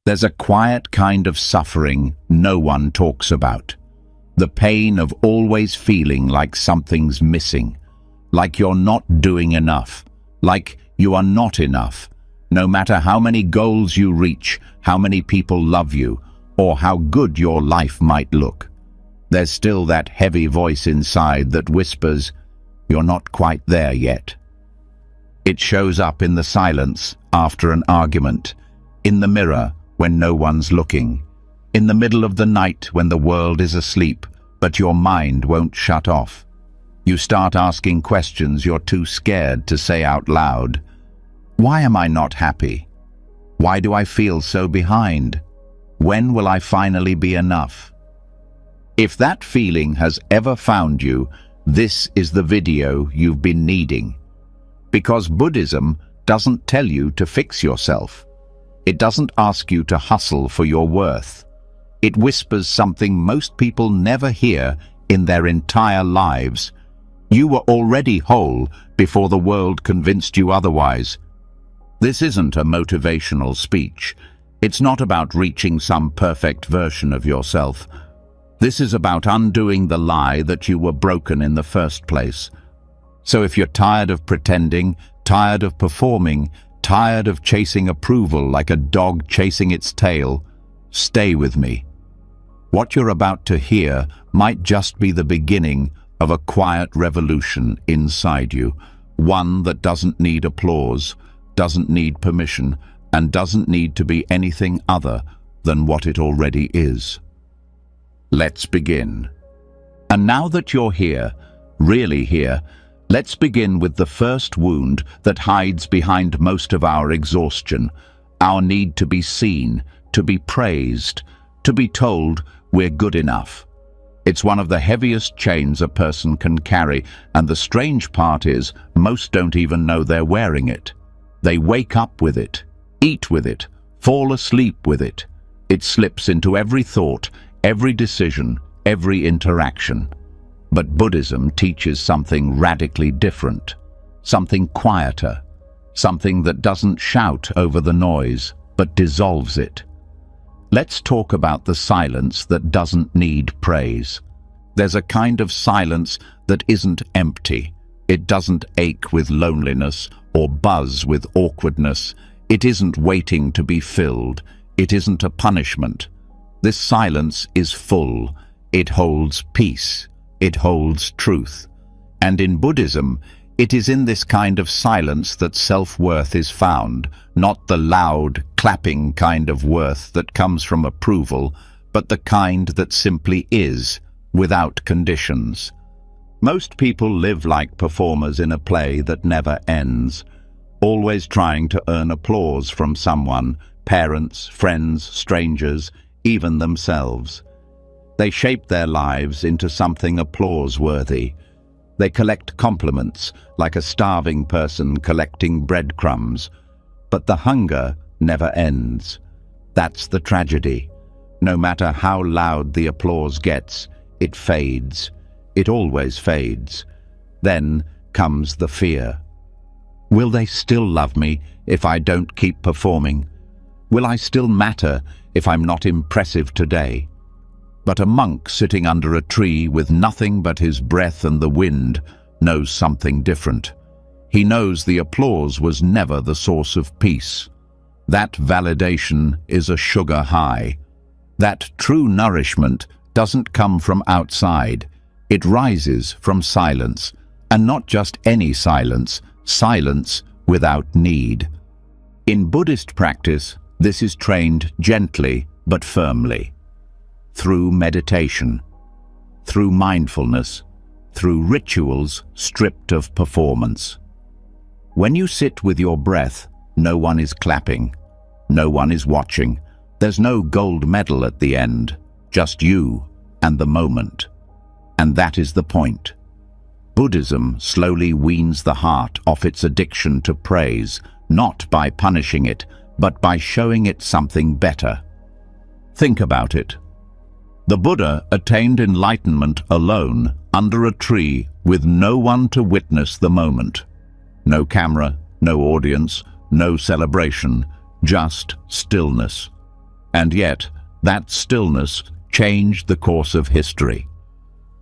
There's a quiet kind of suffering no one talks about. The pain of always feeling like something's missing, like you're not doing enough, like you are not enough. No matter how many goals you reach, how many people love you, or how good your life might look, there's still that heavy voice inside that whispers, "You're not quite there yet." It shows up in the silence after an argument, in the mirror when no one's looking, in the middle of the night when the world is asleep, but your mind won't shut off. You start asking questions you're too scared to say out loud. Why am I not happy? Why do I feel so behind? When will I finally be enough? If that feeling has ever found you, this is the video you've been needing. Because Buddhism doesn't tell you to fix yourself. It doesn't ask you to hustle for your worth. It whispers something most people never hear in their entire lives. You were already whole before the world convinced you otherwise. This isn't a motivational speech. It's not about reaching some perfect version of yourself. This is about undoing the lie that you were broken in the first place. So if you're tired of pretending, tired of performing, tired of chasing approval like a dog chasing its tail, stay with me. What you're about to hear might just be the beginning of a quiet revolution inside you, one that doesn't need applause, doesn't need permission, and doesn't need to be anything other than what it already is. Let's begin. And now that you're here, really here, let's begin with the first wound that hides behind most of our exhaustion, our need to be seen, to be praised, to be told we're good enough. It's one of the heaviest chains a person can carry, and the strange part is most don't even know they're wearing it. They wake up with it, eat with it, fall asleep with it. It slips into every thought, every decision, every interaction. But Buddhism teaches something radically different, something quieter, something that doesn't shout over the noise, but dissolves it. Let's talk about the silence that doesn't need praise. There's a kind of silence that isn't empty. It doesn't ache with loneliness or buzz with awkwardness. It isn't waiting to be filled. It isn't a punishment. This silence is full. It holds peace. It holds truth. And in Buddhism, it is in this kind of silence that self-worth is found, not the loud, clapping kind of worth that comes from approval, but the kind that simply is, without conditions. Most people live like performers in a play that never ends, always trying to earn applause from someone, parents, friends, strangers, even themselves. They shape their lives into something applause-worthy. They collect compliments, like a starving person collecting breadcrumbs. But the hunger never ends. That's the tragedy. No matter how loud the applause gets, it fades. It always fades. Then comes the fear. Will they still love me if I don't keep performing? Will I still matter if I'm not impressive today? But a monk sitting under a tree with nothing but his breath and the wind knows something different. He knows the applause was never the source of peace. That validation is a sugar high. That true nourishment doesn't come from outside. It rises from silence, and not just any silence, silence without need. In Buddhist practice, this is trained gently but firmly. Through meditation, through mindfulness, through rituals stripped of performance. When you sit with your breath, no one is clapping, no one is watching. There's no gold medal at the end, just you and the moment. And that is the point. Buddhism slowly weans the heart off its addiction to praise, not by punishing it, but by showing it something better. Think about it. The Buddha attained enlightenment alone, under a tree, with no one to witness the moment. No camera, no audience, no celebration, just stillness. And yet, that stillness changed the course of history.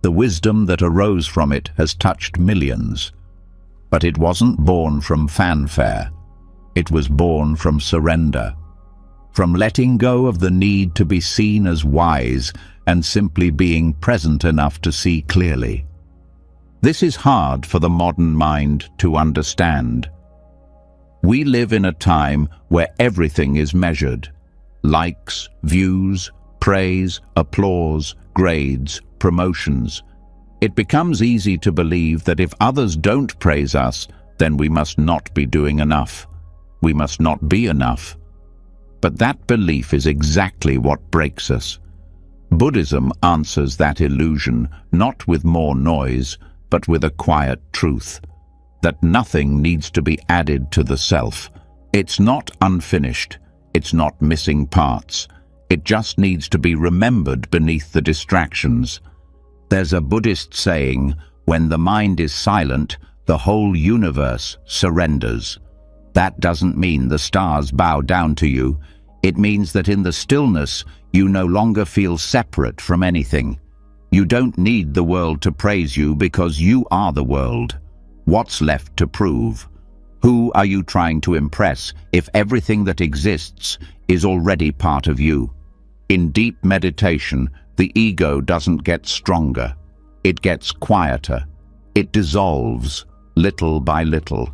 The wisdom that arose from it has touched millions. But it wasn't born from fanfare. It was born from surrender, from letting go of the need to be seen as wise and simply being present enough to see clearly. This is hard for the modern mind to understand. We live in a time where everything is measured. Likes, views, praise, applause, grades, promotions. It becomes easy to believe that if others don't praise us, then we must not be doing enough. We must not be enough. But that belief is exactly what breaks us. Buddhism answers that illusion not with more noise, but with a quiet truth, that nothing needs to be added to the self. It's not unfinished. It's not missing parts. It just needs to be remembered beneath the distractions. There's a Buddhist saying, when the mind is silent, the whole universe surrenders. That doesn't mean the stars bow down to you. It means that in the stillness, you no longer feel separate from anything. You don't need the world to praise you because you are the world. What's left to prove? Who are you trying to impress if everything that exists is already part of you? In deep meditation, the ego doesn't get stronger. It gets quieter. It dissolves, little by little.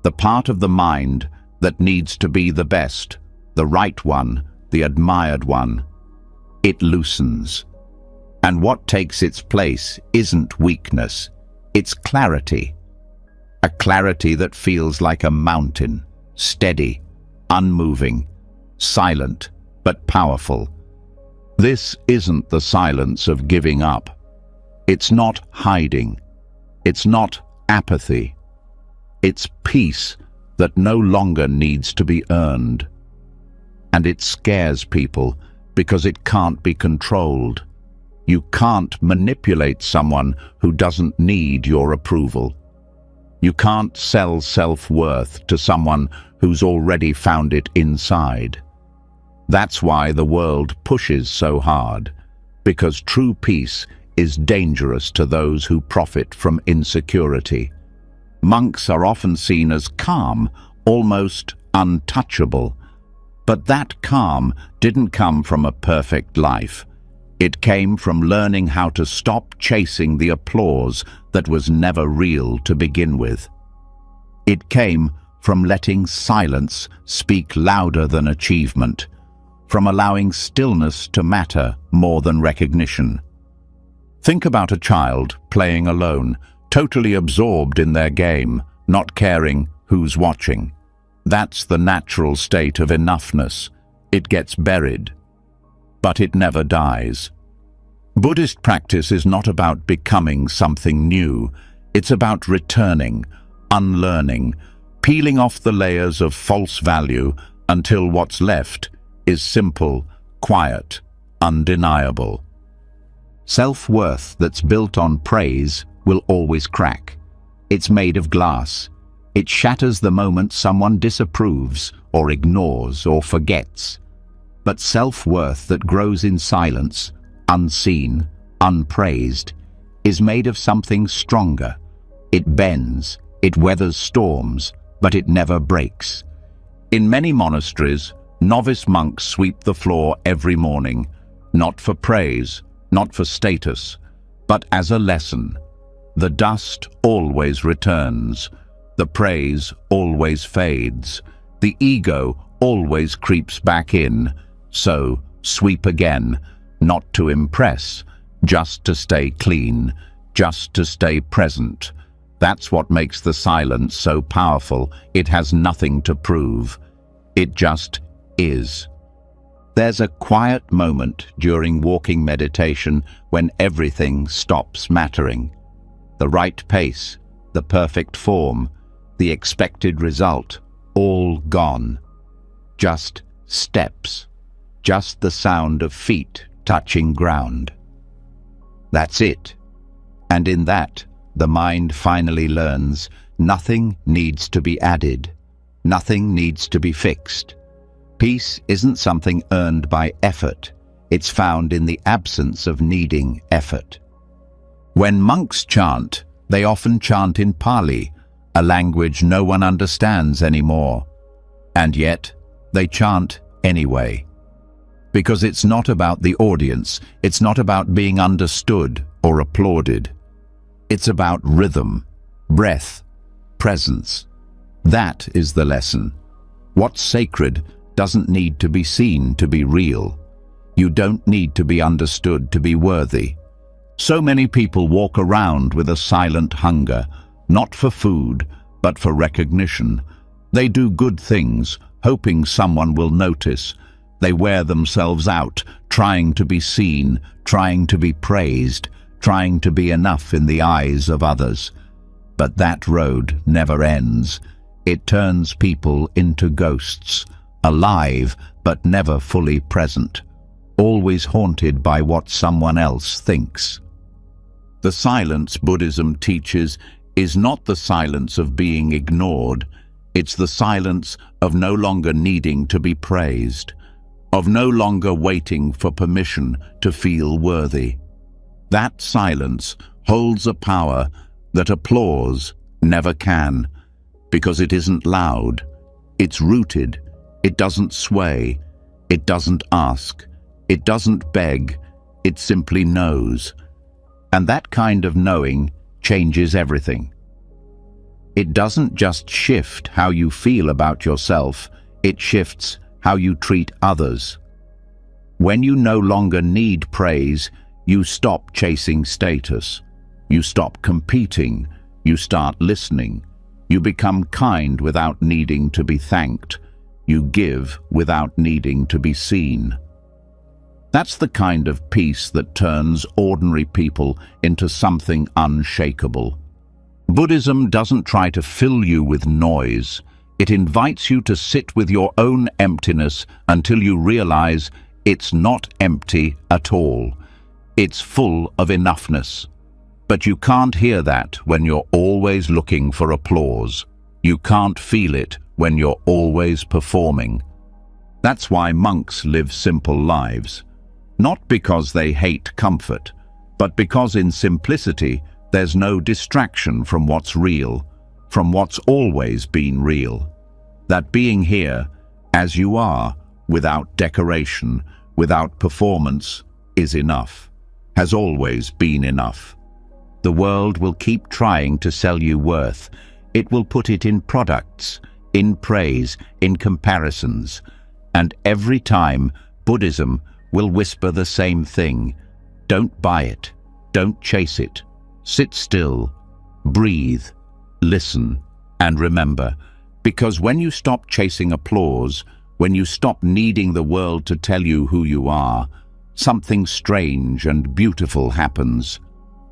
The part of the mind that needs to be the best, the right one, the admired one, it loosens. And what takes its place isn't weakness, it's clarity. A clarity that feels like a mountain, steady, unmoving, silent, but powerful. This isn't the silence of giving up. It's not hiding. It's not apathy. It's peace that no longer needs to be earned. And it scares people because it can't be controlled. You can't manipulate someone who doesn't need your approval. You can't sell self-worth to someone who's already found it inside. That's why the world pushes so hard, because true peace is dangerous to those who profit from insecurity. Monks are often seen as calm, almost untouchable. But that calm didn't come from a perfect life. It came from learning how to stop chasing the applause that was never real to begin with. It came from letting silence speak louder than achievement, from allowing stillness to matter more than recognition. Think about a child playing alone, totally absorbed in their game, not caring who's watching. That's the natural state of enoughness. It gets buried, but it never dies. Buddhist practice is not about becoming something new. It's about returning, unlearning, peeling off the layers of false value until what's left is simple, quiet, undeniable. Self-worth that's built on praise will always crack. It's made of glass. It shatters the moment someone disapproves or ignores or forgets. But self-worth that grows in silence, unseen, unpraised, is made of something stronger. It bends, it weathers storms, but it never breaks. In many monasteries, novice monks sweep the floor every morning, not for praise, not for status, but as a lesson. The dust always returns. The praise always fades. The ego always creeps back in. So, sweep again, not to impress, just to stay clean, just to stay present. That's what makes the silence so powerful. It has nothing to prove. It just is. There's a quiet moment during walking meditation when everything stops mattering. The right pace, the perfect form, the expected result, all gone. Just steps, just the sound of feet touching ground. That's it. And in that, the mind finally learns nothing needs to be added, nothing needs to be fixed. Peace isn't something earned by effort. It's found in the absence of needing effort. When monks chant, they often chant in Pali, a language no one understands anymore. And yet, they chant anyway. Because it's not about the audience, it's not about being understood or applauded. It's about rhythm, breath, presence. That is the lesson. What's sacred doesn't need to be seen to be real. You don't need to be understood to be worthy. So many people walk around with a silent hunger, not for food, but for recognition. They do good things, hoping someone will notice. They wear themselves out, trying to be seen, trying to be praised, trying to be enough in the eyes of others. But that road never ends. It turns people into ghosts, alive but never fully present, always haunted by what someone else thinks. The silence Buddhism teaches is not the silence of being ignored. It's the silence of no longer needing to be praised, of no longer waiting for permission to feel worthy. That silence holds a power that applause never can, because it isn't loud. It's rooted. It doesn't sway. It doesn't ask. It doesn't beg. It simply knows. And that kind of knowing changes everything. It doesn't just shift how you feel about yourself, it shifts how you treat others. When you no longer need praise, you stop chasing status. You stop competing. You start listening. You become kind without needing to be thanked. You give without needing to be seen. That's the kind of peace that turns ordinary people into something unshakable. Buddhism doesn't try to fill you with noise. It invites you to sit with your own emptiness until you realize it's not empty at all. It's full of enoughness. But you can't hear that when you're always looking for applause. You can't feel it when you're always performing. That's why monks live simple lives. Not because they hate comfort, but because in simplicity there's no distraction from what's real, from what's always been real. That being here, as you are, without decoration, without performance, is enough, has always been enough. The world will keep trying to sell you worth. It will put it in products, in praise, in comparisons. And every time, Buddhism will whisper the same thing. Don't buy it. Don't chase it. Sit still. Breathe. Listen. And remember, because when you stop chasing applause, when you stop needing the world to tell you who you are, something strange and beautiful happens.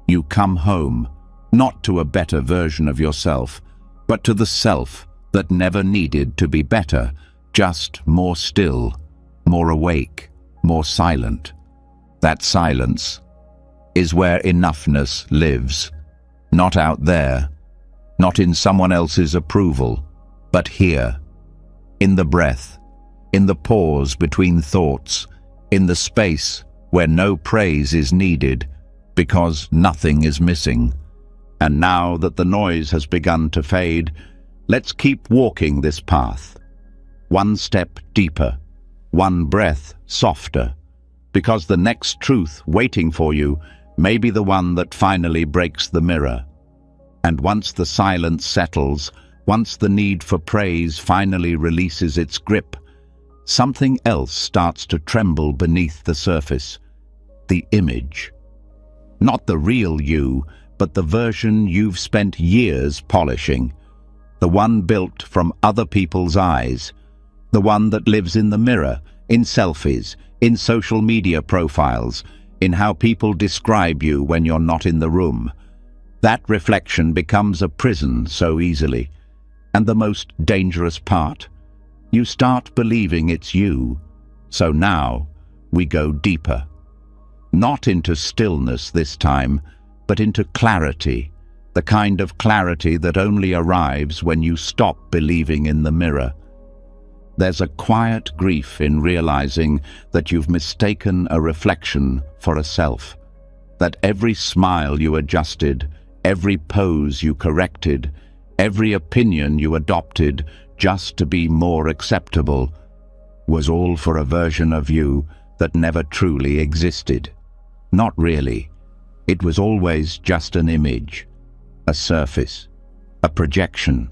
You come home, not to a better version of yourself, but to the self that never needed to be better, just more still, more awake, more silent. That silence is where enoughness lives, not out there, not in someone else's approval, but here, in the breath, in the pause between thoughts, in the space where no praise is needed because nothing is missing. And now that the noise has begun to fade, let's keep walking this path, one step deeper, one breath softer, because the next truth waiting for you may be the one that finally breaks the mirror. And once the silence settles, once the need for praise finally releases its grip, something else starts to tremble beneath the surface. The image. Not the real you, but the version you've spent years polishing. The one built from other people's eyes. The one that lives in the mirror, in selfies, in social media profiles, in how people describe you when you're not in the room. That reflection becomes a prison so easily. And the most dangerous part, you start believing it's you. So now we go deeper. Not into stillness this time, but into clarity, the kind of clarity that only arrives when you stop believing in the mirror. There's a quiet grief in realizing that you've mistaken a reflection for a self, that every smile you adjusted, every pose you corrected, every opinion you adopted just to be more acceptable, was all for a version of you that never truly existed. Not really. It was always just an image, a surface, a projection.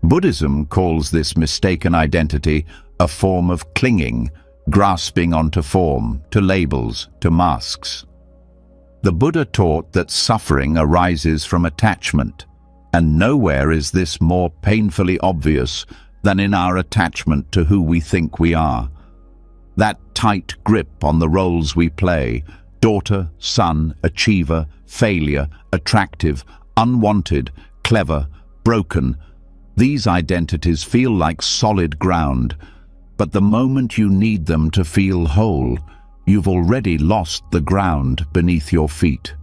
Buddhism calls this mistaken identity a form of clinging, grasping onto form, to labels, to masks. The Buddha taught that suffering arises from attachment, and nowhere is this more painfully obvious than in our attachment to who we think we are. That tight grip on the roles we play, daughter, son, achiever, failure, attractive, unwanted, clever, broken. These identities feel like solid ground, but the moment you need them to feel whole, you've already lost the ground beneath your feet.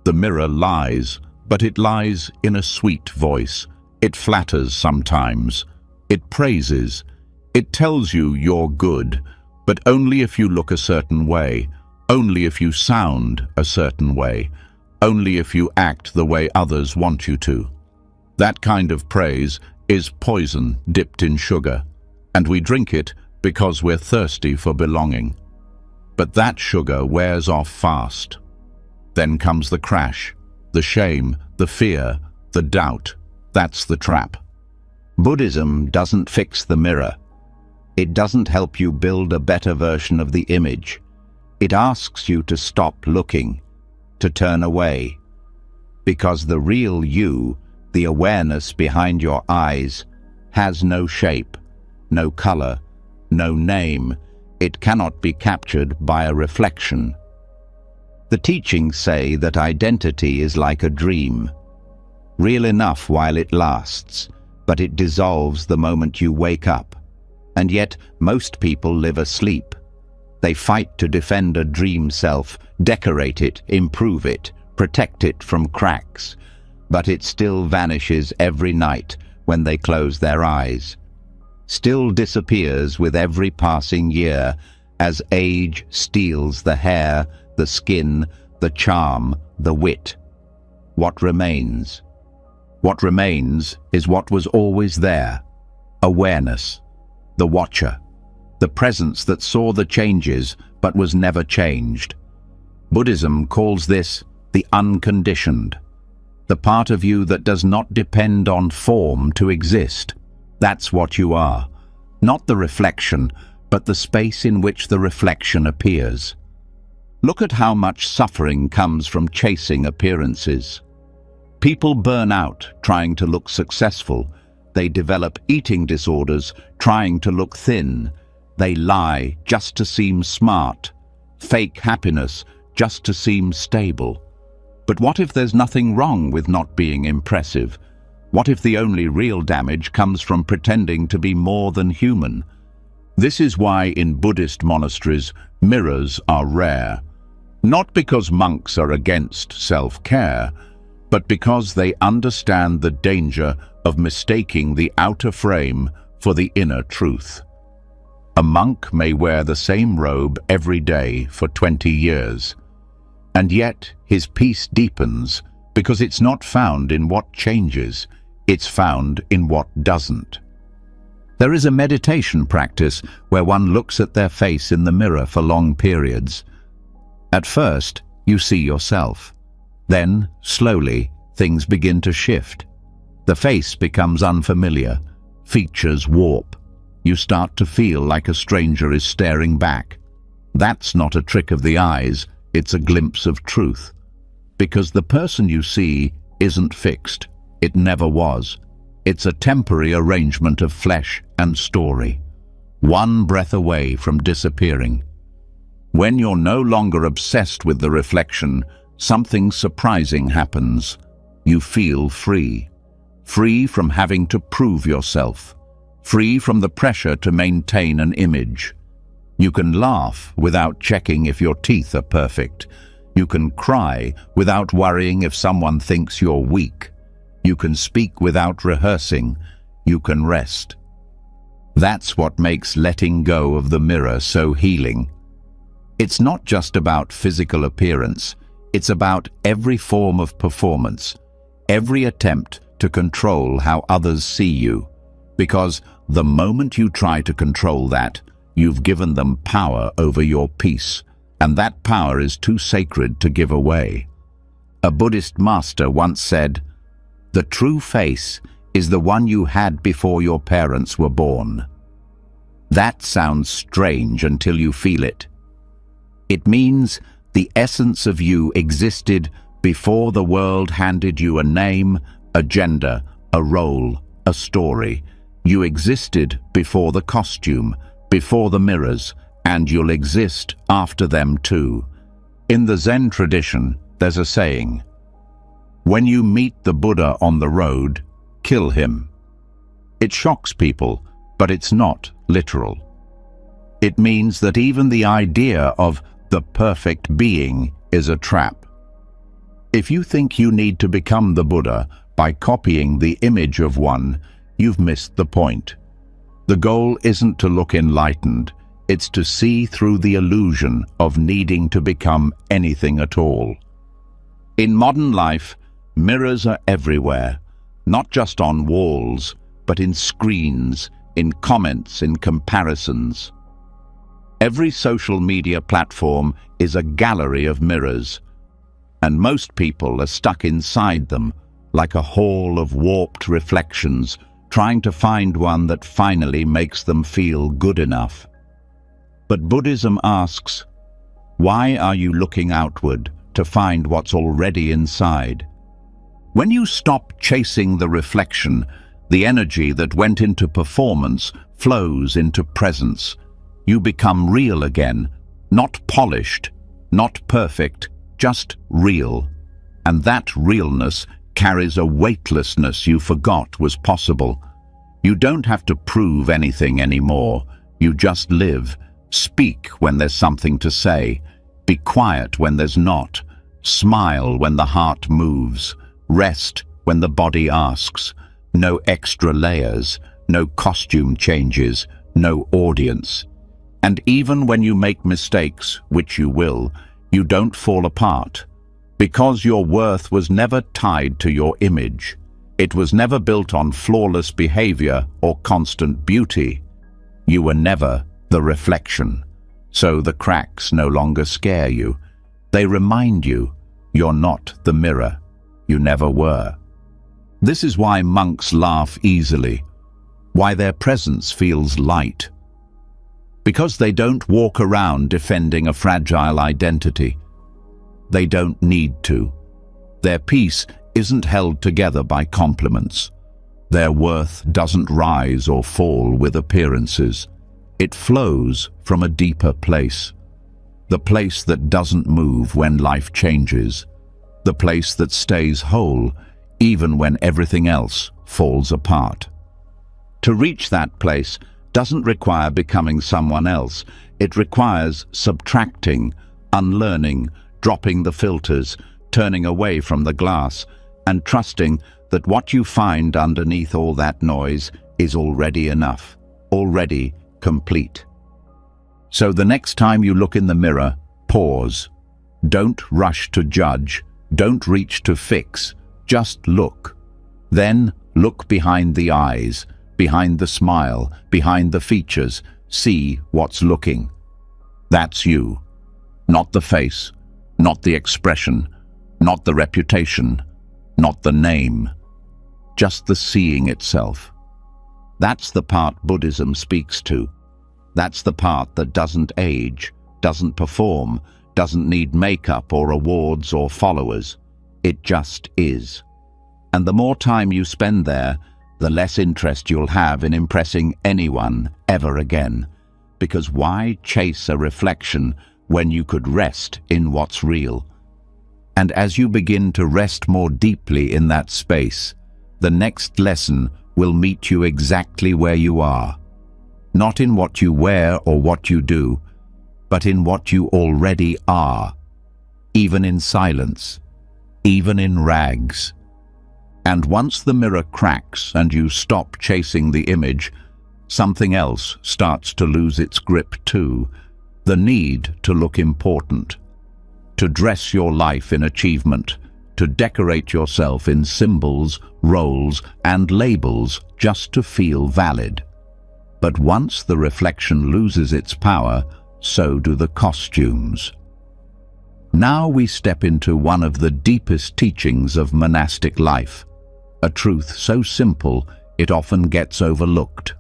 The mirror lies, but it lies in a sweet voice. It flatters sometimes. It praises. It tells you you're good, but only if you look a certain way, only if you sound a certain way, only if you act the way others want you to. That kind of praise is poison dipped in sugar, and we drink it because we're thirsty for belonging. But that sugar wears off fast. Then comes the crash, the shame, the fear, the doubt. That's the trap. Buddhism doesn't fix the mirror. It doesn't help you build a better version of the image. It asks you to stop looking, to turn away. Because the real you, the awareness behind your eyes, has no shape, no color, no name. It cannot be captured by a reflection. The teachings say that identity is like a dream, real enough while it lasts, but it dissolves the moment you wake up. And yet, most people live asleep. They fight to defend a dream self, decorate it, improve it, protect it from cracks. But it still vanishes every night when they close their eyes. Still disappears with every passing year as age steals the hair, the skin, the charm, the wit. What remains? What remains is what was always there: awareness, the watcher, the presence that saw the changes but was never changed. Buddhism calls this the unconditioned, the part of you that does not depend on form to exist. That's what you are, not the reflection, but the space in which the reflection appears. Look at how much suffering comes from chasing appearances. People burn out trying to look successful. They develop eating disorders trying to look thin. They lie just to seem smart. Fake happiness just to seem stable. But what if there's nothing wrong with not being impressive? What if the only real damage comes from pretending to be more than human? This is why in Buddhist monasteries, mirrors are rare. Not because monks are against self-care, but because they understand the danger of mistaking the outer frame for the inner truth. A monk may wear the same robe every day for 20 years, and yet his peace deepens because it's not found in what changes, it's found in what doesn't. There is a meditation practice where one looks at their face in the mirror for long periods. At first, you see yourself. Then, slowly, things begin to shift. The face becomes unfamiliar, features warp. You start to feel like a stranger is staring back. That's not a trick of the eyes, it's a glimpse of truth. Because the person you see isn't fixed. It never was. It's a temporary arrangement of flesh and story, one breath away from disappearing. When you're no longer obsessed with the reflection, something surprising happens. You feel free. Free from having to prove yourself. Free from the pressure to maintain an image. You can laugh without checking if your teeth are perfect. You can cry without worrying if someone thinks you're weak. You can speak without rehearsing. You can rest. That's what makes letting go of the mirror so healing. It's not just about physical appearance, it's about every form of performance, every attempt to control how others see you. Because the moment you try to control that, you've given them power over your peace, and that power is too sacred to give away. A Buddhist master once said, "The true face is the one you had before your parents were born." That sounds strange until you feel it. It means the essence of you existed before the world handed you a name, a gender, a role, a story. You existed before the costume, before the mirrors, and you'll exist after them too. In the Zen tradition, there's a saying, "When you meet the Buddha on the road, kill him." It shocks people, but it's not literal. It means that even the idea of the perfect being is a trap. If you think you need to become the Buddha by copying the image of one, you've missed the point. The goal isn't to look enlightened, it's to see through the illusion of needing to become anything at all. In modern life, mirrors are everywhere, not just on walls, but in screens, in comments, in comparisons. Every social media platform is a gallery of mirrors, and most people are stuck inside them, like a hall of warped reflections, trying to find one that finally makes them feel good enough. But Buddhism asks, why are you looking outward to find what's already inside? When you stop chasing the reflection, the energy that went into performance flows into presence. You become real again, not polished, not perfect, just real. And that realness carries a weightlessness you forgot was possible. You don't have to prove anything anymore. You just live. Speak when there's something to say. Be quiet when there's not. Smile when the heart moves. Rest when the body asks. No extra layers, no costume changes, no audience. And even when you make mistakes, which you will, you don't fall apart. Because your worth was never tied to your image. It was never built on flawless behavior or constant beauty. You were never the reflection. So the cracks no longer scare you. They remind you you're not the mirror. You never were. This is why monks laugh easily, why their presence feels light. Because they don't walk around defending a fragile identity. They don't need to. Their peace isn't held together by compliments. Their worth doesn't rise or fall with appearances. It flows from a deeper place. The place that doesn't move when life changes. The place that stays whole even when everything else falls apart. To reach that place doesn't require becoming someone else. It requires subtracting, unlearning, dropping the filters, turning away from the glass, and trusting that what you find underneath all that noise is already enough, already complete. So the next time you look in the mirror, pause. Don't rush to judge. Don't reach to fix. Just look. Then look behind the eyes, behind the smile, behind the features. See what's looking. That's you. Not the face, not the expression, not the reputation, not the name. Just the seeing itself. That's the part Buddhism speaks to. That's the part that doesn't age, doesn't perform, doesn't need makeup or awards or followers. It just is. And the more time you spend there, the less interest you'll have in impressing anyone ever again. Because why chase a reflection when you could rest in what's real? And as you begin to rest more deeply in that space, the next lesson will meet you exactly where you are. Not in what you wear or what you do, but in what you already are, even in silence, even in rags. And once the mirror cracks and you stop chasing the image, something else starts to lose its grip too. The need to look important, to dress your life in achievement, to decorate yourself in symbols, roles, and labels just to feel valid. But once the reflection loses its power, so do the costumes. Now we step into one of the deepest teachings of monastic life, a truth so simple it often gets overlooked.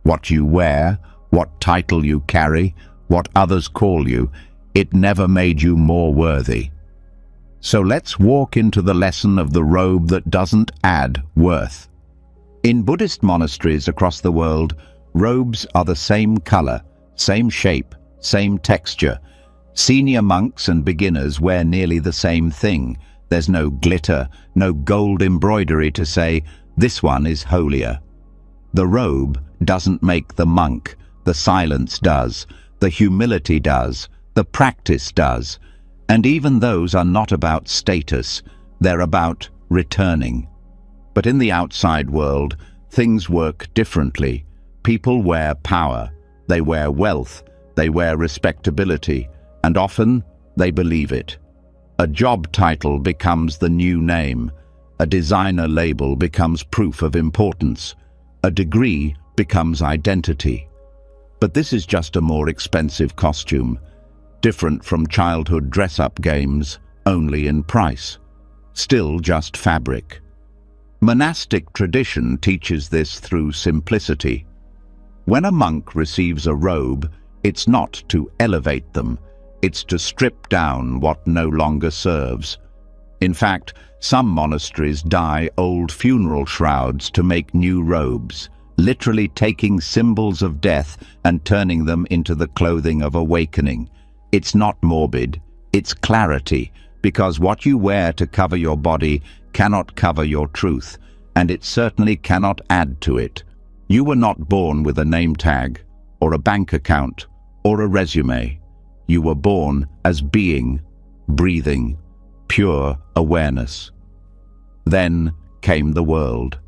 What you wear, what title you carry, what others call you, it never made you more worthy. So let's walk into the lesson of the robe that doesn't add worth. In Buddhist monasteries across the world, robes are the same color, same shape, same texture. Senior monks and beginners wear nearly the same thing. There's no glitter, no gold embroidery to say, this one is holier. The robe doesn't make the monk, the silence does, the humility does, the practice does. And even those are not about status, they're about returning. But in the outside world, things work differently. People wear power, they wear wealth, they wear respectability, and often they believe it. A job title becomes the new name. A designer label becomes proof of importance. A degree becomes identity. But this is just a more expensive costume, different from childhood dress-up games, only in price. Still just fabric. Monastic tradition teaches this through simplicity. When a monk receives a robe, it's not to elevate them, it's to strip down what no longer serves. In fact, some monasteries dye old funeral shrouds to make new robes, literally taking symbols of death and turning them into the clothing of awakening. It's not morbid, it's clarity, because what you wear to cover your body cannot cover your truth, and it certainly cannot add to it. You were not born with a name tag, or a bank account, or a resume. You were born as being, breathing, pure awareness. Then came the world,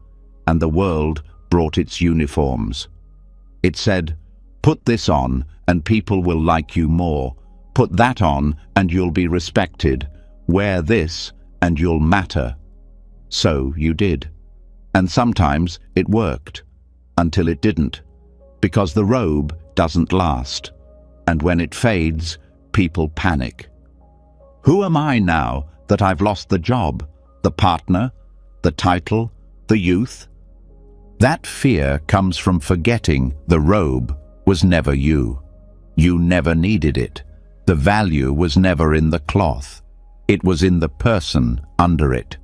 and the world brought its uniforms. It said, put this on and people will like you more. Put that on and you'll be respected. Wear this and you'll matter. So you did. And sometimes it worked, until it didn't, because the robe doesn't last. And when it fades, people panic. Who am I now that I've lost the job, the partner, the title, the youth? That fear comes from forgetting the robe was never you. You never needed it. The value was never in the cloth. It was in the person under it.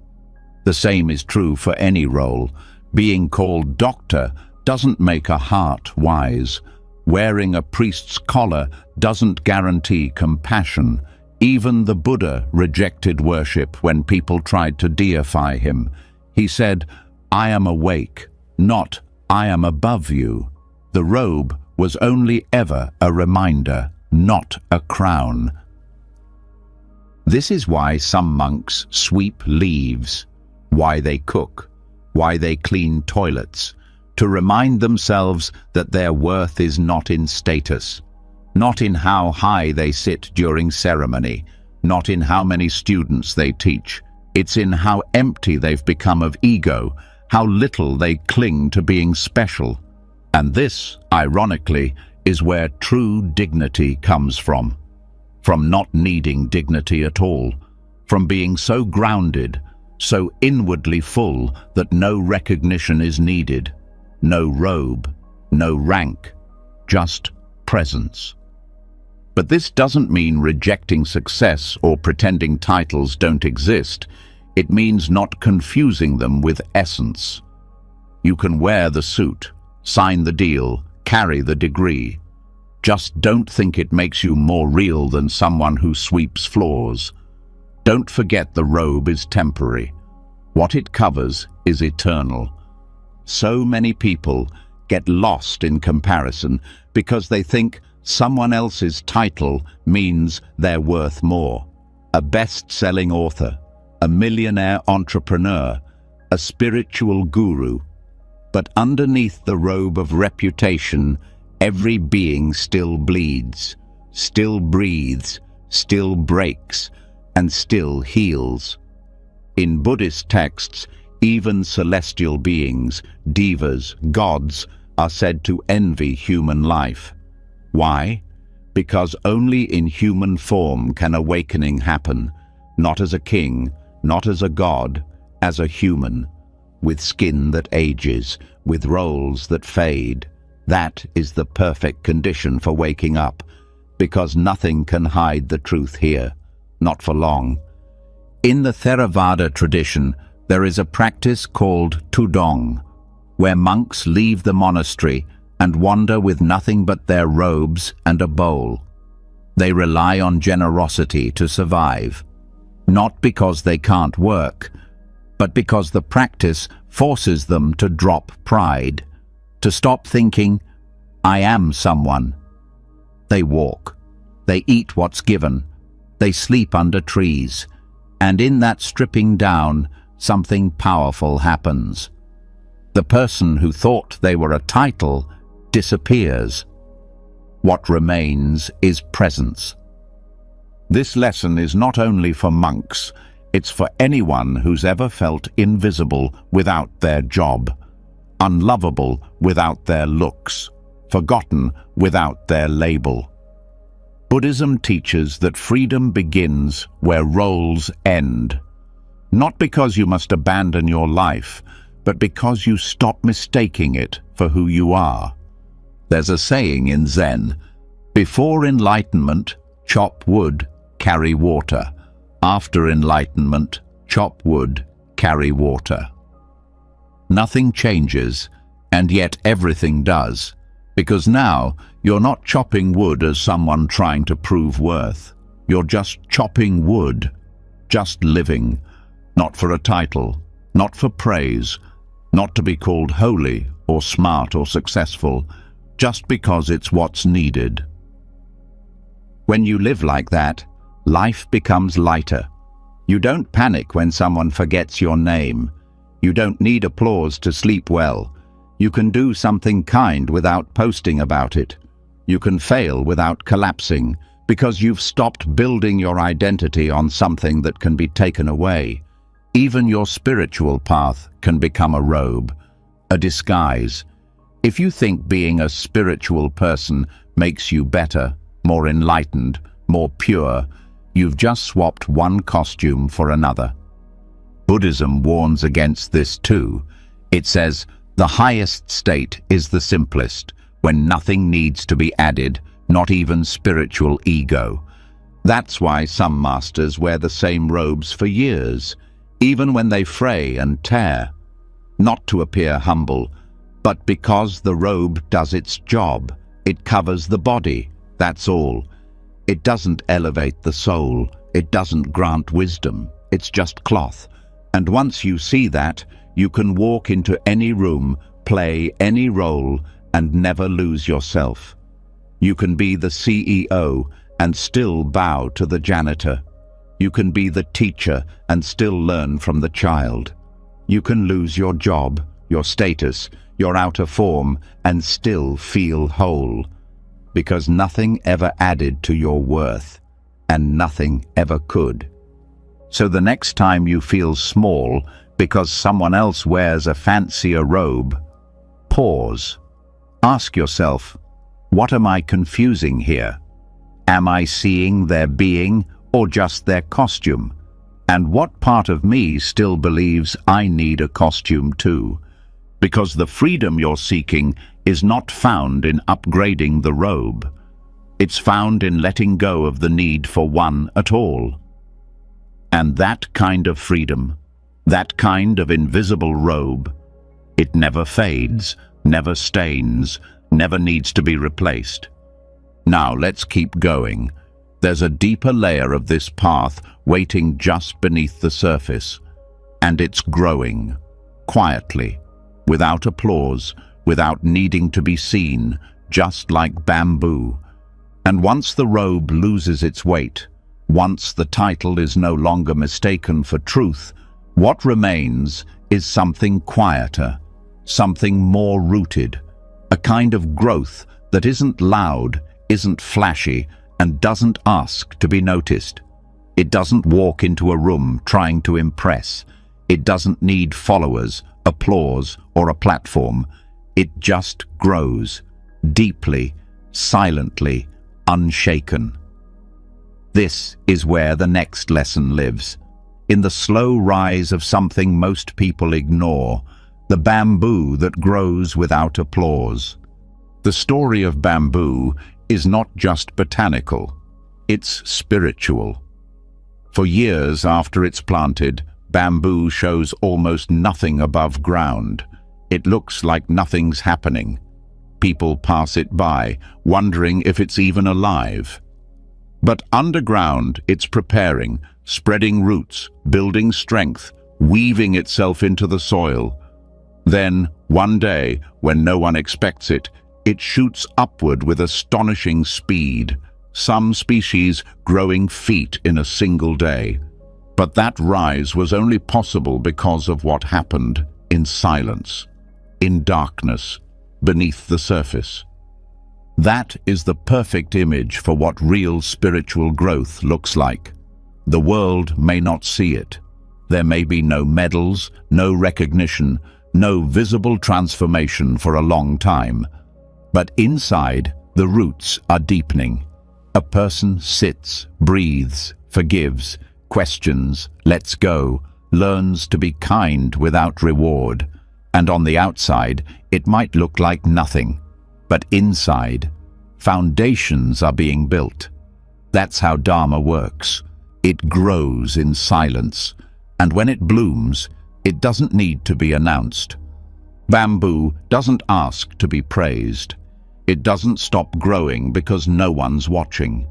The same is true for any role. Being called doctor doesn't make a heart wise. Wearing a priest's collar doesn't guarantee compassion. Even the Buddha rejected worship when people tried to deify him. He said, I am awake, not I am above you. The robe was only ever a reminder, not a crown. This is why some monks sweep leaves, why they cook, why they clean toilets, to remind themselves that their worth is not in status, not in how high they sit during ceremony, not in how many students they teach. It's in how empty they've become of ego, how little they cling to being special. And this, ironically, is where true dignity comes from not needing dignity at all, from being so grounded, so inwardly full that no recognition is needed, no robe, no rank, just presence. But this doesn't mean rejecting success or pretending titles don't exist. It means not confusing them with essence. You can wear the suit, sign the deal, carry the degree. Just don't think it makes you more real than someone who sweeps floors. Don't forget the robe is temporary. What it covers is eternal. So many people get lost in comparison because they think someone else's title means they're worth more. A best-selling author, a millionaire entrepreneur, a spiritual guru. But underneath the robe of reputation, every being still bleeds, still breathes, still breaks, and still heals. In Buddhist texts, even celestial beings, devas, gods, are said to envy human life. Why? Because only in human form can awakening happen, not as a king, not as a god, as a human, with skin that ages, with roles that fade. That is the perfect condition for waking up, because nothing can hide the truth here, not for long. In the Theravada tradition, there is a practice called tudong, where monks leave the monastery and wander with nothing but their robes and a bowl. They rely on generosity to survive, not because they can't work, but because the practice forces them to drop pride, to stop thinking, "I am someone." They walk, they eat what's given, they sleep under trees, and in that stripping down, something powerful happens. The person who thought they were a title disappears. What remains is presence. This lesson is not only for monks, it's for anyone who's ever felt invisible without their job, unlovable without their looks, forgotten without their label. Buddhism teaches that freedom begins where roles end. Not because you must abandon your life, but because you stop mistaking it for who you are. There's a saying in Zen, "Before enlightenment, chop wood, carry water. After enlightenment, chop wood, carry water." Nothing changes, and yet everything does, because now you're not chopping wood as someone trying to prove worth. You're just chopping wood, just living, not for a title, not for praise, not to be called holy or smart or successful, just because it's what's needed. When you live like that, life becomes lighter. You don't panic when someone forgets your name. You don't need applause to sleep well. You can do something kind without posting about it. You can fail without collapsing, because you've stopped building your identity on something that can be taken away. Even your spiritual path can become a robe, a disguise. If you think being a spiritual person makes you better, more enlightened, more pure, you've just swapped one costume for another. Buddhism warns against this too. It says, the highest state is the simplest, when nothing needs to be added, not even spiritual ego. That's why some masters wear the same robes for years, even when they fray and tear. Not to appear humble, but because the robe does its job. It covers the body, that's all. It doesn't elevate the soul, it doesn't grant wisdom, it's just cloth. And once you see that, you can walk into any room, play any role, and never lose yourself. You can be the CEO and still bow to the janitor. You can be the teacher and still learn from the child. You can lose your job, your status, your outer form, and still feel whole. Because nothing ever added to your worth, and nothing ever could. So the next time you feel small because someone else wears a fancier robe, pause. Ask yourself, what am I confusing here? Am I seeing their being or just their costume? And what part of me still believes I need a costume too? Because the freedom you're seeking is not found in upgrading the robe. It's found in letting go of the need for one at all. And that kind of freedom, that kind of invisible robe, it never fades, never stains, never needs to be replaced. Now let's keep going. There's a deeper layer of this path waiting just beneath the surface, and it's growing, quietly, without applause, without needing to be seen, just like bamboo. And once the robe loses its weight, once the title is no longer mistaken for truth, what remains is something quieter, something more rooted, a kind of growth that isn't loud, isn't flashy, and doesn't ask to be noticed. It doesn't walk into a room trying to impress. It doesn't need followers, applause, or a platform. It just grows, deeply, silently, unshaken. This is where the next lesson lives, in the slow rise of something most people ignore, the bamboo that grows without applause. The story of bamboo is not just botanical, it's spiritual. For years after it's planted, bamboo shows almost nothing above ground. It looks like nothing's happening. People pass it by, wondering if it's even alive. But underground, it's preparing, spreading roots, building strength, weaving itself into the soil. Then, one day, when no one expects it, it shoots upward with astonishing speed, some species growing feet in a single day. But that rise was only possible because of what happened in silence, in darkness, beneath the surface. That is the perfect image for what real spiritual growth looks like. The world may not see it. There may be no medals, no recognition, no visible transformation for a long time. But inside, the roots are deepening. A person sits, breathes, forgives, questions, lets go, learns to be kind without reward. And on the outside, it might look like nothing. But inside, foundations are being built. That's how Dharma works. It grows in silence, and when it blooms, it doesn't need to be announced. Bamboo doesn't ask to be praised. It doesn't stop growing because no one's watching.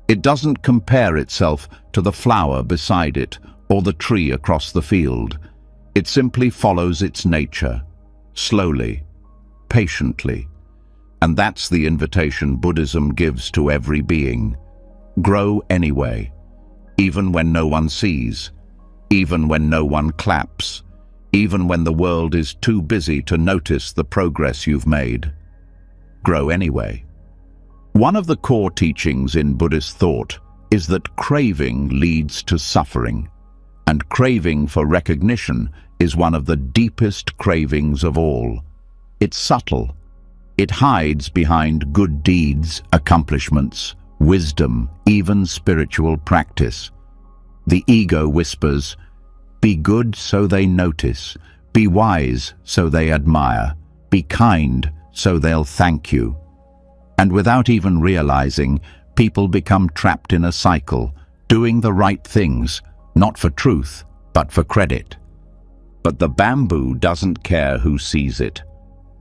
It doesn't compare itself to the flower beside it or the tree across the field. It simply follows its nature, slowly, patiently. And that's the invitation Buddhism gives to every being. Grow anyway, even when no one sees, even when no one claps, even when the world is too busy to notice the progress you've made. Grow anyway. One of the core teachings in Buddhist thought is that craving leads to suffering, and craving for recognition is one of the deepest cravings of all. It's subtle. It hides behind good deeds, accomplishments, wisdom, even spiritual practice. The ego whispers, "Be good so they notice, be wise so they admire, be kind so they'll thank you." And without even realizing, people become trapped in a cycle, doing the right things, not for truth, but for credit. But the bamboo doesn't care who sees it.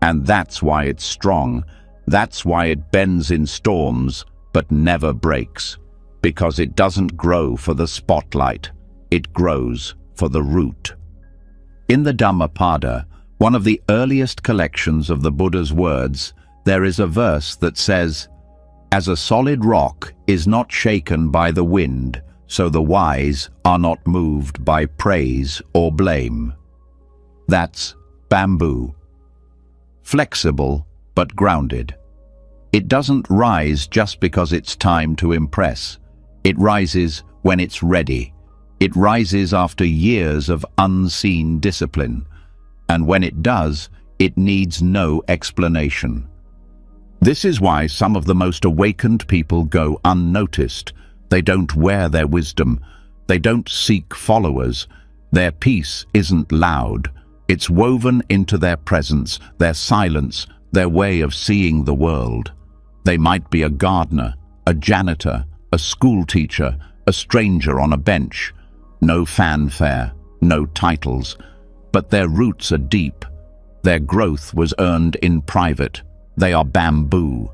And that's why it's strong. That's why it bends in storms, but never breaks. Because it doesn't grow for the spotlight. It grows for the root. In the Dhammapada, one of the earliest collections of the Buddha's words, there is a verse that says, "As a solid rock is not shaken by the wind, so the wise are not moved by praise or blame." That's bamboo. Flexible, but grounded. It doesn't rise just because it's time to impress. It rises when it's ready. It rises after years of unseen discipline. And when it does, it needs no explanation. This is why some of the most awakened people go unnoticed. They don't wear their wisdom. They don't seek followers. Their peace isn't loud. It's woven into their presence, their silence, their way of seeing the world. They might be a gardener, a janitor, a school teacher, a stranger on a bench. No fanfare, no titles, but their roots are deep. Their growth was earned in private. They are bamboo.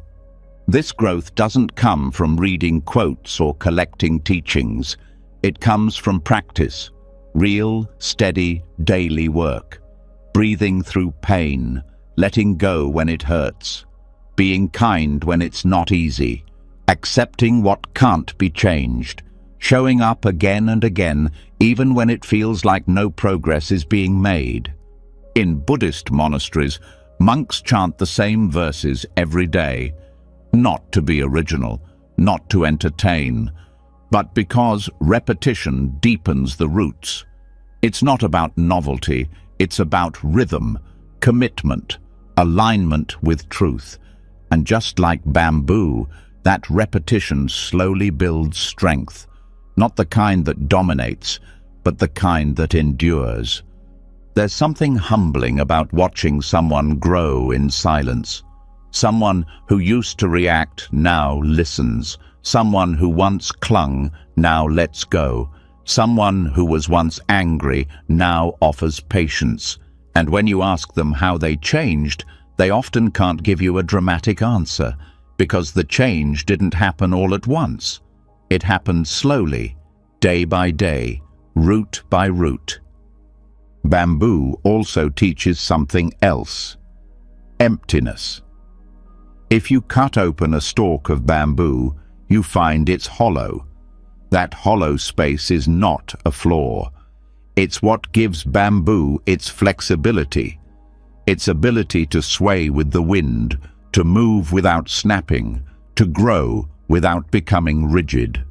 This growth doesn't come from reading quotes or collecting teachings. It comes from practice, real, steady, daily work. Breathing through pain, letting go when it hurts, being kind when it's not easy, accepting what can't be changed, showing up again and again, even when it feels like no progress is being made. In Buddhist monasteries, monks chant the same verses every day, not to be original, not to entertain, but because repetition deepens the roots. It's not about novelty, it's about rhythm, commitment, alignment with truth. And just like bamboo, that repetition slowly builds strength, not the kind that dominates, but the kind that endures. There's something humbling about watching someone grow in silence. Someone who used to react now listens. Someone who once clung now lets go. Someone who was once angry now offers patience. And when you ask them how they changed, they often can't give you a dramatic answer, because the change didn't happen all at once. It happened slowly, day by day, root by root. Bamboo also teaches something else: emptiness. If you cut open a stalk of bamboo, you find it's hollow. That hollow space is not a flaw. It's what gives bamboo its flexibility, its ability to sway with the wind, to move without snapping, to grow without becoming rigid.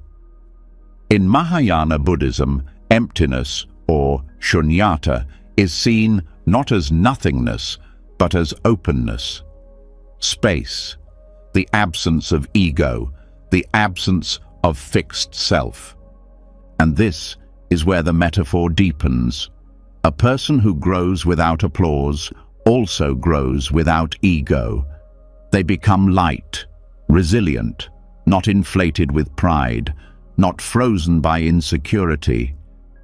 In Mahayana Buddhism, emptiness, or shunyata, is seen not as nothingness, but as openness. Space, the absence of ego, the absence of fixed self. And this is where the metaphor deepens. A person who grows without applause also grows without ego. They become light, resilient, not inflated with pride, not frozen by insecurity.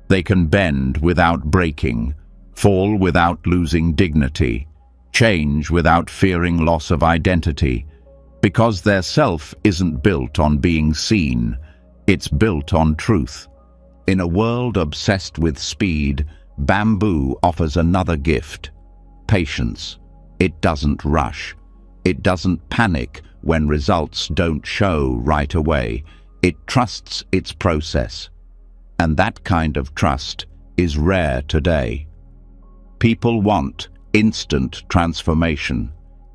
They can bend without breaking, fall without losing dignity, change without fearing loss of identity, because their self isn't built on being seen, it's built on truth. In a world obsessed with speed, bamboo offers another gift: patience. It doesn't rush. It doesn't panic when results don't show right away. It trusts its process. And that kind of trust is rare today. People want instant transformation,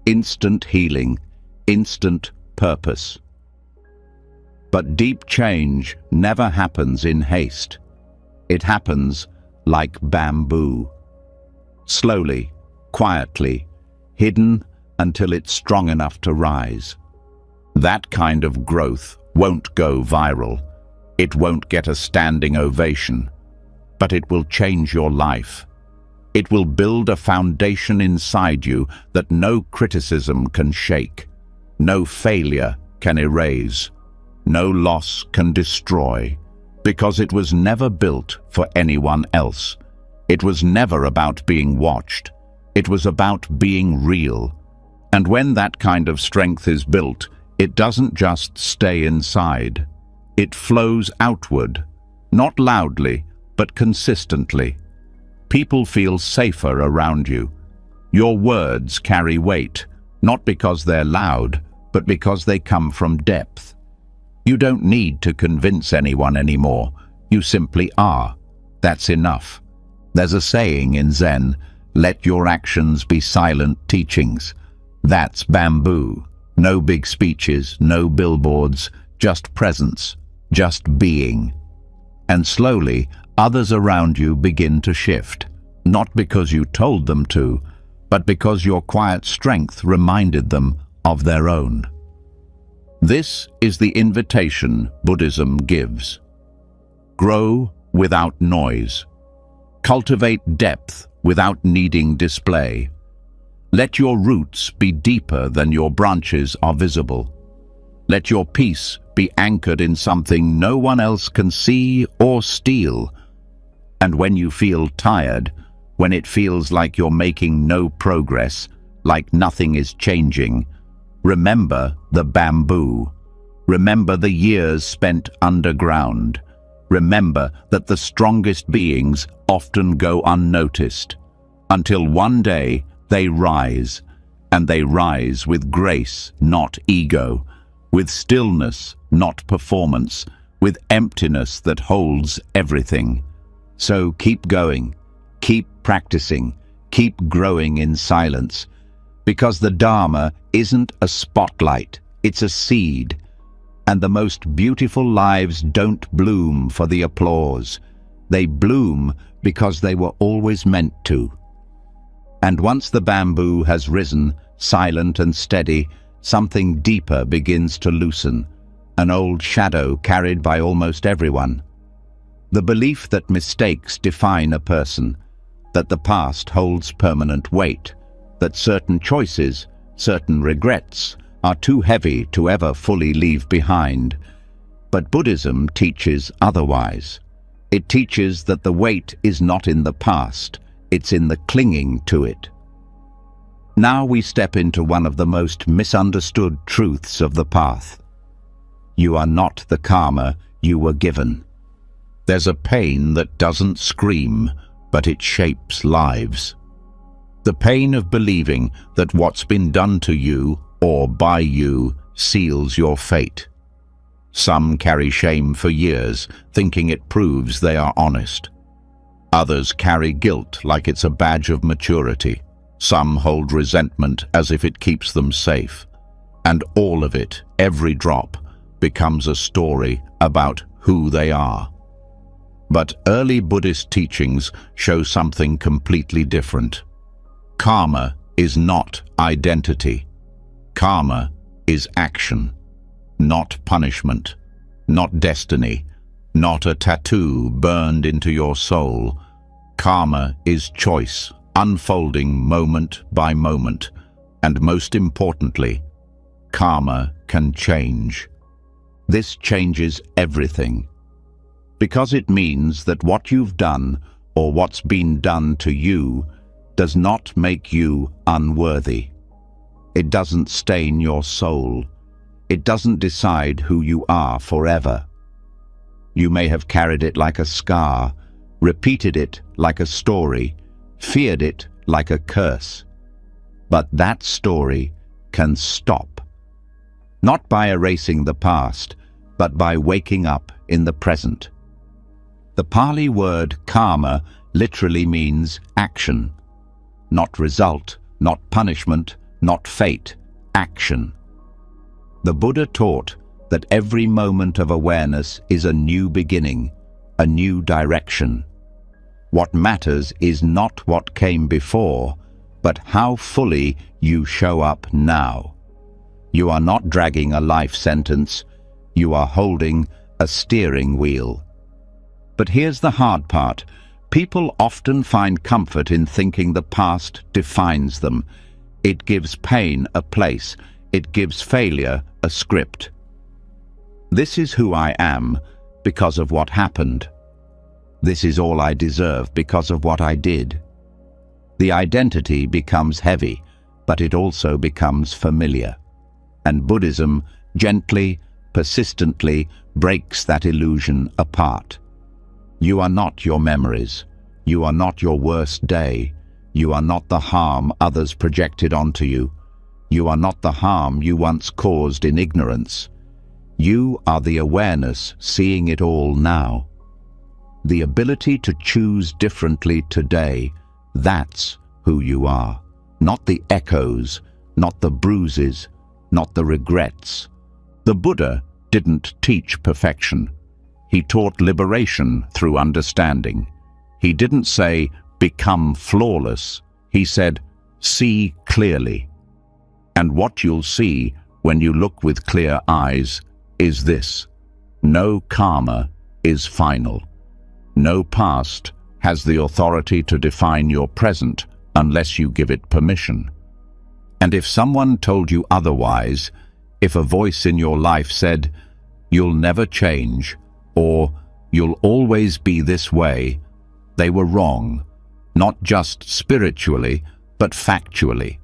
instant healing, instant purpose. But deep change never happens in haste. It happens like bamboo. Slowly, quietly, hidden until it's strong enough to rise. That kind of growth won't go viral. It won't get a standing ovation, but it will change your life. It will build a foundation inside you that no criticism can shake, no failure can erase, no loss can destroy, because it was never built for anyone else. It was never about being watched. It was about being real. And when that kind of strength is built, it doesn't just stay inside. It flows outward, not loudly, but consistently. People feel safer around you. Your words carry weight, not because they're loud, but because they come from depth. You don't need to convince anyone anymore. You simply are. That's enough. There's a saying in Zen, "Let your actions be silent teachings." That's bamboo. No big speeches, no billboards, just presence, just being. And slowly, others around you begin to shift, not because you told them to, but because your quiet strength reminded them of their own. This is the invitation Buddhism gives. Grow without noise. Cultivate depth without needing display. Let your roots be deeper than your branches are visible. Let your peace be anchored in something no one else can see or steal. And when you feel tired, when it feels like you're making no progress, like nothing is changing, remember the bamboo. Remember the years spent underground. Remember that the strongest beings often go unnoticed, until one day they rise, and they rise with grace, not ego, with stillness, not performance, with emptiness that holds everything. So keep going, keep practicing, Keep growing in silence, because the Dharma isn't a spotlight, it's a seed. And the most beautiful lives don't bloom for the applause. They bloom because they were always meant to. And once the bamboo has risen, silent and steady, something deeper begins to loosen, an old shadow carried by almost everyone. The belief that mistakes define a person, that the past holds permanent weight, that certain choices, certain regrets, are too heavy to ever fully leave behind. But Buddhism teaches otherwise. It teaches that the weight is not in the past, it's in the clinging to it. Now we step into one of the most misunderstood truths of the path. You are not the karma you were given. There's a pain that doesn't scream, but it shapes lives. The pain of believing that what's been done to you or by you seals your fate. Some carry shame for years, thinking it proves they are honest. Others carry guilt like it's a badge of maturity. Some hold resentment as if it keeps them safe. And all of it, every drop, becomes a story about who they are. But early Buddhist teachings show something completely different. Karma is not identity. Karma is action, not punishment, not destiny, not a tattoo burned into your soul. Karma is choice, unfolding moment by moment, and most importantly, karma can change. This changes everything, because it means that what you've done or what's been done to you does not make you unworthy. It doesn't stain your soul. It doesn't decide who you are forever. You may have carried it like a scar, repeated it like a story, feared it like a curse. But that story can stop. Not by erasing the past, but by waking up in the present. The Pali word karma literally means action. Not result, not punishment, not fate, action. The Buddha taught that every moment of awareness is a new beginning, a new direction. What matters is not what came before, but how fully you show up now. You are not dragging a life sentence, you are holding a steering wheel. But here's the hard part. People often find comfort in thinking the past defines them. It gives pain a place. It gives failure a script. This is who I am because of what happened. This is all I deserve because of what I did. The identity becomes heavy, but it also becomes familiar. And Buddhism gently, persistently breaks that illusion apart. You are not your memories. You are not your worst day. You are not the harm others projected onto you. You are not the harm you once caused in ignorance. You are the awareness seeing it all now. The ability to choose differently today, that's who you are. Not the echoes, not the bruises, not the regrets. The Buddha didn't teach perfection. He taught liberation through understanding. He didn't say, become flawless. He said, see clearly. And what you'll see when you look with clear eyes is this: no karma is final. No past has the authority to define your present unless you give it permission. And if someone told you otherwise, if a voice in your life said, you'll never change, or you'll always be this way, they were wrong, not just spiritually, but factually.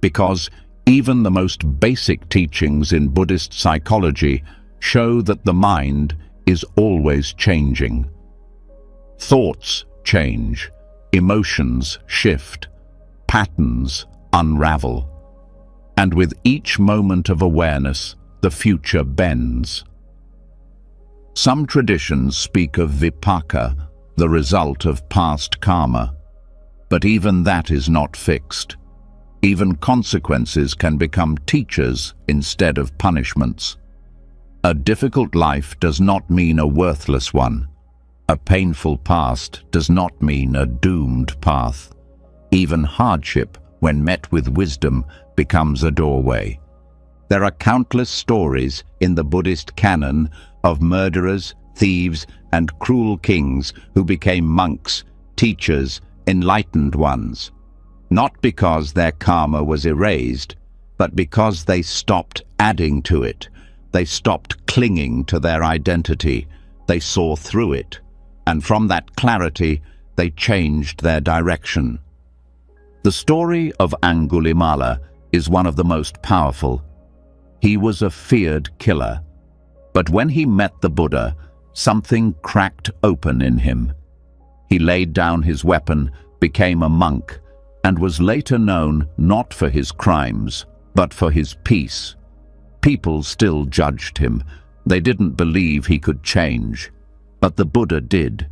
Because even the most basic teachings in Buddhist psychology show that the mind is always changing. Thoughts change, emotions shift, patterns unravel. And with each moment of awareness, the future bends. Some traditions speak of vipaka, the result of past karma. But even that is not fixed. Even consequences can become teachers instead of punishments. A difficult life does not mean a worthless one. A painful past does not mean a doomed path. Even hardship, when met with wisdom, becomes a doorway. There are countless stories in the Buddhist canon of murderers, thieves, and cruel kings who became monks, teachers, enlightened ones. Not because their karma was erased, but because they stopped adding to it. They stopped clinging to their identity. They saw through it. And from that clarity, they changed their direction. The story of Angulimala is one of the most powerful. He was a feared killer. But when he met the Buddha, something cracked open in him. He laid down his weapon, became a monk, and was later known not for his crimes, but for his peace. People still judged him. They didn't believe he could change. But the Buddha did,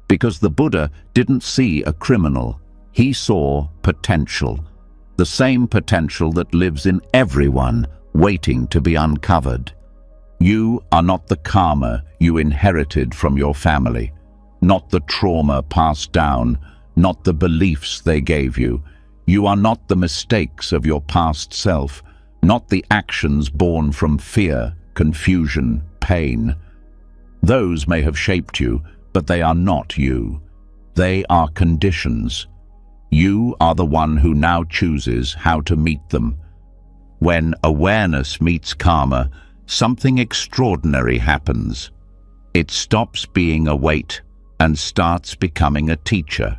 because the Buddha didn't see a criminal. He saw potential, the same potential that lives in everyone, waiting to be uncovered. You are not the karma you inherited from your family, not the trauma passed down, not the beliefs they gave you. You are not the mistakes of your past self, not the actions born from fear, confusion, pain. Those may have shaped you, but they are not you. They are conditions. You are the one who now chooses how to meet them. When awareness meets karma, something extraordinary happens. It stops being a weight and starts becoming a teacher.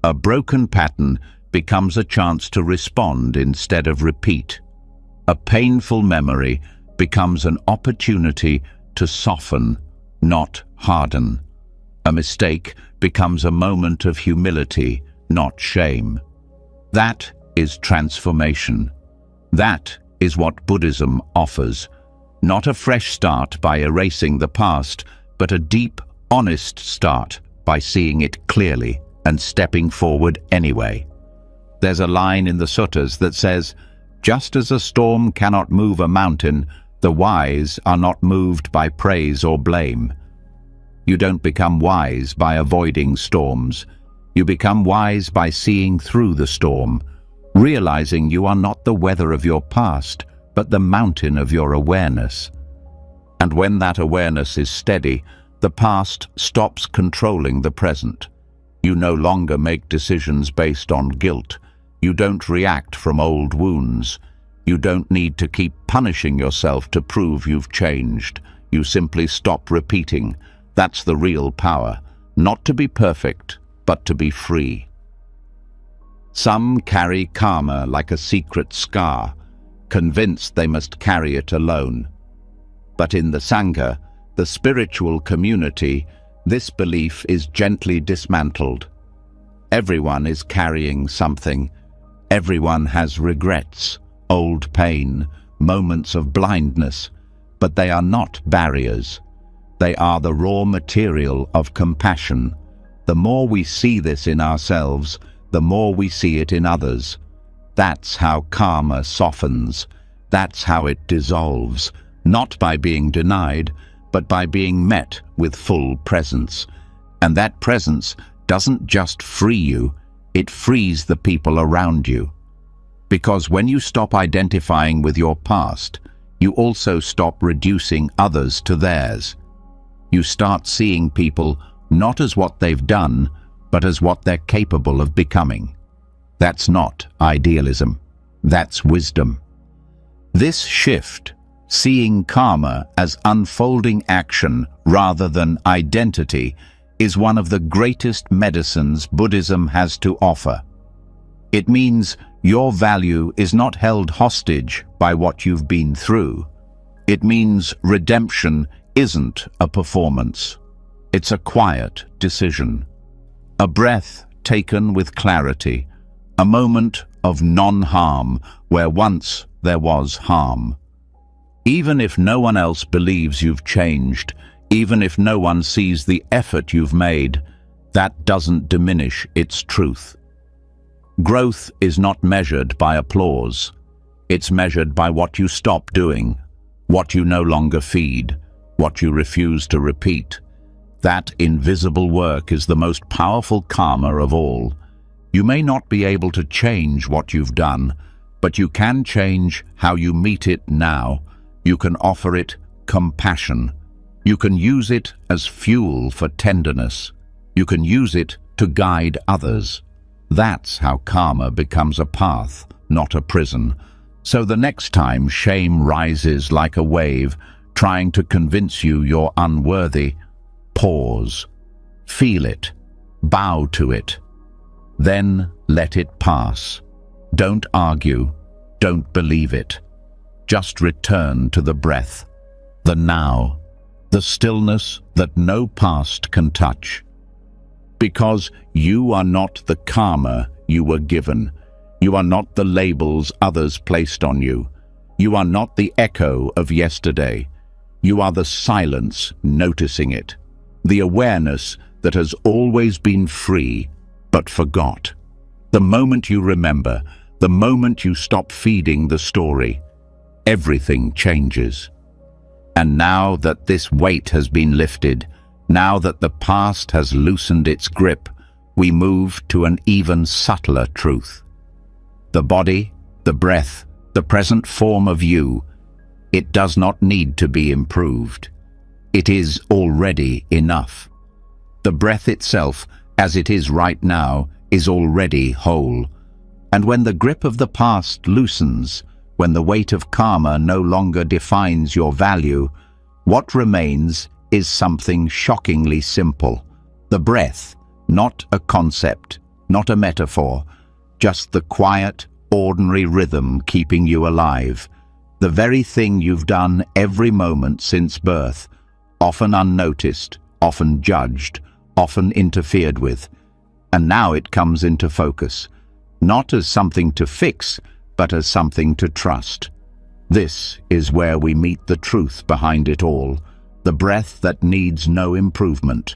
A broken pattern becomes a chance to respond instead of repeat. A painful memory becomes an opportunity to soften, not harden. A mistake becomes a moment of humility, not shame. That is transformation. That is what Buddhism offers. Not a fresh start by erasing the past, but a deep, honest start by seeing it clearly and stepping forward anyway. There's a line in the suttas that says, "Just as a storm cannot move a mountain, the wise are not moved by praise or blame." You don't become wise by avoiding storms. You become wise by seeing through the storm, realizing you are not the weather of your past, but the mountain of your awareness. And when that awareness is steady, the past stops controlling the present. You no longer make decisions based on guilt. You don't react from old wounds. You don't need to keep punishing yourself to prove you've changed. You simply stop repeating. That's the real power. Not to be perfect, but to be free. Some carry karma like a secret scar, convinced they must carry it alone. But in the Sangha, the spiritual community, this belief is gently dismantled. Everyone is carrying something. Everyone has regrets, old pain, moments of blindness, but they are not barriers. They are the raw material of compassion. The more we see this in ourselves, the more we see it in others. That's how karma softens. That's how it dissolves, not by being denied, but by being met with full presence. And that presence doesn't just free you, it frees the people around you. Because when you stop identifying with your past, you also stop reducing others to theirs. You start seeing people not as what they've done, but as what they're capable of becoming. That's not idealism. That's wisdom. This shift, seeing karma as unfolding action rather than identity, is one of the greatest medicines Buddhism has to offer. It means your value is not held hostage by what you've been through. It means redemption isn't a performance. It's a quiet decision. A breath taken with clarity. A moment of non-harm where once there was harm. Even if no one else believes you've changed, even if no one sees the effort you've made, that doesn't diminish its truth. Growth is not measured by applause. It's measured by what you stop doing, what you no longer feed, what you refuse to repeat. That invisible work is the most powerful karma of all. You may not be able to change what you've done, but you can change how you meet it now. You can offer it compassion. You can use it as fuel for tenderness. You can use it to guide others. That's how karma becomes a path, not a prison. So the next time shame rises like a wave, trying to convince you you're unworthy, pause, feel it, bow to it. Then let it pass. Don't argue, don't believe it. Just return to the breath, the now, the stillness that no past can touch. Because you are not the karma you were given. You are not the labels others placed on you. You are not the echo of yesterday. You are the silence noticing it, the awareness that has always been free but forgot. The moment you remember, the moment you stop feeding the story, everything changes. And now that this weight has been lifted, now that the past has loosened its grip, we move to an even subtler truth. The body, the breath, the present form of you, it does not need to be improved. It is already enough. The breath itself, as it is right now, is already whole. And when the grip of the past loosens, when the weight of karma no longer defines your value, what remains is something shockingly simple. The breath, not a concept, not a metaphor, just the quiet, ordinary rhythm keeping you alive. The very thing you've done every moment since birth, often unnoticed, often judged, often interfered with. And now it comes into focus, not as something to fix, but as something to trust. This is where we meet the truth behind it all, the breath that needs no improvement.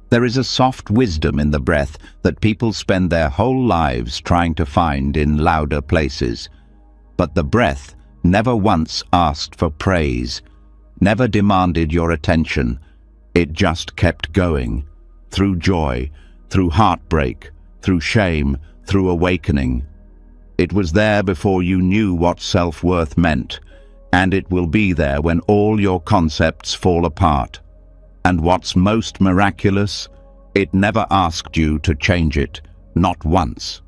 There is a soft wisdom in the breath that people spend their whole lives trying to find in louder places. But the breath never once asked for praise, never demanded your attention. It just kept going, through joy, through heartbreak, through shame, through awakening. It was there before you knew what self-worth meant, and it will be there when all your concepts fall apart. And what's most miraculous, it never asked you to change it, not once.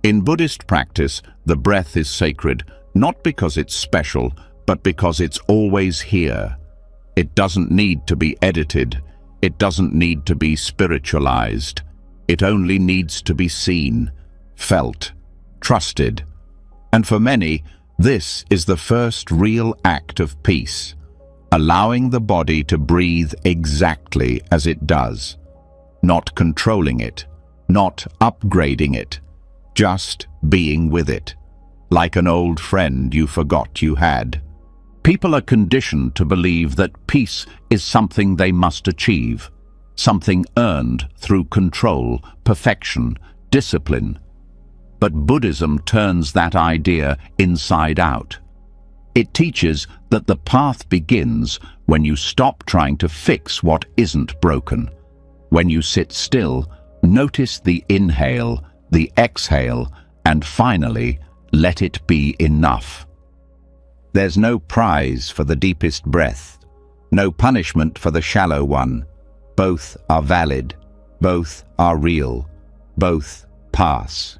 In Buddhist practice, the breath is sacred, not because it's special, but because it's always here. It doesn't need to be edited. It doesn't need to be spiritualized. It only needs to be seen, felt, trusted. And for many, this is the first real act of peace, allowing the body to breathe exactly as it does, not controlling it, not upgrading it, just being with it, like an old friend you forgot you had. People are conditioned to believe that peace is something they must achieve, something earned through control, perfection, discipline. But Buddhism turns that idea inside out. It teaches that the path begins when you stop trying to fix what isn't broken. When you sit still, notice the inhale, the exhale, and finally, let it be enough. There's no prize for the deepest breath, no punishment for the shallow one. Both are valid, both are real, both pass.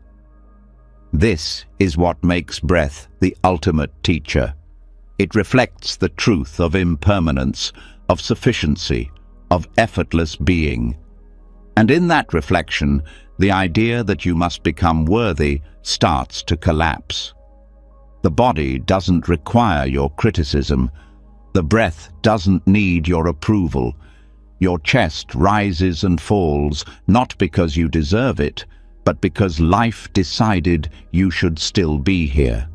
This is what makes breath the ultimate teacher. It reflects the truth of impermanence, of sufficiency, of effortless being. And in that reflection, the idea that you must become worthy starts to collapse. The body doesn't require your criticism. The breath doesn't need your approval. Your chest rises and falls, not because you deserve it, but because life decided you should still be here.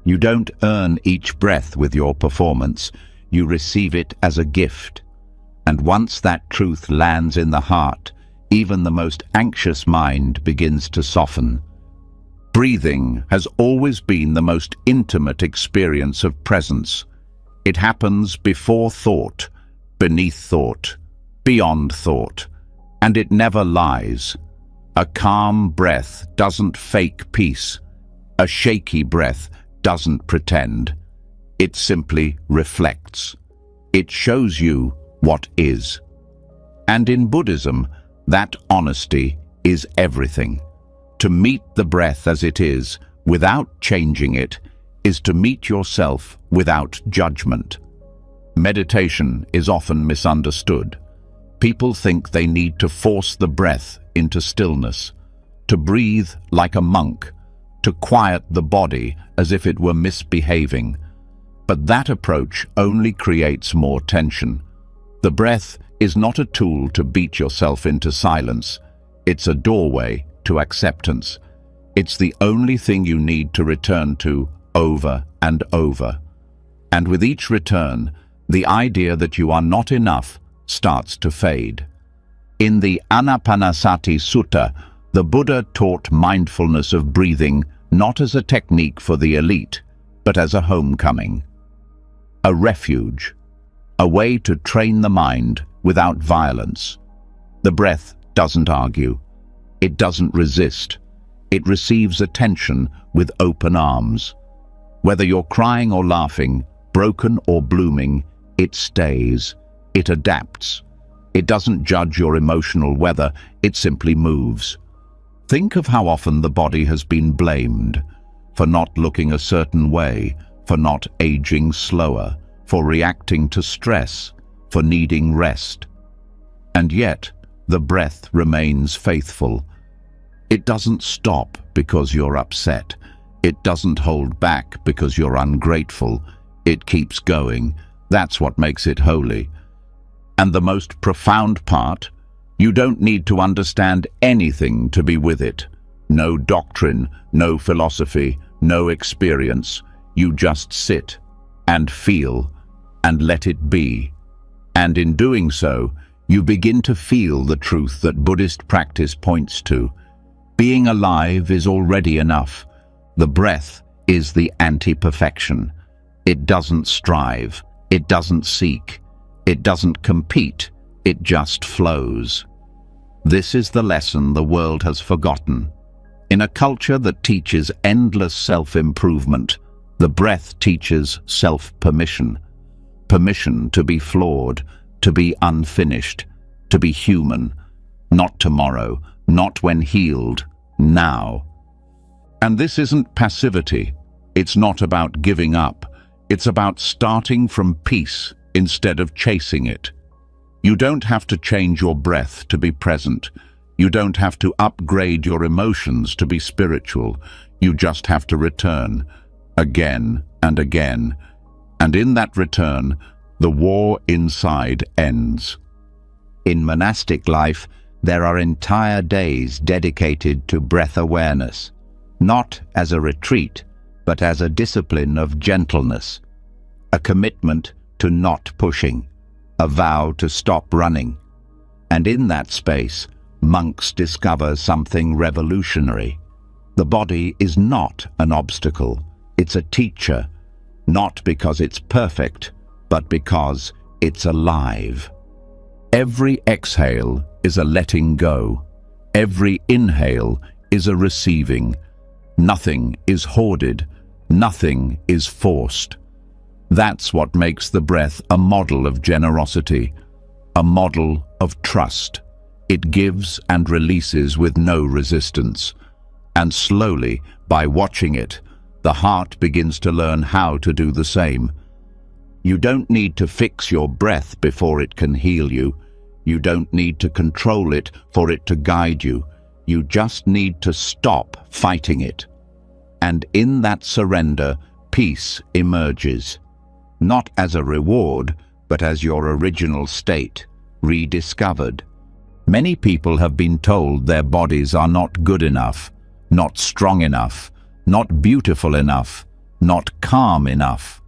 You don't earn each breath with your performance. You receive it as a gift. And once that truth lands in the heart, even the most anxious mind begins to soften. Breathing has always been the most intimate experience of presence. It happens before thought, beneath thought, beyond thought, and it never lies. A calm breath doesn't fake peace. A shaky breath doesn't pretend. It simply reflects. It shows you what is. And in Buddhism, that honesty is everything. To meet the breath as it is, without changing it, is to meet yourself without judgment. Meditation is often misunderstood. People think they need to force the breath into stillness, to breathe like a monk, to quiet the body as if it were misbehaving. But that approach only creates more tension. The breath is not a tool to beat yourself into silence. It's a doorway to acceptance. It's the only thing you need to return to over and over. And with each return, the idea that you are not enough starts to fade. In the Anapanasati Sutta, the Buddha taught mindfulness of breathing not as a technique for the elite, but as a homecoming, a refuge, a way to train the mind without violence. The breath doesn't argue. It doesn't resist. It receives attention with open arms. Whether you're crying or laughing, broken or blooming, it stays. It adapts. It doesn't judge your emotional weather, it simply moves. Think of how often the body has been blamed for not looking a certain way, for not aging slower, for reacting to stress, for needing rest. And yet, the breath remains faithful. It doesn't stop because you're upset. It doesn't hold back because you're ungrateful. It keeps going. That's what makes it holy. And the most profound part, you don't need to understand anything to be with it. No doctrine, no philosophy, no experience. You just sit and feel and let it be. And in doing so, you begin to feel the truth that Buddhist practice points to. Being alive is already enough. The breath is the anti-perfection. It doesn't strive. It doesn't seek. It doesn't compete. It just flows. This is the lesson the world has forgotten. In a culture that teaches endless self-improvement, the breath teaches self-permission. Permission to be flawed, to be unfinished, to be human. Not tomorrow, not when healed, now. And this isn't passivity. It's not about giving up. It's about starting from peace instead of chasing it. You don't have to change your breath to be present. You don't have to upgrade your emotions to be spiritual. You just have to return, again and again. And in that return, the war inside ends. In monastic life, there are entire days dedicated to breath awareness, not as a retreat, but as a discipline of gentleness, a commitment to not pushing, a vow to stop running. And in that space, monks discover something revolutionary. The body is not an obstacle, it's a teacher, not because it's perfect, but because it's alive. Every exhale is a letting go. Every inhale is a receiving. Nothing is hoarded. Nothing is forced. That's what makes the breath a model of generosity, a model of trust. It gives and releases with no resistance. And slowly, by watching it, the heart begins to learn how to do the same. You don't need to fix your breath before it can heal you. You don't need to control it for it to guide you. You just need to stop fighting it. And in that surrender, peace emerges. Not as a reward, but as your original state, rediscovered. Many people have been told their bodies are not good enough, not strong enough, not beautiful enough, not calm enough.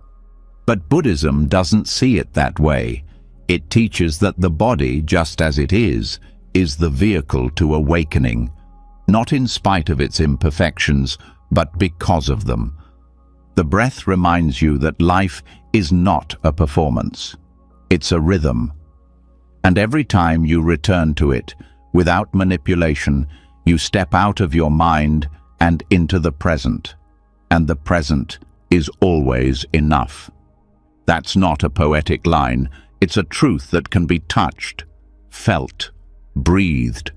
But Buddhism doesn't see it that way. It teaches that the body, just as it is the vehicle to awakening, not in spite of its imperfections, but because of them. The breath reminds you that life is not a performance. It's a rhythm. And every time you return to it, without manipulation, you step out of your mind and into the present. And the present is always enough. That's not a poetic line. It's a truth that can be touched, felt, breathed.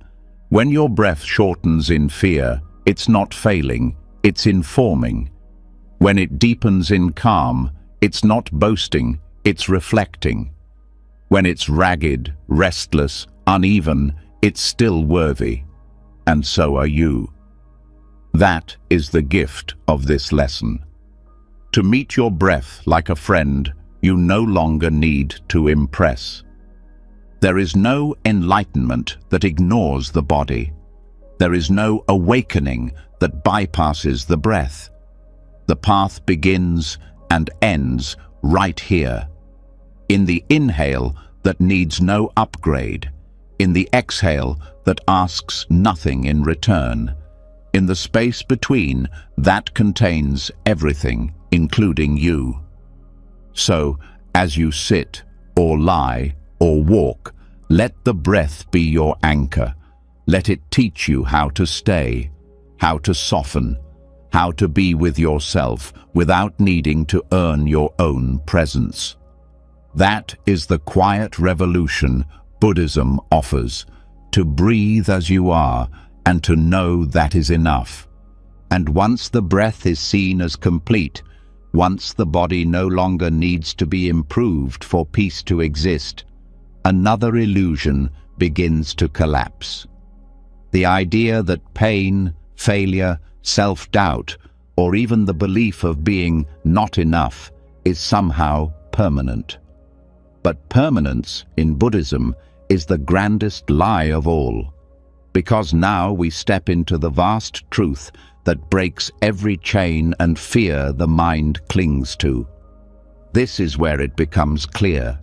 When your breath shortens in fear, it's not failing, it's informing. When it deepens in calm, it's not boasting, it's reflecting. When it's ragged, restless, uneven, it's still worthy. And so are you. That is the gift of this lesson. To meet your breath like a friend, you no longer need to impress. There is no enlightenment that ignores the body. There is no awakening that bypasses the breath. The path begins and ends right here. In the inhale that needs no upgrade. In the exhale that asks nothing in return. In the space between that contains everything, including you. So, as you sit, or lie, or walk, let the breath be your anchor. Let it teach you how to stay, how to soften, how to be with yourself without needing to earn your own presence. That is the quiet revolution Buddhism offers, to breathe as you are and to know that is enough. And once the breath is seen as complete, once the body no longer needs to be improved for peace to exist, another illusion begins to collapse. The idea that pain, failure, self-doubt, or even the belief of being not enough is somehow permanent. But permanence in Buddhism is the grandest lie of all, because now we step into the vast truth that breaks every chain and fear the mind clings to. This is where it becomes clear.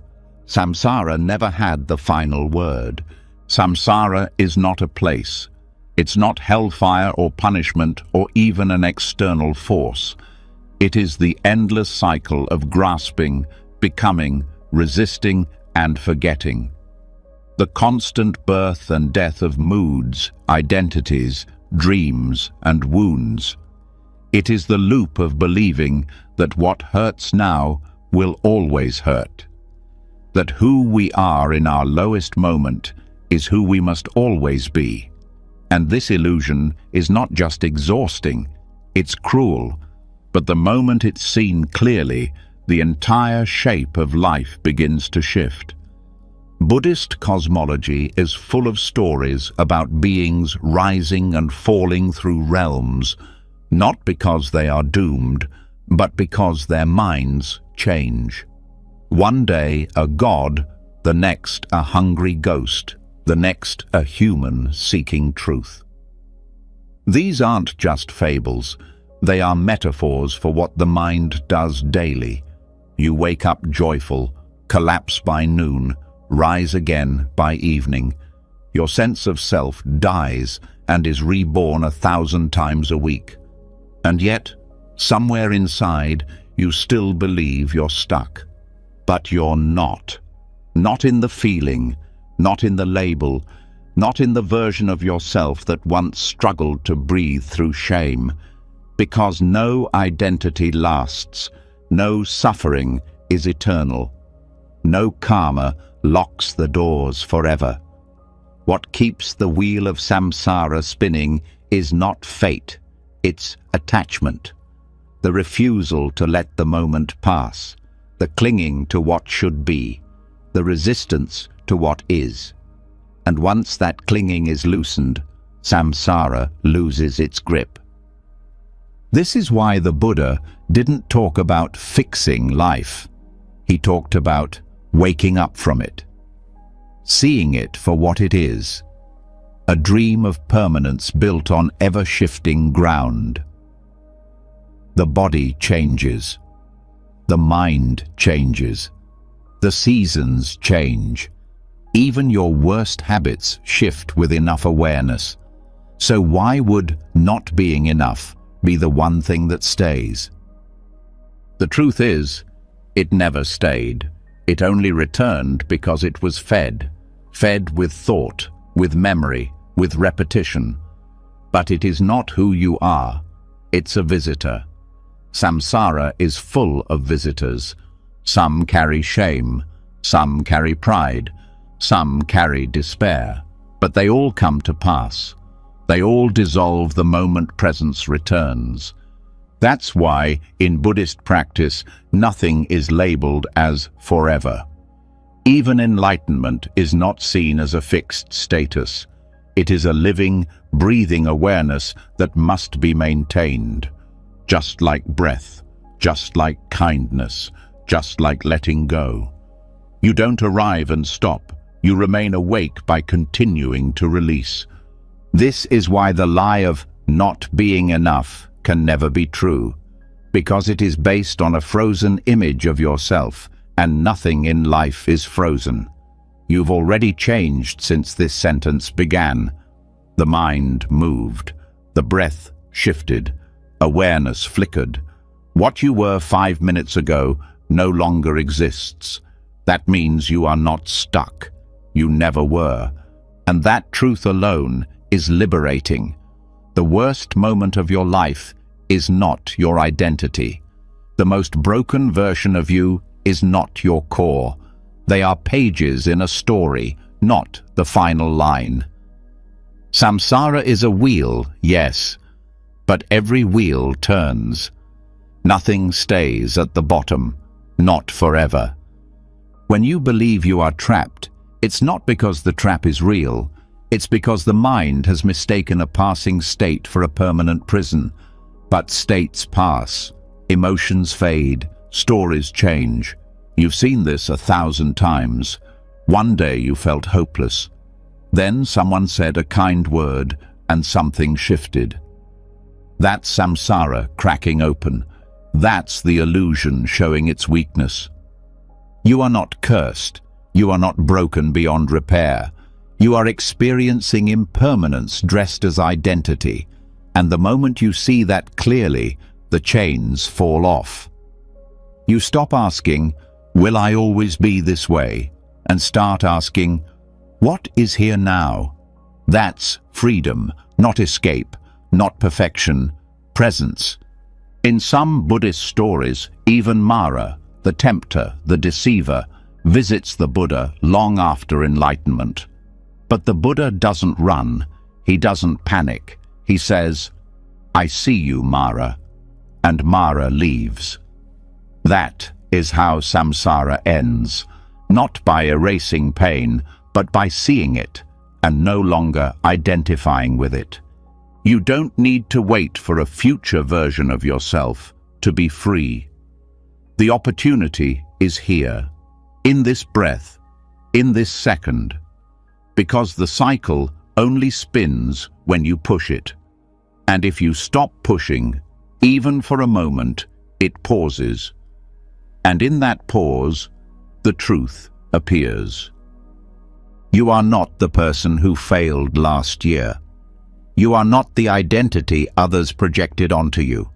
Samsara never had the final word. Samsara is not a place. It's not hellfire or punishment or even an external force. It is the endless cycle of grasping, becoming, resisting, and forgetting. The constant birth and death of moods, identities, dreams, and wounds. It is the loop of believing that what hurts now will always hurt. That who we are in our lowest moment is who we must always be. And this illusion is not just exhausting, it's cruel. But the moment it's seen clearly, the entire shape of life begins to shift. Buddhist cosmology is full of stories about beings rising and falling through realms, not because they are doomed, but because their minds change. One day a god, the next a hungry ghost, the next a human seeking truth. These aren't just fables, they are metaphors for what the mind does daily. You wake up joyful, collapse by noon, rise again by evening. Your sense of self dies and is reborn 1,000 times a week. And yet, somewhere inside, you still believe you're stuck. But you're not. Not in the feeling, not in the label, not in the version of yourself that once struggled to breathe through shame. Because no identity lasts, no suffering is eternal. No karma locks the doors forever. What keeps the wheel of samsara spinning is not fate, it's attachment. The refusal to let the moment pass, the clinging to what should be, the resistance to what is. And once that clinging is loosened, samsara loses its grip. This is why the Buddha didn't talk about fixing life. He talked about waking up from it, seeing it for what it is, a dream of permanence built on ever-shifting ground. The body changes, the mind changes, the seasons change, even your worst habits shift with enough awareness. So why would not being enough be the one thing that stays? The truth is, it never stayed. It only returned because it was fed with thought, with memory, with repetition. But it is not who you are. It's a visitor. Samsara is full of visitors. Some carry shame, some carry pride, some carry despair. But they all come to pass. They all dissolve the moment presence returns. That's why, in Buddhist practice, nothing is labeled as forever. Even enlightenment is not seen as a fixed status. It is a living, breathing awareness that must be maintained. Just like breath, just like kindness, just like letting go. You don't arrive and stop. You remain awake by continuing to release. This is why the lie of not being enough can never be true, because it is based on a frozen image of yourself, and nothing in life is frozen. You've already changed since this sentence began. The mind moved, the breath shifted, awareness flickered. What you were 5 minutes ago no longer exists. That means you are not stuck. You never were. And that truth alone is liberating. The worst moment of your life is not your identity. The most broken version of you is not your core. They are pages in a story, not the final line. Samsara is a wheel, yes, but every wheel turns. Nothing stays at the bottom, not forever. When you believe you are trapped, it's not because the trap is real. It's because the mind has mistaken a passing state for a permanent prison. But states pass, emotions fade, stories change. You've seen this 1,000 times. One day you felt hopeless. Then someone said a kind word and something shifted. That's samsara cracking open. That's the illusion showing its weakness. You are not cursed. You are not broken beyond repair. You are experiencing impermanence dressed as identity. And the moment you see that clearly, the chains fall off. You stop asking, "Will I always be this way?" and start asking, "What is here now?" That's freedom, not escape, not perfection, presence. In some Buddhist stories, even Mara, the tempter, the deceiver, visits the Buddha long after enlightenment. But the Buddha doesn't run. He doesn't panic. He says, "I see you, Mara," and Mara leaves. That is how samsara ends, not by erasing pain, but by seeing it and no longer identifying with it. You don't need to wait for a future version of yourself to be free. The opportunity is here, in this breath, in this second, because the cycle only spins when you push it. And if you stop pushing, even for a moment, it pauses. And in that pause, the truth appears. You are not the person who failed last year. You are not the identity others projected onto you.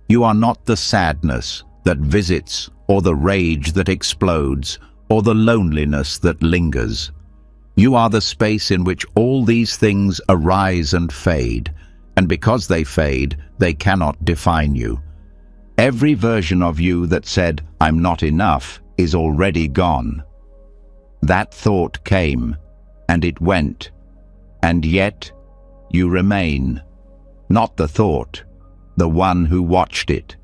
You are not the sadness that visits, or the rage that explodes, or the loneliness that lingers. You are the space in which all these things arise and fade, and because they fade, they cannot define you. Every version of you that said, "I'm not enough," is already gone. That thought came, and it went, and yet you remain. Not the thought, the one who watched it.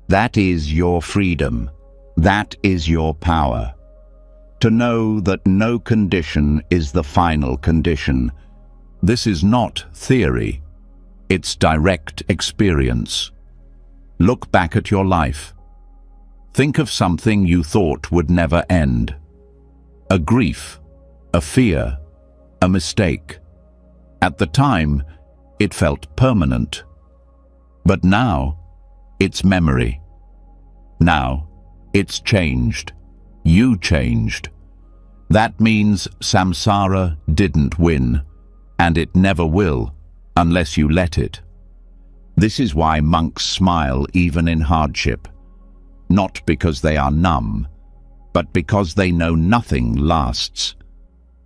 That is your freedom. That is your power. To know that no condition is the final condition. This is not theory. It's direct experience. Look back at your life. Think of something you thought would never end. A grief, a fear, a mistake. At the time, it felt permanent. But now, it's memory. Now, it's changed. You changed. That means samsara didn't win, and it never will, unless you let it. This is why monks smile even in hardship, not because they are numb, but because they know nothing lasts.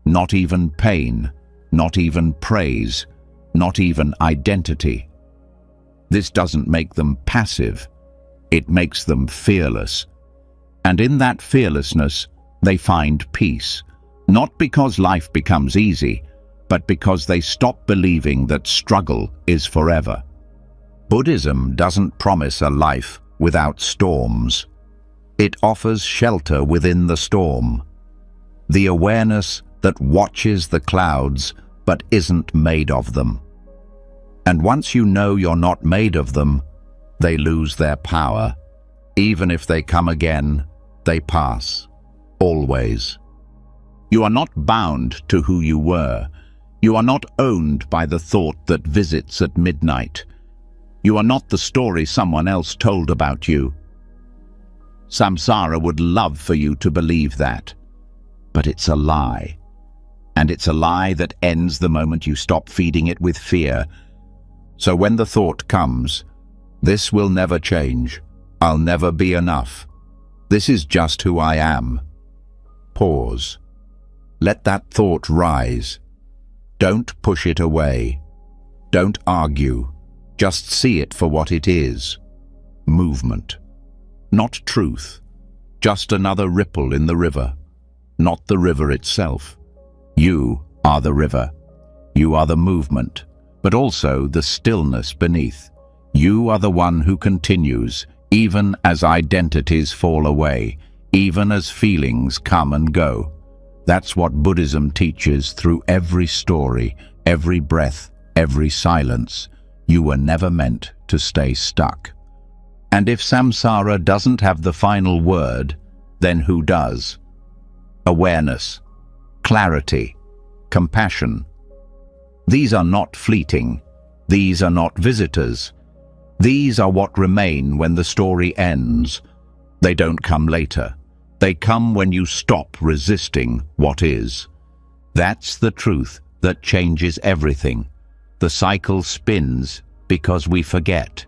Not even pain, not even praise, not even identity. This doesn't make them passive, it makes them fearless. And in that fearlessness, they find peace, not because life becomes easy, but because they stop believing that struggle is forever. Buddhism doesn't promise a life without storms. It offers shelter within the storm. The awareness that watches the clouds but isn't made of them. And once you know you're not made of them, they lose their power. Even if they come again, they pass. Always. You are not bound to who you were. You are not owned by the thought that visits at midnight. You are not the story someone else told about you. Samsara would love for you to believe that. But it's a lie. And it's a lie that ends the moment you stop feeding it with fear. So when the thought comes, this will never change. I'll never be enough. This is just who I am. Pause. Let that thought rise. Don't push it away. Don't argue. Just see it for what it is. Movement. Not truth. Just another ripple in the river. Not the river itself. You are the river. You are the movement, but also the stillness beneath. You are the one who continues, even as identities fall away, even as feelings come and go. That's what Buddhism teaches through every story, every breath, every silence. You were never meant to stay stuck. And if samsara doesn't have the final word, then who does? Awareness, clarity, compassion. These are not fleeting. These are not visitors. These are what remain when the story ends. They don't come later. They come when you stop resisting what is. That's the truth that changes everything. The cycle spins because we forget,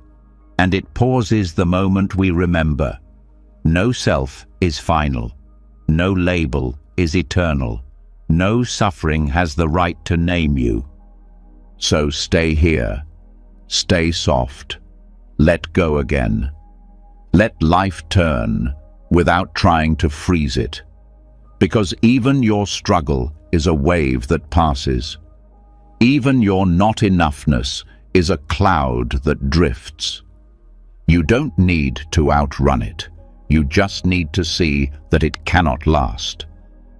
and it pauses the moment we remember. No self is final. No label is eternal. No suffering has the right to name you. So stay here. Stay soft. Let go again. Let life turn without trying to freeze it. Because even your struggle is a wave that passes. Even your not enoughness is a cloud that drifts. You don't need to outrun it. You just need to see that it cannot last.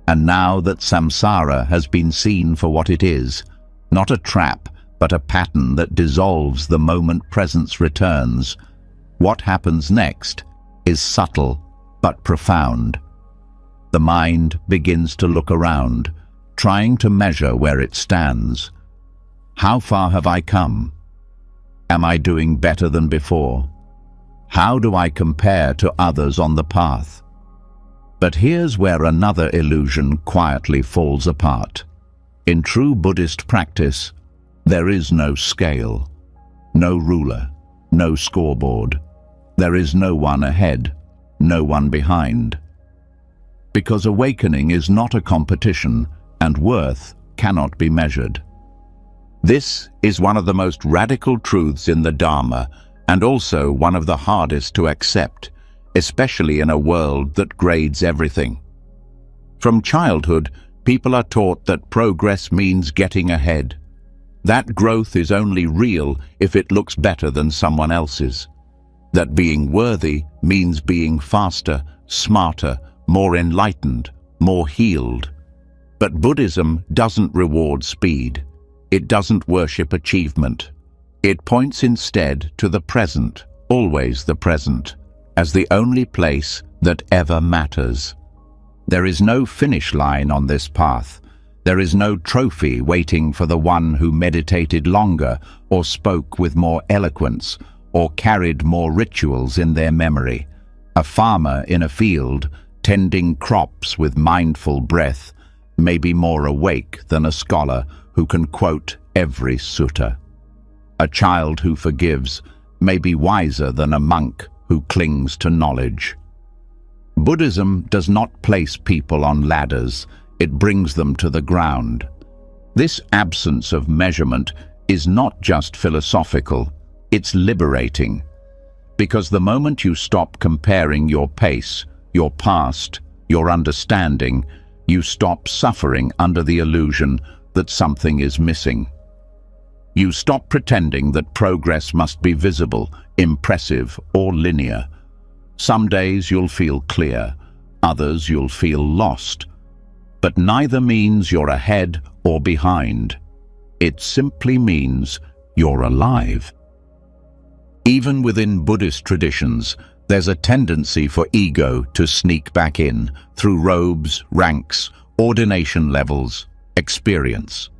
And now that samsara has been seen for what it is, not a trap, but a pattern that dissolves the moment presence returns, what happens next is subtle but profound. The mind begins to look around, trying to measure where it stands. How far have I come? Am I doing better than before? How do I compare to others on the path? But here's where another illusion quietly falls apart. In true Buddhist practice, there is no scale, no ruler, no scoreboard. There is no one ahead, no one behind. Because awakening is not a competition, and worth cannot be measured. This is one of the most radical truths in the Dharma, and also one of the hardest to accept, especially in a world that grades everything. From childhood, people are taught that progress means getting ahead. That growth is only real if it looks better than someone else's. That being worthy means being faster, smarter, more enlightened, more healed. But Buddhism doesn't reward speed. It doesn't worship achievement. It points instead to the present, always the present, as the only place that ever matters. There is no finish line on this path. There is no trophy waiting for the one who meditated longer, or spoke with more eloquence, or carried more rituals in their memory. A farmer in a field, tending crops with mindful breath, may be more awake than a scholar who can quote every sutta. A child who forgives may be wiser than a monk who clings to knowledge. Buddhism does not place people on ladders, it brings them to the ground. This absence of measurement is not just philosophical, it's liberating. Because the moment you stop comparing your pace, your past, your understanding, you stop suffering under the illusion that something is missing. You stop pretending that progress must be visible, impressive, or linear. Some days you'll feel clear, others you'll feel lost. But neither means you're ahead or behind. It simply means you're alive. Even within Buddhist traditions, there's a tendency for ego to sneak back in through robes, ranks, ordination levels, experience.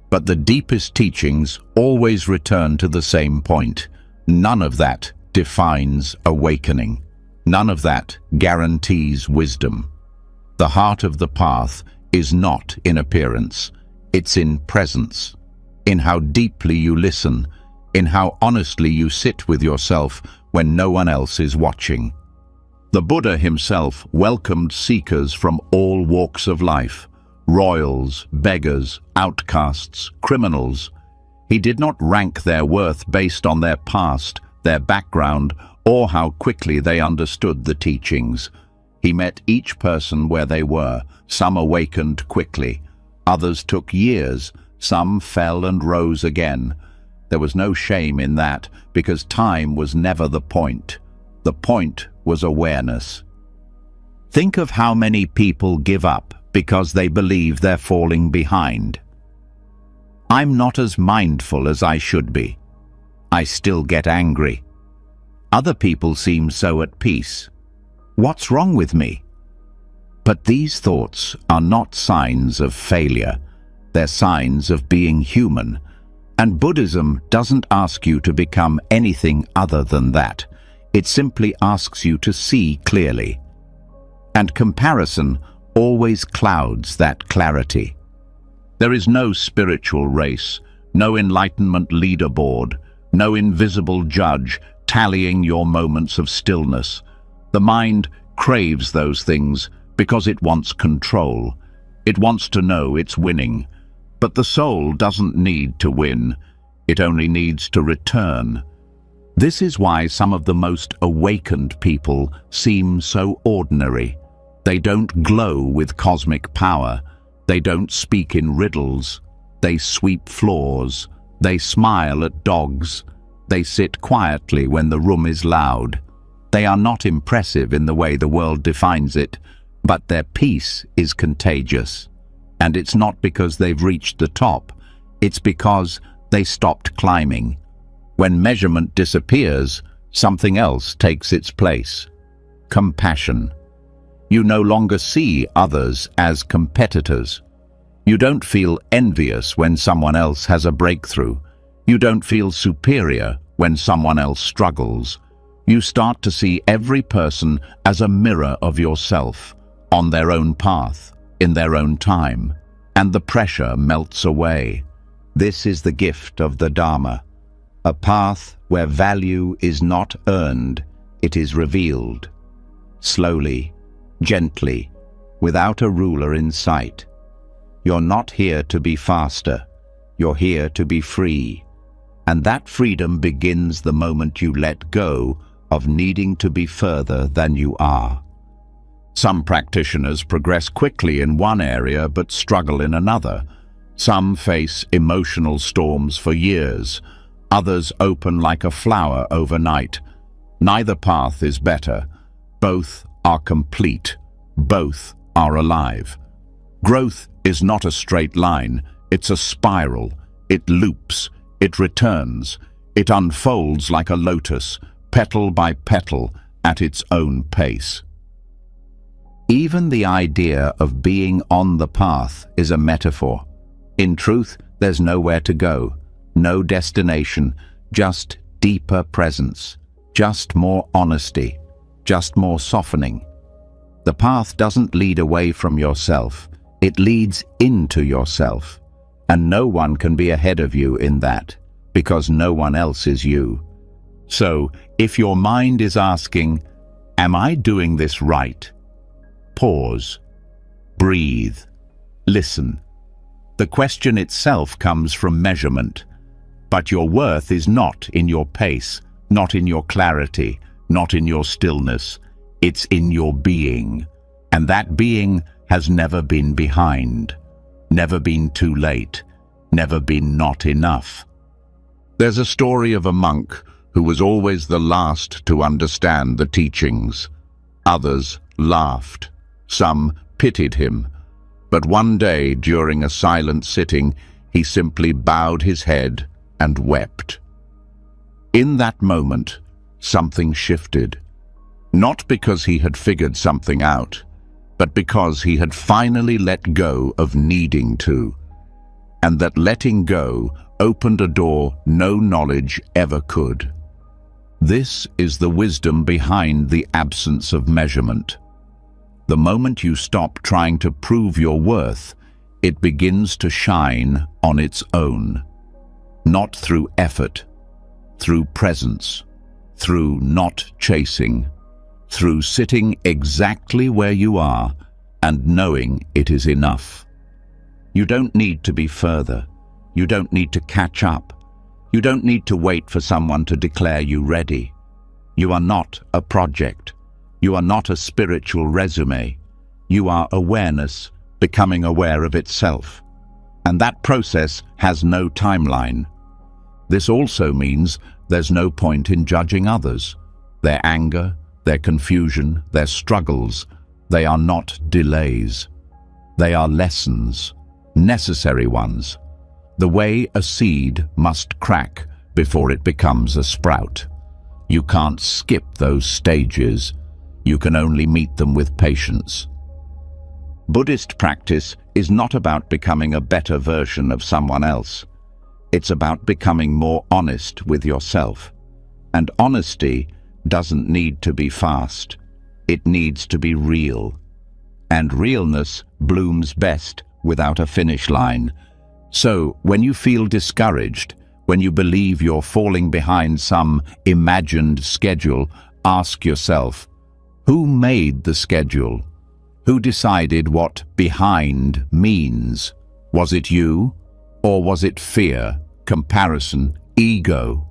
But the deepest teachings always return to the same point. None of that defines awakening. None of that guarantees wisdom. The heart of the path is not in appearance, it's in presence, in how deeply you listen, in how honestly you sit with yourself when no one else is watching. The Buddha himself welcomed seekers from all walks of life, royals, beggars, outcasts, criminals. He did not rank their worth based on their past, their background, or how quickly they understood the teachings. He met each person where they were. Some awakened quickly, others took years, some fell and rose again. There was no shame in that, because time was never the point. The point was awareness. Think of how many people give up because they believe they're falling behind. I'm not as mindful as I should be. I still get angry. Other people seem so at peace. What's wrong with me? But these thoughts are not signs of failure. They're signs of being human. And Buddhism doesn't ask you to become anything other than that. It simply asks you to see clearly. And comparison always clouds that clarity. There is no spiritual race, no enlightenment leaderboard, no invisible judge tallying your moments of stillness. The mind craves those things because it wants control. It wants to know it's winning. But the soul doesn't need to win. It only needs to return. This is why some of the most awakened people seem so ordinary. They don't glow with cosmic power. They don't speak in riddles. They sweep floors. They smile at dogs. They sit quietly when the room is loud. They are not impressive in the way the world defines it, but their peace is contagious. And it's not because they've reached the top. It's because they stopped climbing. When measurement disappears, something else takes its place. Compassion. You no longer see others as competitors. You don't feel envious when someone else has a breakthrough. You don't feel superior when someone else struggles. You start to see every person as a mirror of yourself, on their own path, in their own time, and the pressure melts away. This is the gift of the Dharma, a path where value is not earned, it is revealed. Slowly, gently, without a ruler in sight. You're not here to be faster, you're here to be free. And that freedom begins the moment you let go of needing to be further than you are. Some practitioners progress quickly in one area but struggle in another. Some face emotional storms for years. Others open like a flower overnight. Neither path is better. Both are complete. Both are alive. Growth is not a straight line. It's a spiral. It loops. It returns. It unfolds like a lotus, petal by petal, at its own pace. Even the idea of being on the path is a metaphor. In truth, there's nowhere to go, no destination, just deeper presence, just more honesty, just more softening. The path doesn't lead away from yourself, it leads into yourself, and no one can be ahead of you in that, because no one else is you. So, if your mind is asking, "Am I doing this right?" Pause. Breathe. Listen. The question itself comes from measurement, but your worth is not in your pace, not in your clarity, not in your stillness. It's in your being, and that being has never been behind, never been too late, never been not enough. There's a story of a monk who was always the last to understand the teachings. Others laughed. Some pitied him. But one day, during a silent sitting, he simply bowed his head and wept. In that moment, something shifted. Not because he had figured something out, but because he had finally let go of needing to. And that letting go opened a door no knowledge ever could. This is the wisdom behind the absence of measurement. The moment you stop trying to prove your worth, it begins to shine on its own. Not through effort, through presence, through not chasing, through sitting exactly where you are and knowing it is enough. You don't need to be further. You don't need to catch up. You don't need to wait for someone to declare you ready. You are not a project. You are not a spiritual resume. You are awareness, becoming aware of itself. And that process has no timeline. This also means there's no point in judging others. Their anger, their confusion, their struggles, they are not delays. They are lessons, necessary ones. The way a seed must crack before it becomes a sprout. You can't skip those stages. You can only meet them with patience. Buddhist practice is not about becoming a better version of someone else. It's about becoming more honest with yourself. And honesty doesn't need to be fast. It needs to be real. And realness blooms best without a finish line. So, when you feel discouraged, when you believe you're falling behind some imagined schedule, ask yourself, who made the schedule? Who decided what behind means? Was it you? Or was it fear, comparison, ego?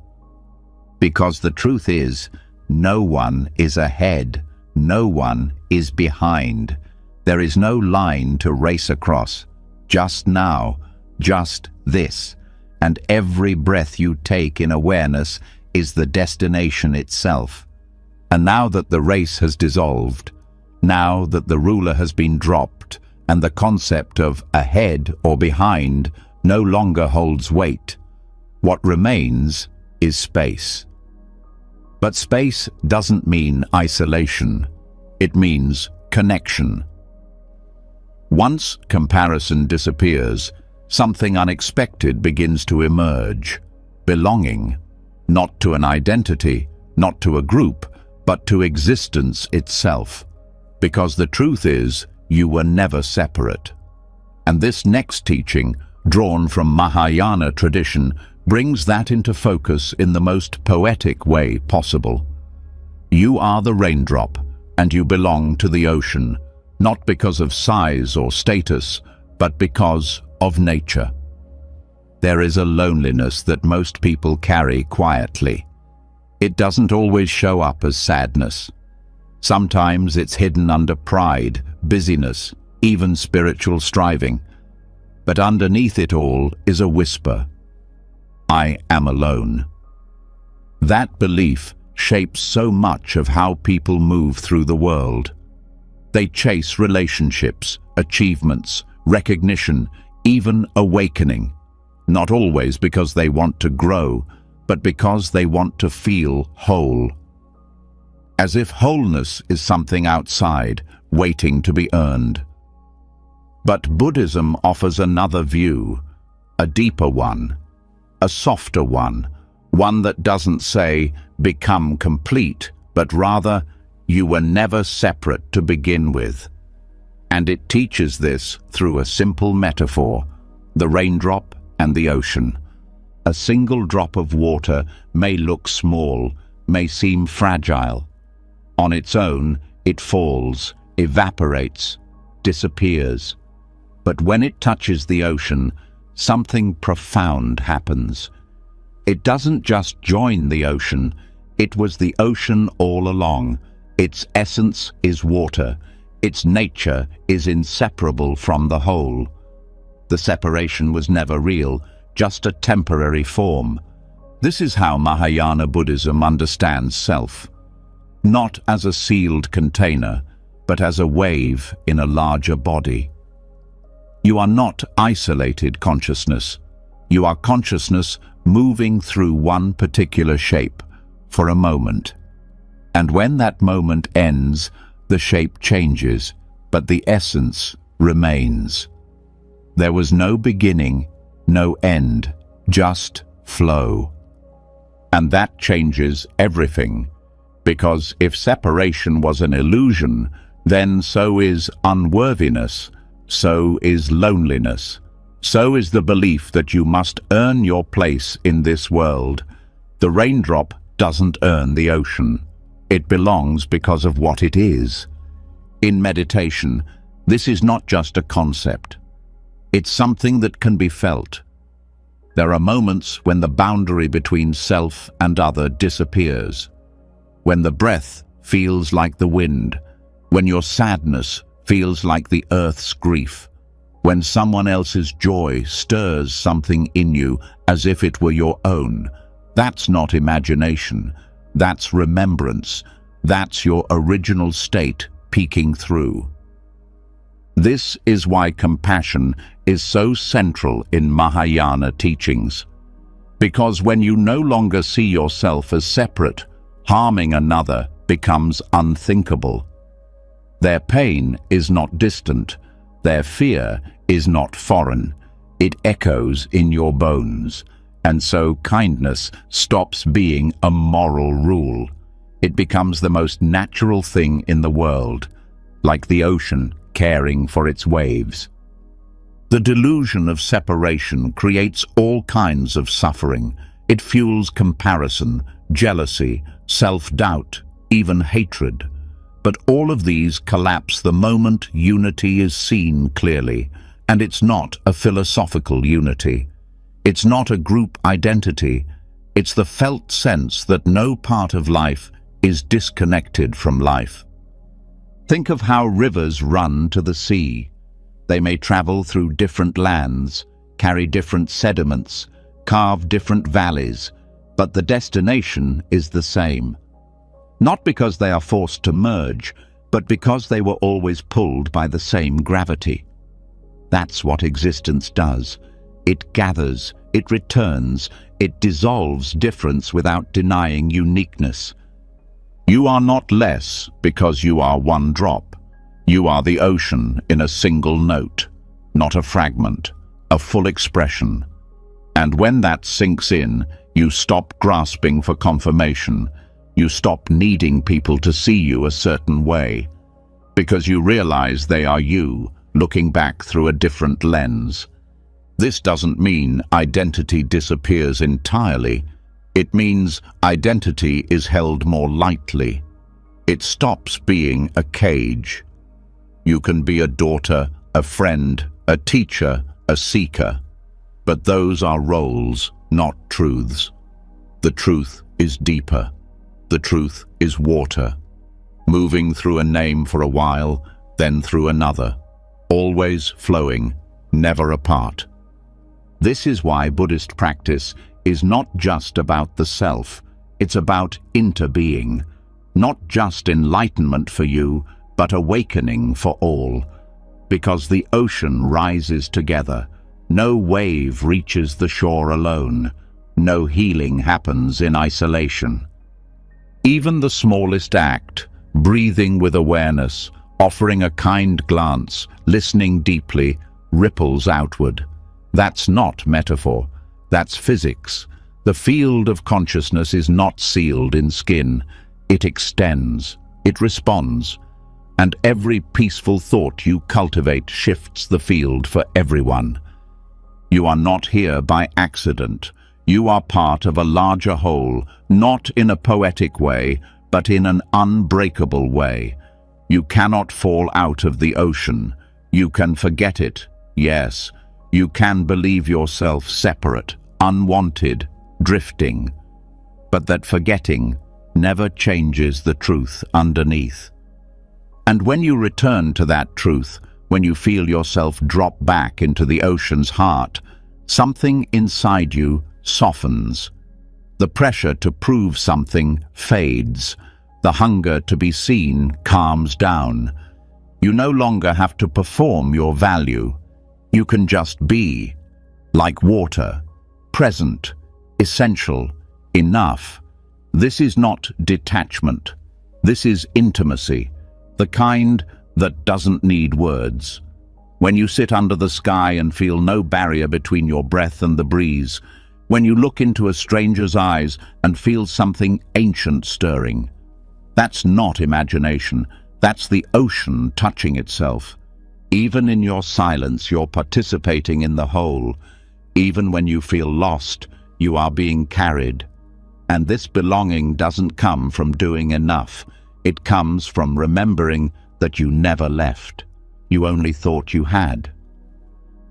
Because the truth is, no one is ahead. No one is behind. There is no line to race across. Just now, just this. And every breath you take in awareness is the destination itself. And now that the race has dissolved, now that the ruler has been dropped, and the concept of ahead or behind no longer holds weight, what remains is space. But space doesn't mean isolation. It means connection. Once comparison disappears, something unexpected begins to emerge. Belonging, not to an identity, not to a group, but to existence itself. Because the truth is, you were never separate. And this next teaching, drawn from Mahayana tradition, brings that into focus in the most poetic way possible. You are the raindrop, and you belong to the ocean, not because of size or status, but because of nature. There is a loneliness that most people carry quietly. It doesn't always show up as sadness. Sometimes it's hidden under pride, busyness, even spiritual striving. But underneath it all is a whisper. I am alone. That belief shapes so much of how people move through the world. They chase relationships, achievements, recognition, even awakening. Not always because they want to grow, but because they want to feel whole. As if wholeness is something outside, waiting to be earned. But Buddhism offers another view, a deeper one, a softer one that doesn't say, become complete, but rather, you were never separate to begin with. And it teaches this through a simple metaphor, the raindrop and the ocean. A single drop of water may look small, may seem fragile. On its own, it falls, evaporates, disappears. But when it touches the ocean, something profound happens. It doesn't just join the ocean, it was the ocean all along. Its essence is water. Its nature is inseparable from the whole. The separation was never real, just a temporary form. This is how Mahayana Buddhism understands self. Not as a sealed container, but as a wave in a larger body. You are not isolated consciousness. You are consciousness moving through one particular shape for a moment. And when that moment ends, the shape changes, but the essence remains. There was no beginning, no end, just flow. And that changes everything, because if separation was an illusion, then so is unworthiness, so is loneliness, so is the belief that you must earn your place in this world. The raindrop doesn't earn the ocean. It belongs because of what it is. In meditation, this is not just a concept. It's something that can be felt. There are moments when the boundary between self and other disappears, when the breath feels like the wind, when your sadness feels like the earth's grief, when someone else's joy stirs something in you as if it were your own. That's not imagination, that's remembrance, that's your original state peeking through. This is why compassion is so central in Mahayana teachings. Because when you no longer see yourself as separate, harming another becomes unthinkable. Their pain is not distant, their fear is not foreign. It echoes in your bones, and so kindness stops being a moral rule. It becomes the most natural thing in the world, like the ocean caring for its waves. The delusion of separation creates all kinds of suffering. It fuels comparison, jealousy, self-doubt, even hatred. But all of these collapse the moment unity is seen clearly, and it's not a philosophical unity. It's not a group identity. It's the felt sense that no part of life is disconnected from life. Think of how rivers run to the sea. They may travel through different lands, carry different sediments, carve different valleys, but the destination is the same. Not because they are forced to merge, but because they were always pulled by the same gravity. That's what existence does. It gathers, it returns, it dissolves difference without denying uniqueness. You are not less because you are one drop. You are the ocean in a single note, not a fragment, a full expression. And when that sinks in, you stop grasping for confirmation. You stop needing people to see you a certain way, because you realize they are you, looking back through a different lens. This doesn't mean identity disappears entirely. It means identity is held more lightly. It stops being a cage. You can be a daughter, a friend, a teacher, a seeker. But those are roles, not truths. The truth is deeper. The truth is water, moving through a name for a while, then through another, always flowing, never apart. This is why Buddhist practice is not just about the self, it's about interbeing, not just enlightenment for you, but awakening for all. Because the ocean rises together, no wave reaches the shore alone, no healing happens in isolation. Even the smallest act, breathing with awareness, offering a kind glance, listening deeply, ripples outward. That's not metaphor, that's physics. The field of consciousness is not sealed in skin. It extends, it responds, and every peaceful thought you cultivate shifts the field for everyone. You are not here by accident. You are part of a larger whole, not in a poetic way, but in an unbreakable way. You cannot fall out of the ocean. You can forget it, yes. You can believe yourself separate, unwanted, drifting. But that forgetting never changes the truth underneath. And when you return to that truth, when you feel yourself drop back into the ocean's heart, something inside you softens. The pressure to prove something fades. The hunger to be seen calms down. You no longer have to perform your value. You can just be, like water, present, essential, enough. This is not detachment. This is intimacy, the kind that doesn't need words. When you sit under the sky and feel no barrier between your breath and the breeze, when you look into a stranger's eyes and feel something ancient stirring, that's not imagination, that's the ocean touching itself. Even in your silence, you're participating in the whole. Even when you feel lost, you are being carried. And this belonging doesn't come from doing enough. It comes from remembering that you never left. You only thought you had.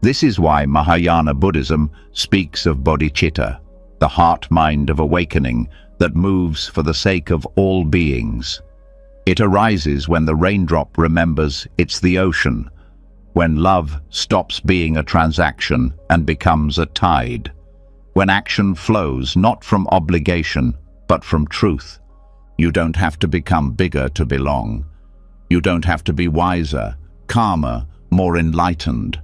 This is why Mahayana Buddhism speaks of bodhicitta, the heart-mind of awakening that moves for the sake of all beings. It arises when the raindrop remembers it's the ocean, when love stops being a transaction and becomes a tide, when action flows not from obligation but from truth. You don't have to become bigger to belong. You don't have to be wiser, calmer, more enlightened.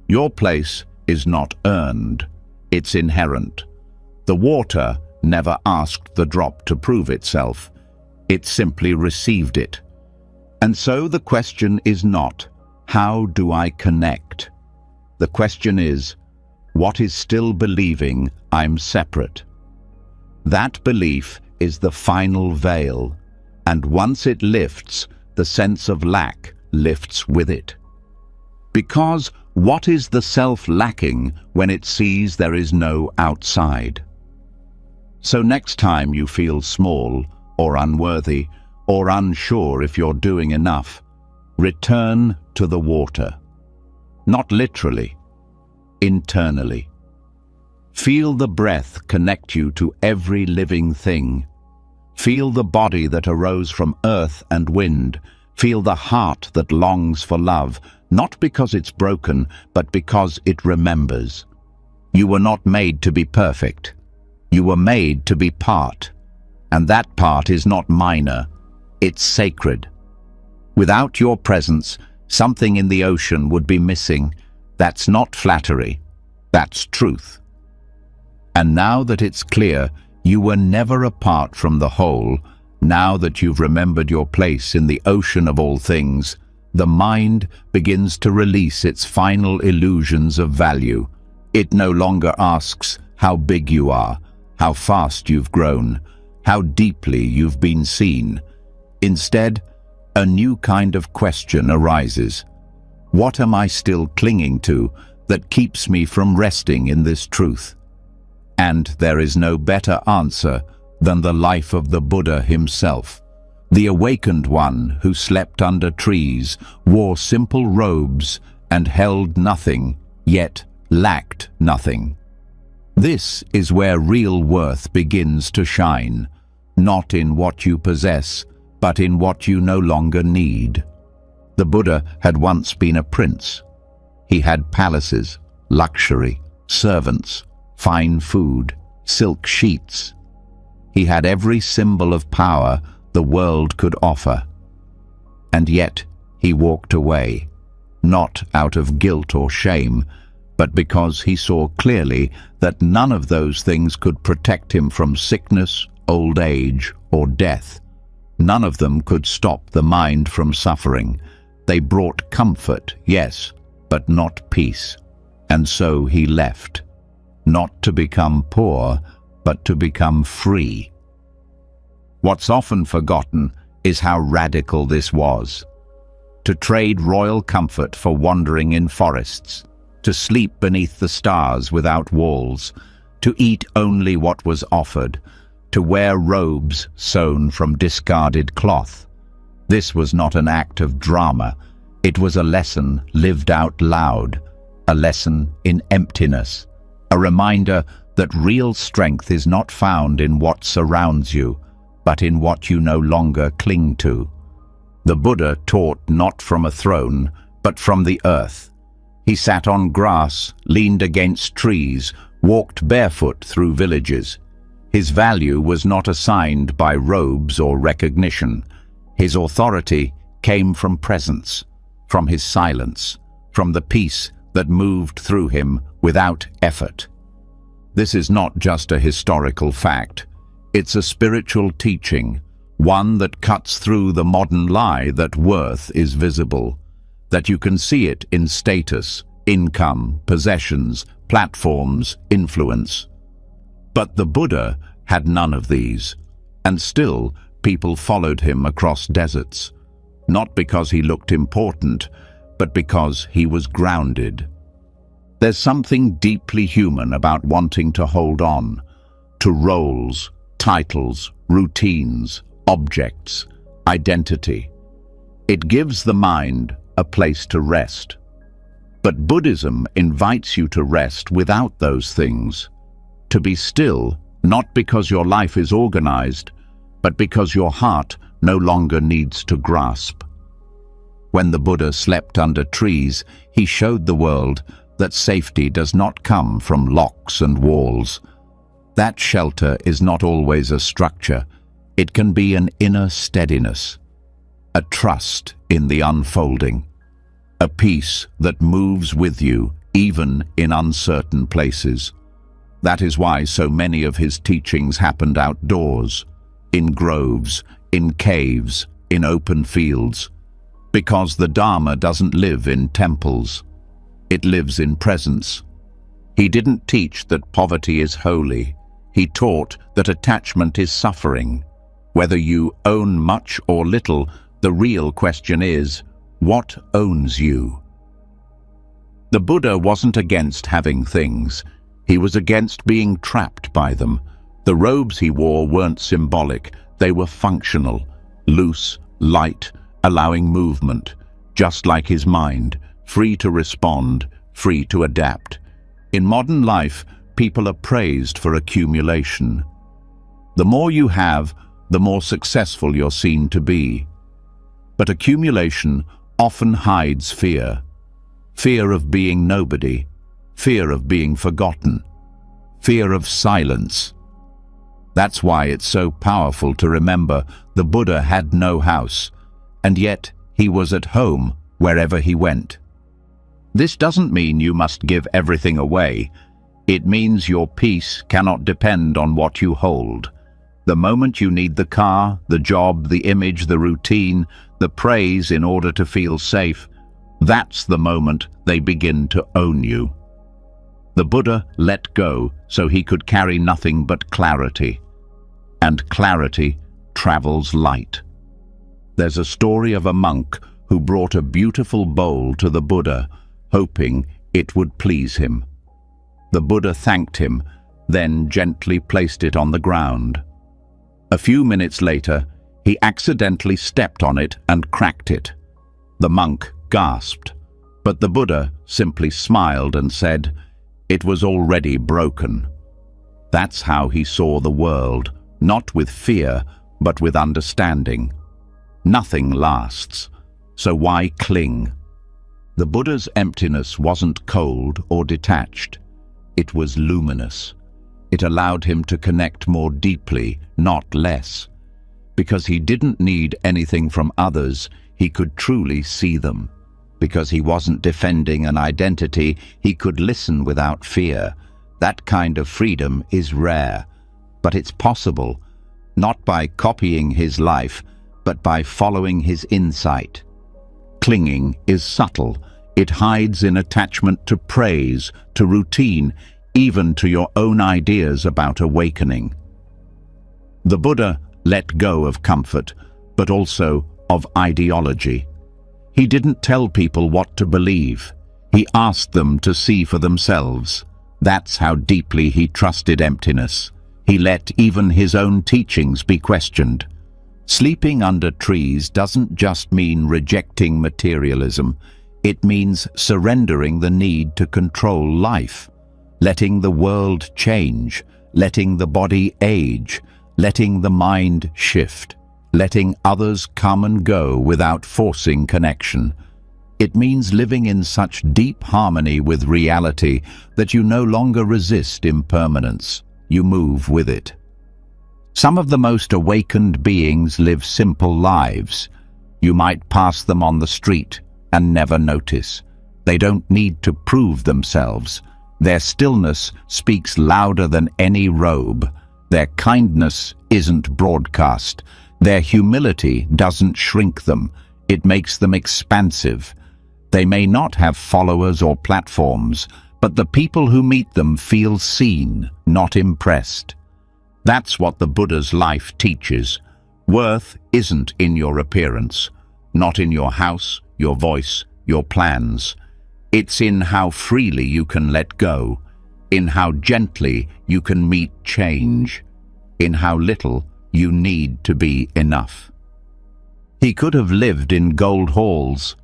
Your place is not earned, it's inherent. The water never asked the drop to prove itself. It simply received it. And so the question is not, how do I connect? The question is, what is still believing I'm separate? That belief is the final veil, and once it lifts, the sense of lack lifts with it. Because what is the self lacking when it sees there is no outside? So next time you feel small or unworthy or unsure if you're doing enough, return to the water. Not literally, internally. Feel the breath connect you to every living thing. Feel the body that arose from earth and wind. Feel the heart that longs for love, not because it's broken, but because it remembers. You were not made to be perfect. You were made to be part. And that part is not minor, it's sacred. Without your presence, something in the ocean would be missing. That's not flattery, that's truth. And now that it's clear you were never apart from the whole, now that you've remembered your place in the ocean of all things, the mind begins to release its final illusions of value. It no longer asks how big you are, how fast you've grown, how deeply you've been seen. Instead, a new kind of question arises. What am I still clinging to that keeps me from resting in this truth? And there is no better answer than the life of the Buddha himself, the awakened one who slept under trees, wore simple robes, and held nothing, yet lacked nothing. This is where real worth begins to shine, not in what you possess, but in what you no longer need. The Buddha had once been a prince. He had palaces, luxury, servants, fine food, silk sheets. He had every symbol of power the world could offer. And yet he walked away, not out of guilt or shame, but because he saw clearly that none of those things could protect him from sickness, old age, or death. None of them could stop the mind from suffering. They brought comfort, yes, but not peace. And so he left, not to become poor, but to become free. What's often forgotten is how radical this was. To trade royal comfort for wandering in forests, to sleep beneath the stars without walls, to eat only what was offered, to wear robes sewn from discarded cloth. This was not an act of drama. It was a lesson lived out loud, a lesson in emptiness, a reminder that real strength is not found in what surrounds you, but in what you no longer cling to. The Buddha taught not from a throne, but from the earth. He sat on grass, leaned against trees, walked barefoot through villages. His value was not assigned by robes or recognition. His authority came from presence, from his silence, from the peace that moved through him without effort. This is not just a historical fact. It's a spiritual teaching, one that cuts through the modern lie that worth is visible, that you can see it in status, income, possessions, platforms, influence. But the Buddha had none of these, and still people followed him across deserts, not because he looked important, but because he was grounded. There's something deeply human about wanting to hold on to roles, titles, routines, objects, identity. It gives the mind a place to rest. But Buddhism invites you to rest without those things, to be still, not because your life is organized, but because your heart no longer needs to grasp. When the Buddha slept under trees, he showed the world that safety does not come from locks and walls. That shelter is not always a structure. It can be an inner steadiness, a trust in the unfolding, a peace that moves with you even in uncertain places. That is why so many of his teachings happened outdoors, in groves, in caves, in open fields, because the Dharma doesn't live in temples. It lives in presence. He didn't teach that poverty is holy. He taught that attachment is suffering. Whether you own much or little, the real question is, what owns you? The Buddha wasn't against having things. He was against being trapped by them. The robes he wore weren't symbolic. They were functional, loose, light, allowing movement, just like his mind, free to respond, free to adapt. In modern life, people are praised for accumulation. The more you have, the more successful you're seen to be. But accumulation often hides fear. Fear of being nobody, fear of being forgotten, fear of silence. That's why it's so powerful to remember the Buddha had no house, and yet he was at home wherever he went. This doesn't mean you must give everything away. It means your peace cannot depend on what you hold. The moment you need the car, the job, the image, the routine, the praise in order to feel safe, that's the moment they begin to own you. The Buddha let go so he could carry nothing but clarity. And clarity travels light. There's a story of a monk who brought a beautiful bowl to the Buddha, hoping it would please him. The Buddha thanked him, then gently placed it on the ground. A few minutes later, he accidentally stepped on it and cracked it. The monk gasped, but the Buddha simply smiled and said, "It was already broken." That's how he saw the world, not with fear, but with understanding. Nothing lasts, so why cling? The Buddha's emptiness wasn't cold or detached. It was luminous. It allowed him to connect more deeply, not less. Because he didn't need anything from others, he could truly see them. Because he wasn't defending an identity, he could listen without fear. That kind of freedom is rare, but it's possible, not by copying his life, but by following his insight. Clinging is subtle. It hides in attachment to praise, to routine, even to your own ideas about awakening. The Buddha let go of comfort, but also of ideology. He didn't tell people what to believe. He asked them to see for themselves. That's how deeply he trusted emptiness. He let even his own teachings be questioned. Sleeping under trees doesn't just mean rejecting materialism. It means surrendering the need to control life, letting the world change, letting the body age, letting the mind shift, letting others come and go without forcing connection. It means living in such deep harmony with reality that you no longer resist impermanence. You move with it. Some of the most awakened beings live simple lives. You might pass them on the street and never notice. They don't need to prove themselves. Their stillness speaks louder than any robe. Their kindness isn't broadcast. Their humility doesn't shrink them. It makes them expansive. They may not have followers or platforms, but the people who meet them feel seen, not impressed. That's what the Buddha's life teaches. Worth isn't in your appearance, not in your house, your voice, your plans. It's in how freely you can let go, in how gently you can meet change, in how little you need to be enough. He could have lived in gold halls.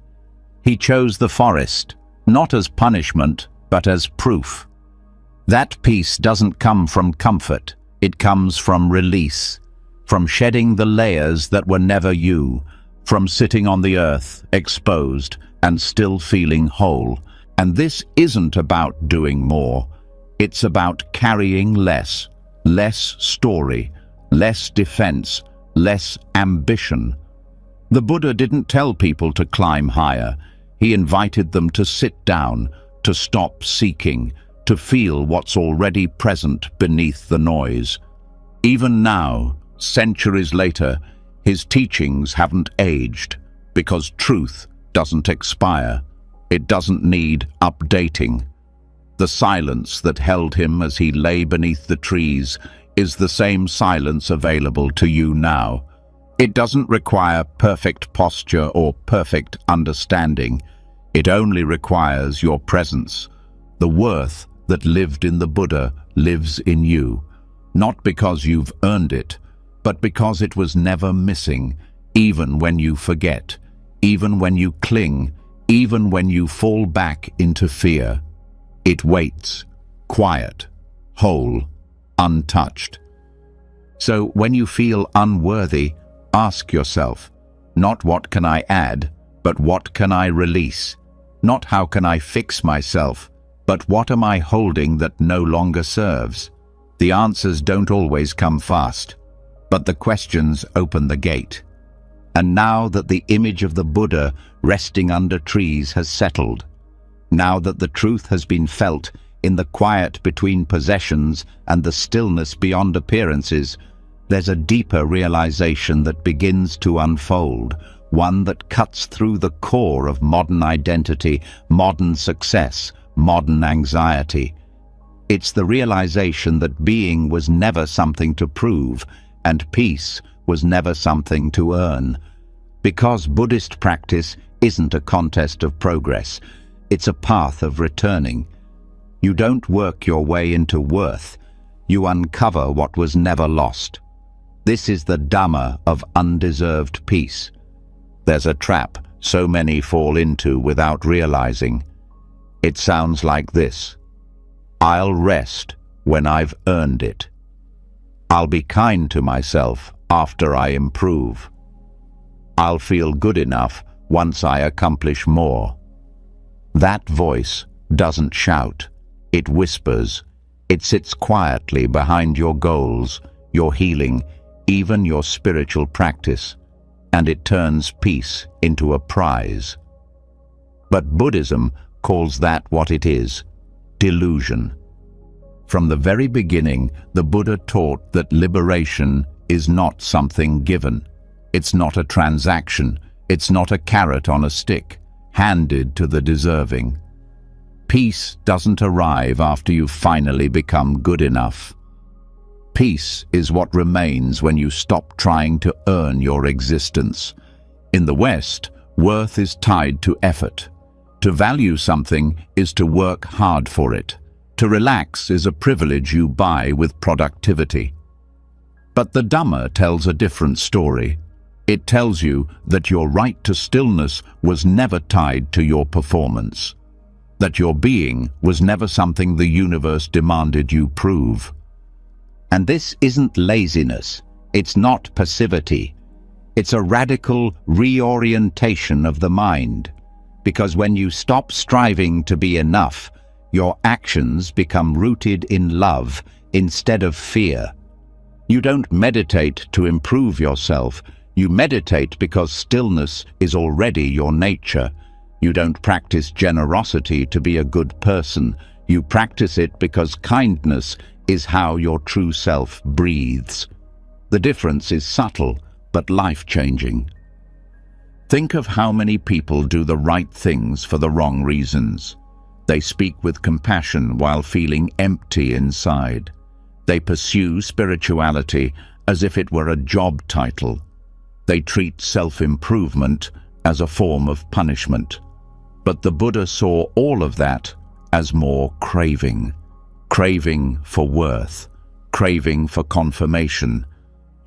He chose the forest, not as punishment, but as proof. That peace doesn't come from comfort. It comes from release, from shedding the layers that were never you, from sitting on the earth, exposed, and still feeling whole. And this isn't about doing more. It's about carrying less story, less defense, less ambition. The Buddha didn't tell people to climb higher. He invited them to sit down, to stop seeking, to feel what's already present beneath the noise. Even now, centuries later, his teachings haven't aged, because truth doesn't expire. It doesn't need updating. The silence that held him as he lay beneath the trees is the same silence available to you now. It doesn't require perfect posture or perfect understanding. It only requires your presence. The worth that lived in the Buddha lives in you, not because you've earned it, but because it was never missing, even when you forget, even when you cling, even when you fall back into fear. It waits, quiet, whole, untouched. So when you feel unworthy, ask yourself, not what can I add, but what can I release? Not how can I fix myself, but what am I holding that no longer serves? The answers don't always come fast, but the questions open the gate. And now that the image of the Buddha resting under trees has settled, now that the truth has been felt in the quiet between possessions and the stillness beyond appearances, there's a deeper realization that begins to unfold, one that cuts through the core of modern identity, modern success, modern anxiety. It's the realization that being was never something to prove, and peace was never something to earn. Because Buddhist practice isn't a contest of progress, it's a path of returning. You don't work your way into worth, you uncover what was never lost. This is the Dhamma of undeserved peace. There's a trap so many fall into without realizing. It sounds like this: I'll rest when I've earned it. I'll be kind to myself after I improve. I'll feel good enough once I accomplish more. That voice doesn't shout, it whispers. It sits quietly behind your goals, your healing, even your spiritual practice, and it turns peace into a prize. But Buddhism calls that what it is: delusion. From the very beginning, the Buddha taught that liberation is not something given. It's not a transaction. It's not a carrot on a stick, handed to the deserving. Peace doesn't arrive after you've finally become good enough. Peace is what remains when you stop trying to earn your existence. In the West, worth is tied to effort. To value something is to work hard for it. To relax is a privilege you buy with productivity. But the Dhamma tells a different story. It tells you that your right to stillness was never tied to your performance, that your being was never something the universe demanded you prove. And this isn't laziness, it's not passivity. It's a radical reorientation of the mind, because when you stop striving to be enough, your actions become rooted in love instead of fear. You don't meditate to improve yourself. You meditate because stillness is already your nature. You don't practice generosity to be a good person. You practice it because kindness is how your true self breathes. The difference is subtle, but life-changing. Think of how many people do the right things for the wrong reasons. They speak with compassion while feeling empty inside. They pursue spirituality as if it were a job title. They treat self-improvement as a form of punishment. But the Buddha saw all of that as more craving. Craving for worth, craving for confirmation.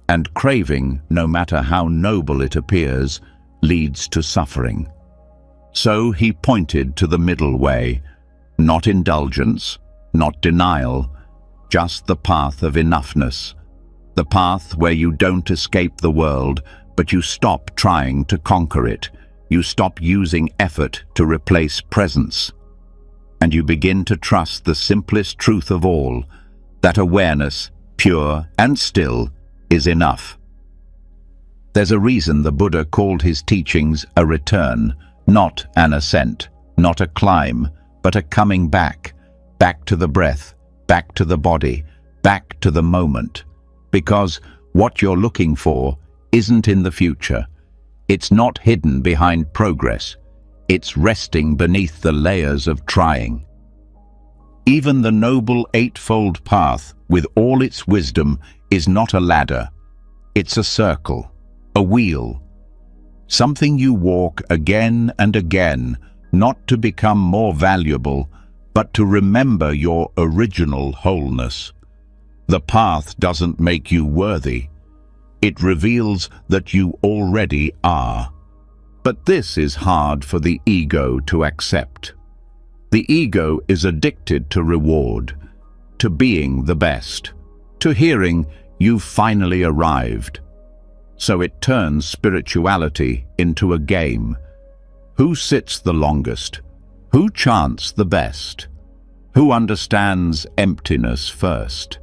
And craving, no matter how noble it appears, leads to suffering. So he pointed to the middle way, not indulgence, not denial, just the path of enoughness, the path where you don't escape the world, but you stop trying to conquer it. You stop using effort to replace presence. And you begin to trust the simplest truth of all, that awareness, pure and still, is enough. There's a reason the Buddha called his teachings a return, not an ascent, not a climb, but a coming back, back to the breath, back to the body, back to the moment. Because what you're looking for isn't in the future. It's not hidden behind progress. It's resting beneath the layers of trying. Even the noble eightfold path, with all its wisdom, is not a ladder. It's a circle, a wheel. Something you walk again and again, not to become more valuable, but to remember your original wholeness. The path doesn't make you worthy. It reveals that you already are. But this is hard for the ego to accept. The ego is addicted to reward, to being the best, to hearing you've finally arrived. So it turns spirituality into a game. Who sits the longest? Who chants the best? Who understands emptiness first?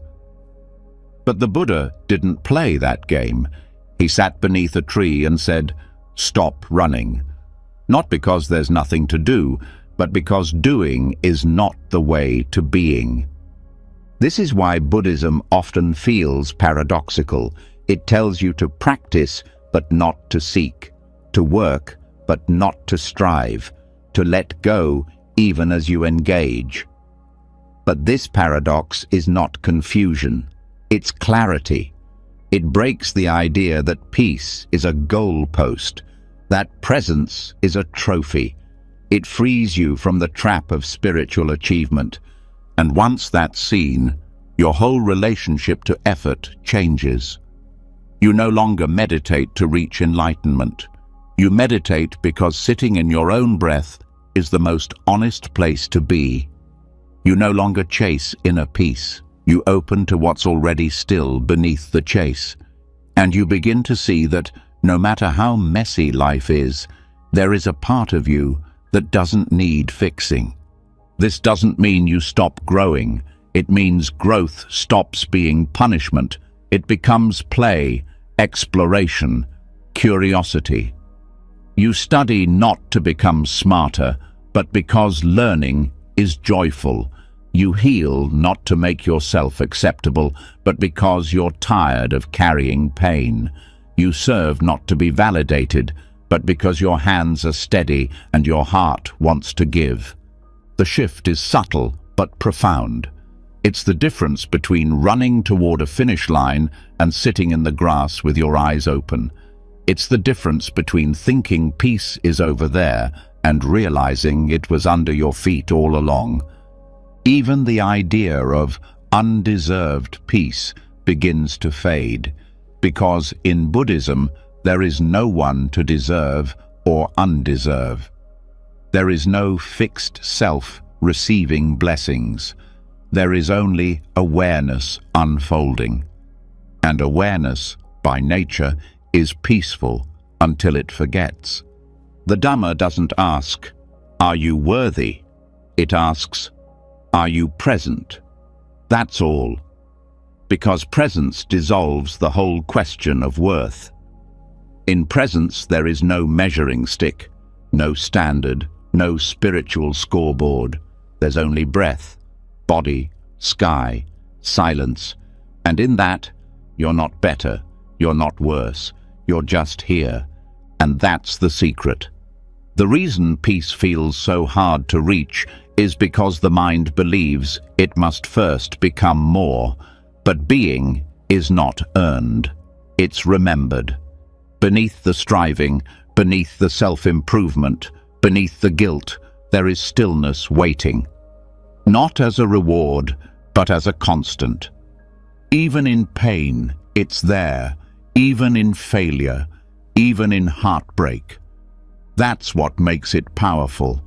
But the Buddha didn't play that game. He sat beneath a tree and said, "Stop running." Not because there's nothing to do, but because doing is not the way to being. This is why Buddhism often feels paradoxical. It tells you to practice, but not to seek, to work, but not to strive, to let go even as you engage. But this paradox is not confusion. It's clarity. It breaks the idea that peace is a goalpost, that presence is a trophy. It frees you from the trap of spiritual achievement. And once that's seen, your whole relationship to effort changes. You no longer meditate to reach enlightenment. You meditate because sitting in your own breath is the most honest place to be. You no longer chase inner peace. You open to what's already still beneath the chase. And you begin to see that no matter how messy life is, there is a part of you that doesn't need fixing. This doesn't mean you stop growing. It means growth stops being punishment. It becomes play, exploration, curiosity. You study not to become smarter, but because learning is joyful. You heal not to make yourself acceptable, but because you're tired of carrying pain. You serve not to be validated, but because your hands are steady and your heart wants to give. The shift is subtle but profound. It's the difference between running toward a finish line and sitting in the grass with your eyes open. It's the difference between thinking peace is over there and realizing it was under your feet all along. Even the idea of undeserved peace begins to fade, because in Buddhism there is no one to deserve or undeserve. There is no fixed self receiving blessings. There is only awareness unfolding. And awareness, by nature, is peaceful until it forgets. The Dhamma doesn't ask, "Are you worthy?" It asks, "Are you present?" That's all. Because presence dissolves the whole question of worth. In presence there is no measuring stick, no standard, no spiritual scoreboard. There's only breath, body, sky, silence, and in that, you're not better, you're not worse, you're just here. And that's the secret. The reason peace feels so hard to reach is because the mind believes it must first become more, but being is not earned, it's remembered. Beneath the striving, beneath the self-improvement, beneath the guilt, there is stillness waiting. Not as a reward, but as a constant. Even in pain, it's there. Even in failure, even in heartbreak. That's what makes it powerful.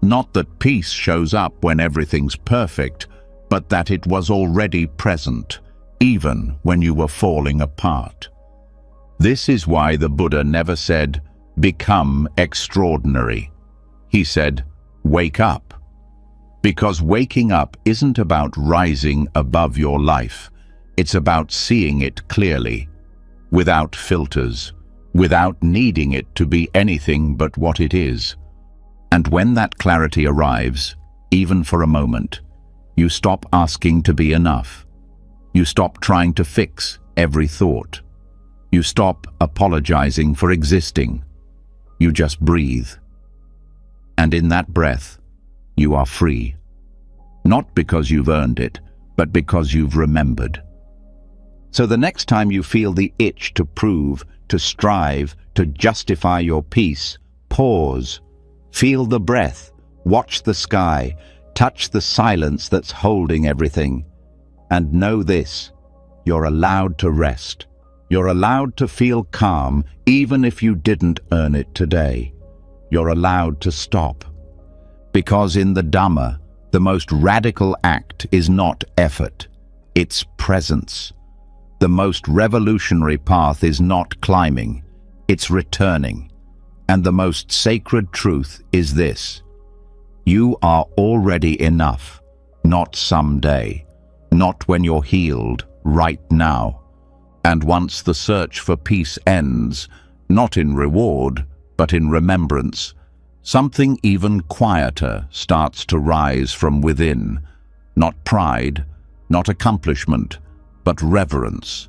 Not that peace shows up when everything's perfect, but that it was already present, even when you were falling apart. This is why the Buddha never said, "Become extraordinary." He said, "Wake up." Because waking up isn't about rising above your life. It's about seeing it clearly, without filters, without needing it to be anything but what it is. And when that clarity arrives, even for a moment, you stop asking to be enough. You stop trying to fix every thought. You stop apologizing for existing. You just breathe. And in that breath, you are free. Not because you've earned it, but because you've remembered. So the next time you feel the itch to prove, to strive, to justify your peace, pause. Feel the breath, watch the sky, touch the silence that's holding everything. And know this, you're allowed to rest. You're allowed to feel calm, even if you didn't earn it today. You're allowed to stop. Because in the Dhamma, the most radical act is not effort, it's presence. The most revolutionary path is not climbing, it's returning. And the most sacred truth is this: you are already enough, not someday, not when you're healed, right now. And once the search for peace ends, not in reward, but in remembrance, something even quieter starts to rise from within. Not pride, not accomplishment, but reverence.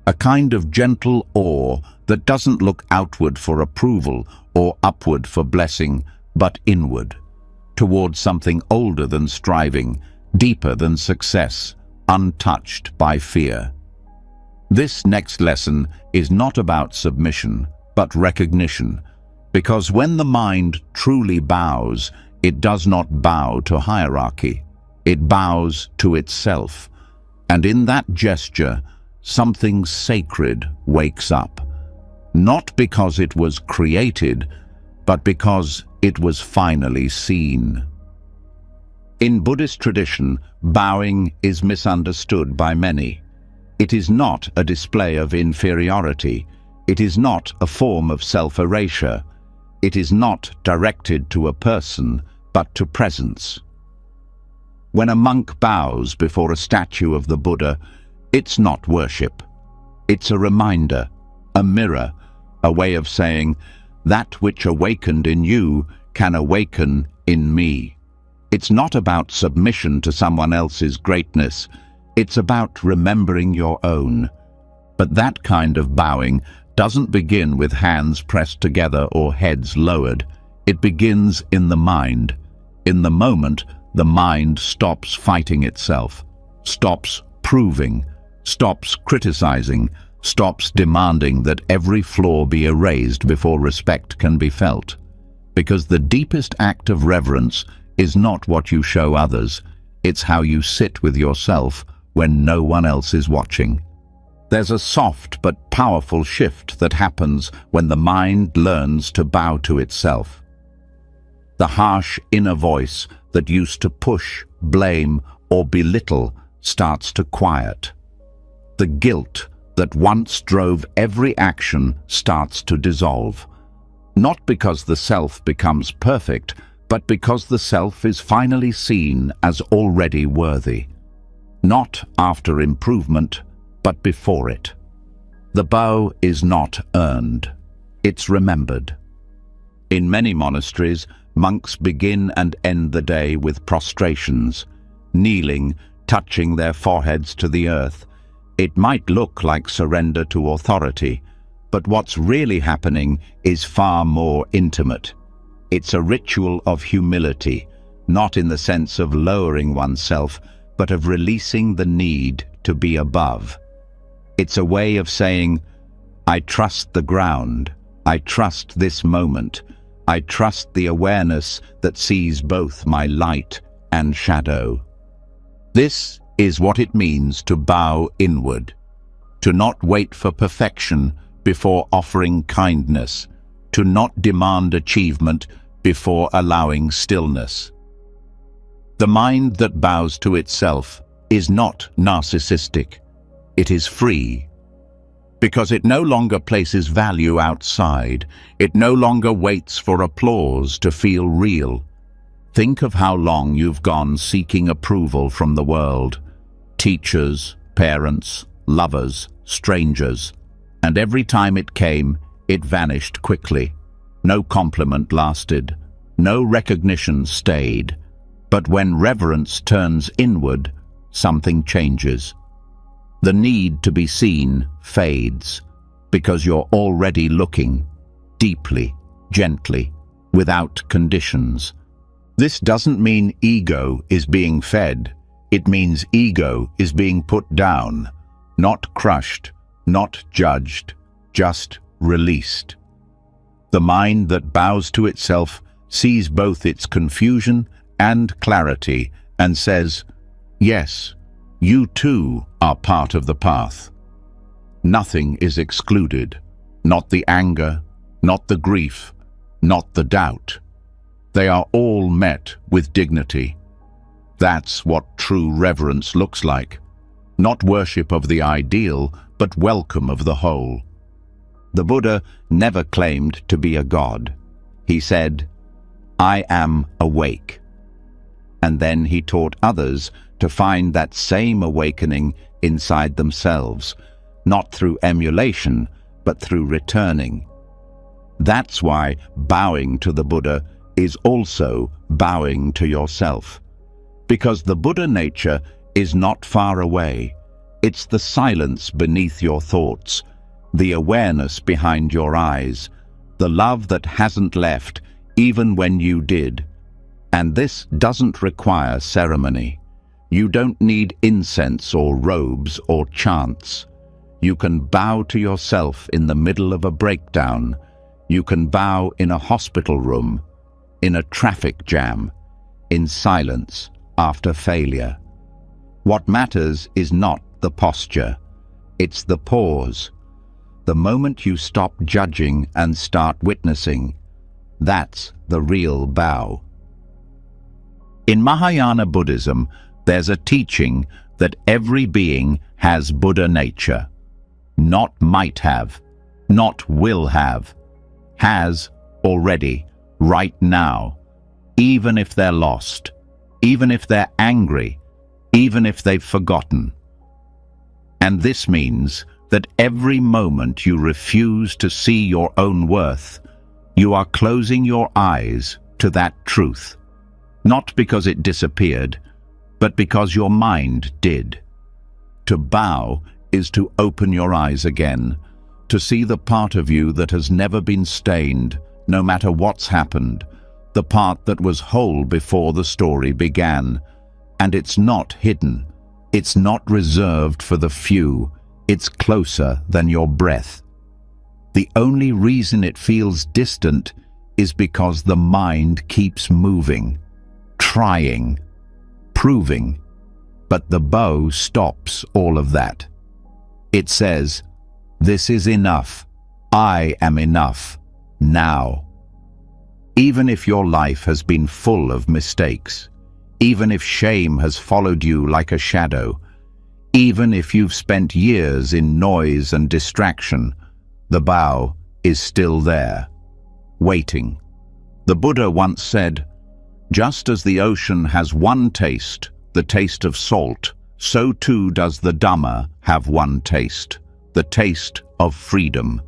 A kind of gentle awe that doesn't look outward for approval or upward for blessing, but inward, towards something older than striving, deeper than success, untouched by fear. This next lesson is not about submission, but recognition, because when the mind truly bows, it does not bow to hierarchy, it bows to itself. And in that gesture, something sacred wakes up, not because it was created, but because it was finally seen. In Buddhist tradition, bowing is misunderstood by many. It is not a display of inferiority. It is not a form of self-erasure. It is not directed to a person, but to presence. When a monk bows before a statue of the Buddha, it's not worship. It's a reminder, a mirror, a way of saying, that which awakened in you can awaken in me. It's not about submission to someone else's greatness. It's about remembering your own. But that kind of bowing doesn't begin with hands pressed together or heads lowered. It begins in the mind. In the moment, the mind stops fighting itself, stops proving, stops criticizing, stops demanding that every flaw be erased before respect can be felt. Because the deepest act of reverence is not what you show others, It's how you sit with yourself when no one else is watching. There's a soft but powerful shift that happens when the mind learns to bow to itself. The harsh inner voice that used to push, blame, or belittle starts to quiet. The guilt that once drove every action starts to dissolve. Not because the self becomes perfect, but because the self is finally seen as already worthy. Not after improvement, but before it. The bow is not earned, it's remembered. In many monasteries, monks begin and end the day with prostrations, kneeling, touching their foreheads to the earth. It might look like surrender to authority, but what's really happening is far more intimate. It's a ritual of humility, not in the sense of lowering oneself, but of releasing the need to be above. It's a way of saying, I trust the ground, I trust this moment, I trust the awareness that sees both my light and shadow. This is what it means to bow inward, to not wait for perfection before offering kindness, to not demand achievement before allowing stillness. The mind that bows to itself is not narcissistic. It is free, because it no longer places value outside. It no longer waits for applause to feel real. Think of how long you've gone seeking approval from the world, teachers, parents, lovers, strangers, and every time it came, it vanished quickly. No compliment lasted, no recognition stayed. But when reverence turns inward, something changes. The need to be seen fades, because you're already looking, deeply, gently, without conditions. This doesn't mean ego is being fed. It means ego is being put down, not crushed, not judged, just released. The mind that bows to itself sees both its confusion and clarity and says, yes, you too are part of the path. Nothing is excluded, not the anger, not the grief, not the doubt. They are all met with dignity. That's what true reverence looks like. Not worship of the ideal, but welcome of the whole. The Buddha never claimed to be a god. He said, I am awake. And then he taught others to find that same awakening inside themselves, not through emulation, but through returning. That's why bowing to the Buddha is also bowing to yourself. Because the Buddha nature is not far away. It's the silence beneath your thoughts, the awareness behind your eyes, the love that hasn't left even when you did. And this doesn't require ceremony. You don't need incense or robes or chants. You can bow to yourself in the middle of a breakdown. You can bow in a hospital room, in a traffic jam, in silence after failure. What matters is not the posture. It's the pause. The moment you stop judging and start witnessing, that's the real bow. In Mahayana Buddhism, there's a teaching that every being has Buddha nature. Not might have, not will have, has already, right now, even if they're lost, even if they're angry, even if they've forgotten. And this means that every moment you refuse to see your own worth, you are closing your eyes to that truth. Not because it disappeared, but because your mind did. To bow is to open your eyes again, to see the part of you that has never been stained, no matter what's happened, the part that was whole before the story began. And it's not hidden. It's not reserved for the few. It's closer than your breath. The only reason it feels distant is because the mind keeps moving, trying, proving. But the bow stops all of that. It says, "This is enough. I am enough. Now." Even if your life has been full of mistakes, even if shame has followed you like a shadow, even if you've spent years in noise and distraction, the bow is still there, waiting. The Buddha once said, "Just as the ocean has one taste, the taste of salt, so too does the Dhamma have one taste, the taste of freedom."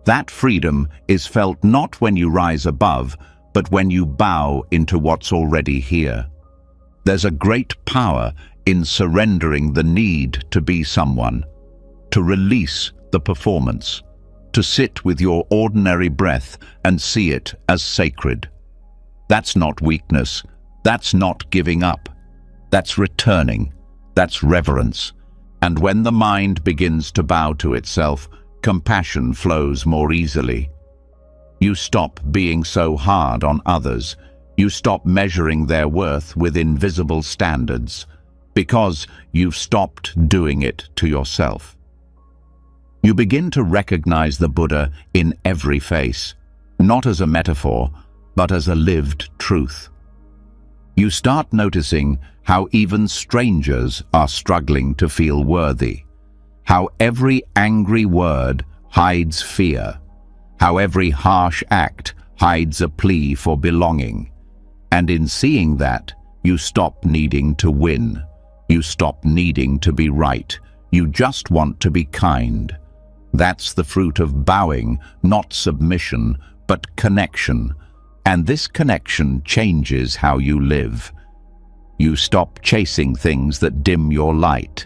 That freedom is felt not when you rise above, but when you bow into what's already here. There's a great power in surrendering the need to be someone, to release the performance, to sit with your ordinary breath and see it as sacred. That's not weakness. That's not giving up. That's returning. That's reverence. And when the mind begins to bow to itself, compassion flows more easily. You stop being so hard on others. You stop measuring their worth with invisible standards, because you've stopped doing it to yourself. You begin to recognize the Buddha in every face, not as a metaphor, but as a lived truth. You start noticing how even strangers are struggling to feel worthy, how every angry word hides fear, how every harsh act hides a plea for belonging. And in seeing that, you stop needing to win. You stop needing to be right. You just want to be kind. That's the fruit of bowing, not submission, but connection. And this connection changes how you live. You stop chasing things that dim your light.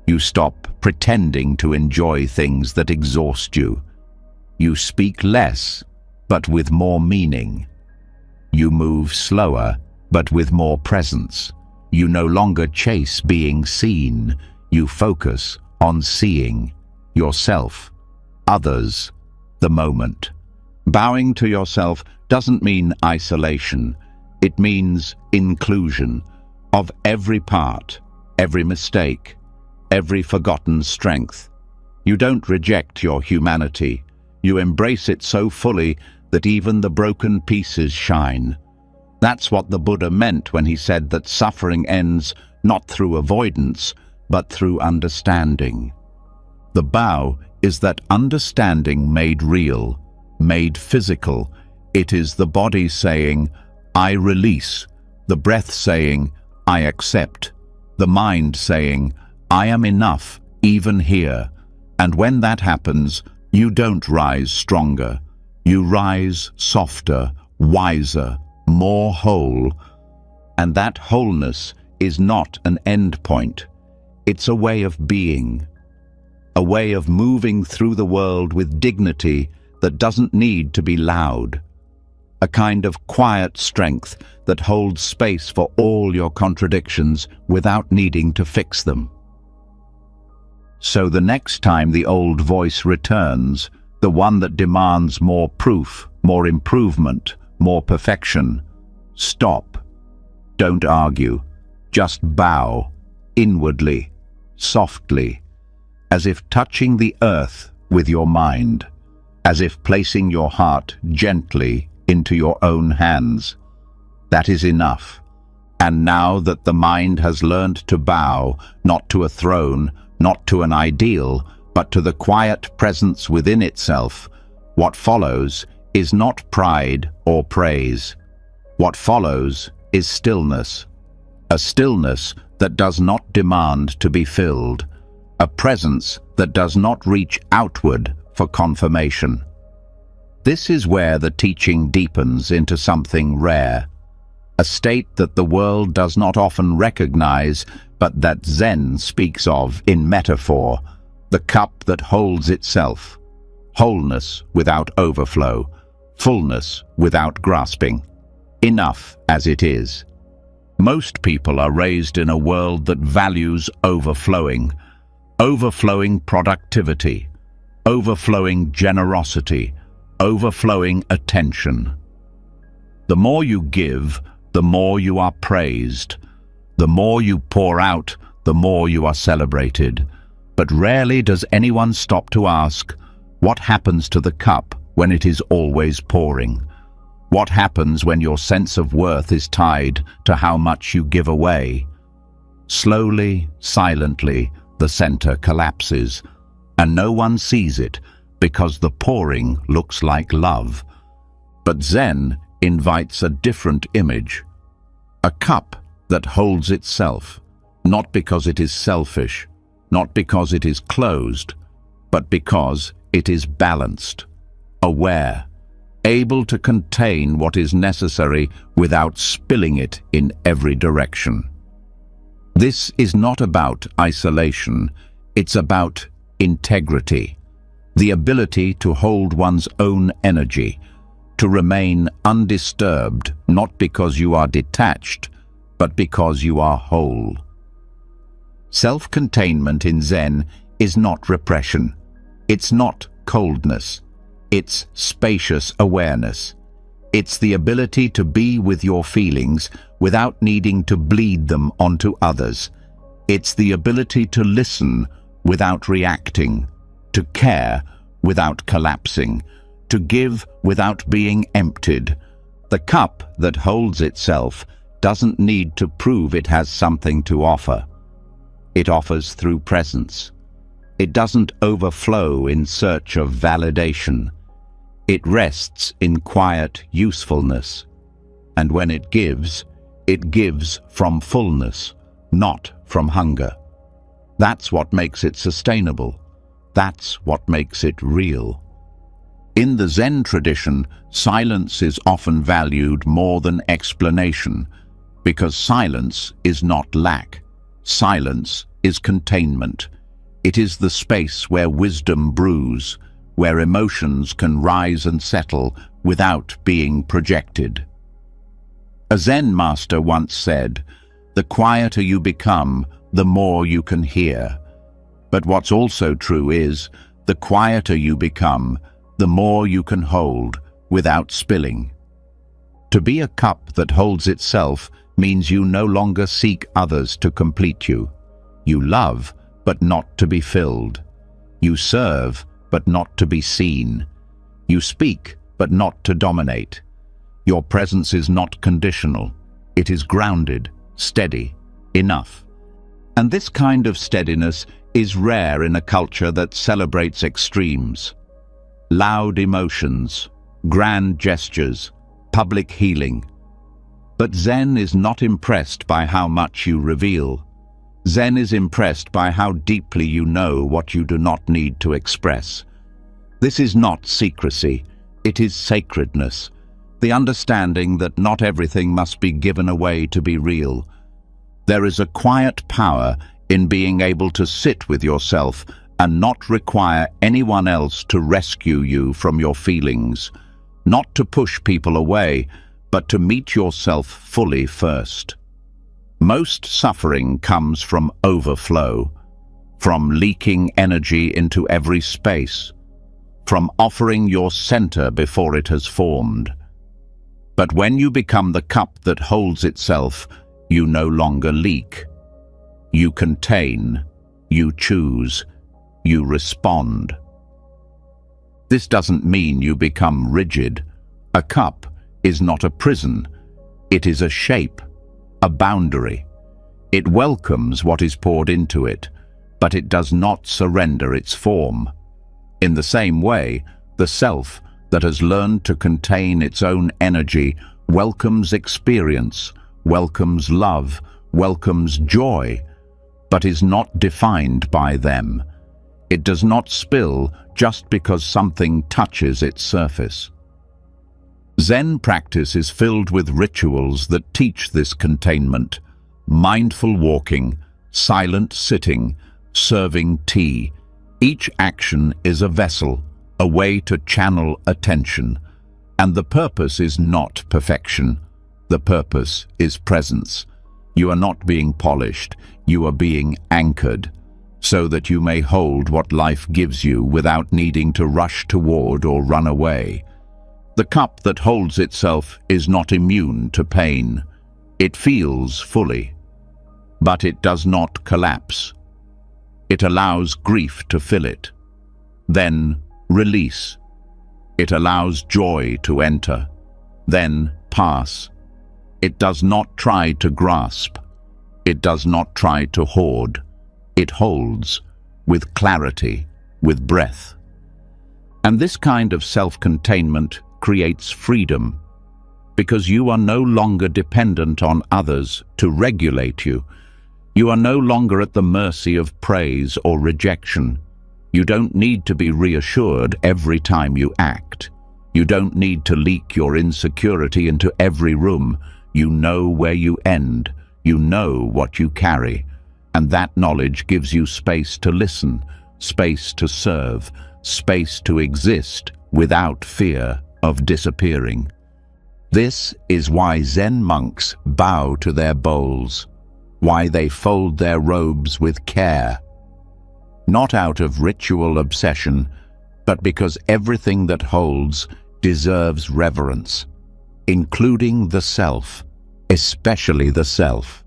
You stop pretending to enjoy things that exhaust you. You speak less, but with more meaning. You move slower, but with more presence. You no longer chase being seen. You focus on seeing yourself, others, the moment. Bowing to yourself doesn't mean isolation. It means inclusion of every part, every mistake, every forgotten strength. You don't reject your humanity. You embrace it so fully that even the broken pieces shine. That's what the Buddha meant when he said that suffering ends not through avoidance, but through understanding. The bow is that understanding made real, made physical. It is the body saying, "I release," the breath saying, "I accept," the mind saying, "I am enough, even here." And when that happens, you don't rise stronger. You rise softer, wiser, more whole. And that wholeness is not an end point. It's a way of being, a way of moving through the world with dignity that doesn't need to be loud, a kind of quiet strength that holds space for all your contradictions without needing to fix them. So the next time the old voice returns, the one that demands more proof, more improvement, more perfection, stop. Don't argue. Just bow, inwardly, softly, as if touching the earth with your mind, as if placing your heart gently into your own hands. That is enough. And now that the mind has learned to bow, not to a throne, not to an ideal, but to the quiet presence within itself, what follows is not pride or praise. What follows is stillness, a stillness that does not demand to be filled, a presence that does not reach outward for confirmation. This is where the teaching deepens into something rare, a state that the world does not often recognize, but that Zen speaks of in metaphor, the cup that holds itself, wholeness without overflow, fullness without grasping, enough as it is. Most people are raised in a world that values overflowing productivity, overflowing generosity, overflowing attention. The more you give, the more you are praised. The more you pour out, the more you are celebrated. But rarely does anyone stop to ask, what happens to the cup when it is always pouring? What happens when your sense of worth is tied to how much you give away? Slowly, silently, the center collapses, and no one sees it because the pouring looks like love. But Zen invites a different image. A cup that holds itself, not because it is selfish, not because it is closed, but because it is balanced, aware, able to contain what is necessary without spilling it in every direction. This is not about isolation, it's about integrity, the ability to hold one's own energy, to remain undisturbed, not because you are detached, but because you are whole. Self-containment in Zen is not repression. It's not coldness. It's spacious awareness. It's the ability to be with your feelings without needing to bleed them onto others. It's the ability to listen without reacting, to care without collapsing, to give without being emptied. The cup that holds itself doesn't need to prove it has something to offer. It offers through presence. It doesn't overflow in search of validation. It rests in quiet usefulness. And when it gives from fullness, not from hunger. That's what makes it sustainable. That's what makes it real. In the Zen tradition, silence is often valued more than explanation, because silence is not lack. Silence is containment. It is the space where wisdom brews, where emotions can rise and settle without being projected. A Zen master once said, "The quieter you become, the more you can hear." But what's also true is, the quieter you become, the more you can hold without spilling. To be a cup that holds itself means you no longer seek others to complete you. You love, but not to be filled. You serve, but not to be seen. You speak, but not to dominate. Your presence is not conditional. It is grounded, steady, enough. And this kind of steadiness is rare in a culture that celebrates extremes. Loud emotions, grand gestures, public healing. But Zen is not impressed by how much you reveal. Zen is impressed by how deeply you know what you do not need to express. This is not secrecy, it is sacredness, the understanding that not everything must be given away to be real. There is a quiet power in being able to sit with yourself and not require anyone else to rescue you from your feelings, not to push people away, but to meet yourself fully first. Most suffering comes from overflow, from leaking energy into every space, from offering your center before it has formed. But when you become the cup that holds itself, you no longer leak. You contain, you choose, you respond. This doesn't mean you become rigid. A cup is not a prison. It is a shape, a boundary. It welcomes what is poured into it, but it does not surrender its form. In the same way, the self that has learned to contain its own energy welcomes experience, welcomes love, welcomes joy, but is not defined by them. It does not spill just because something touches its surface. Zen practice is filled with rituals that teach this containment: mindful walking, silent sitting, serving tea. Each action is a vessel, a way to channel attention. And the purpose is not perfection. The purpose is presence. You are not being polished, you are being anchored, so that you may hold what life gives you without needing to rush toward or run away. The cup that holds itself is not immune to pain. It feels fully. but it does not collapse. It allows grief to fill it. Then release. It allows joy to enter. Then pass. It does not try to grasp. It does not try to hoard. It holds, with clarity, with breath. And this kind of self-containment creates freedom, because you are no longer dependent on others to regulate you. You are no longer at the mercy of praise or rejection. You don't need to be reassured every time you act. You don't need to leak your insecurity into every room. You know where you end. You know what you carry. And that knowledge gives you space to listen, space to serve, space to exist without fear of disappearing. This is why Zen monks bow to their bowls, why they fold their robes with care. Not out of ritual obsession, but because everything that holds deserves reverence, including the self, especially the self.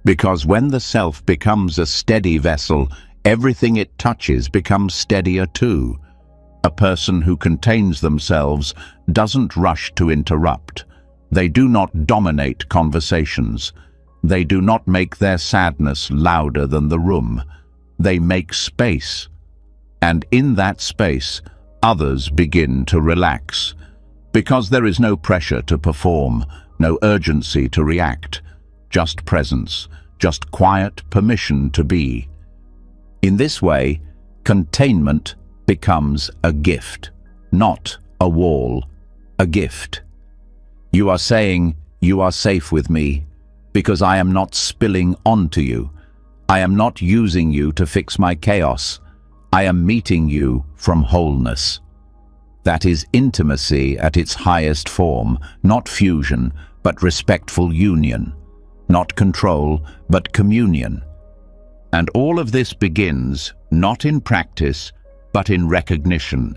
Because when the self becomes a steady vessel, everything it touches becomes steadier too. A person who contains themselves doesn't rush to interrupt. They do not dominate conversations. They do not make their sadness louder than the room. They make space. And in that space, others begin to relax. Because there is no pressure to perform, no urgency to react, just presence, just quiet permission to be. In this way, containment becomes a gift, not a wall, a gift. You are saying, "You are safe with me, because I am not spilling onto you. I am not using you to fix my chaos. I am meeting you from wholeness." That is intimacy at its highest form, not fusion, but respectful union. Not control, but communion. And all of this begins, not in practice, but in recognition.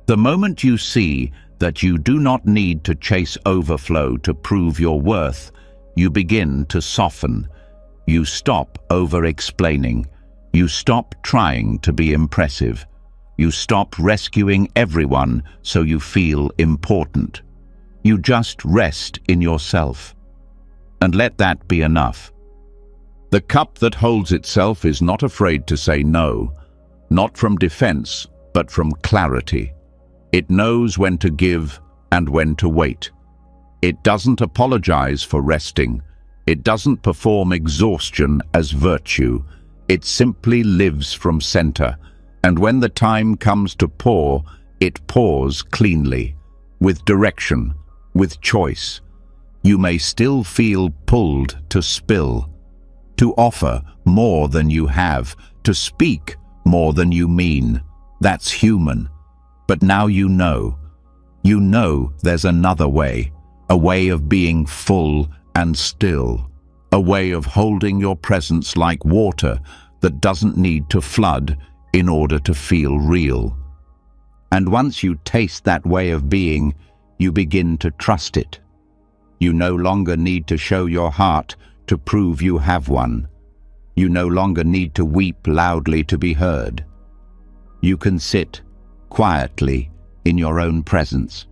The moment you see that you do not need to chase overflow to prove your worth, you begin to soften. You stop over-explaining. You stop trying to be impressive. You stop rescuing everyone so you feel important. You just rest in yourself. And let that be enough. The cup that holds itself is not afraid to say no, not from defense, but from clarity. It knows when to give and when to wait. It doesn't apologize for resting. It doesn't perform exhaustion as virtue. It simply lives from center. And when the time comes to pour, it pours cleanly, with direction, with choice. You may still feel pulled to spill, to offer more than you have, to speak more than you mean. That's human. But now you know. You know there's another way, a way of being full and still, a way of holding your presence like water that doesn't need to flood in order to feel real. And once you taste that way of being, you begin to trust it. You no longer need to show your heart to prove you have one. You no longer need to weep loudly to be heard. You can sit quietly in your own presence,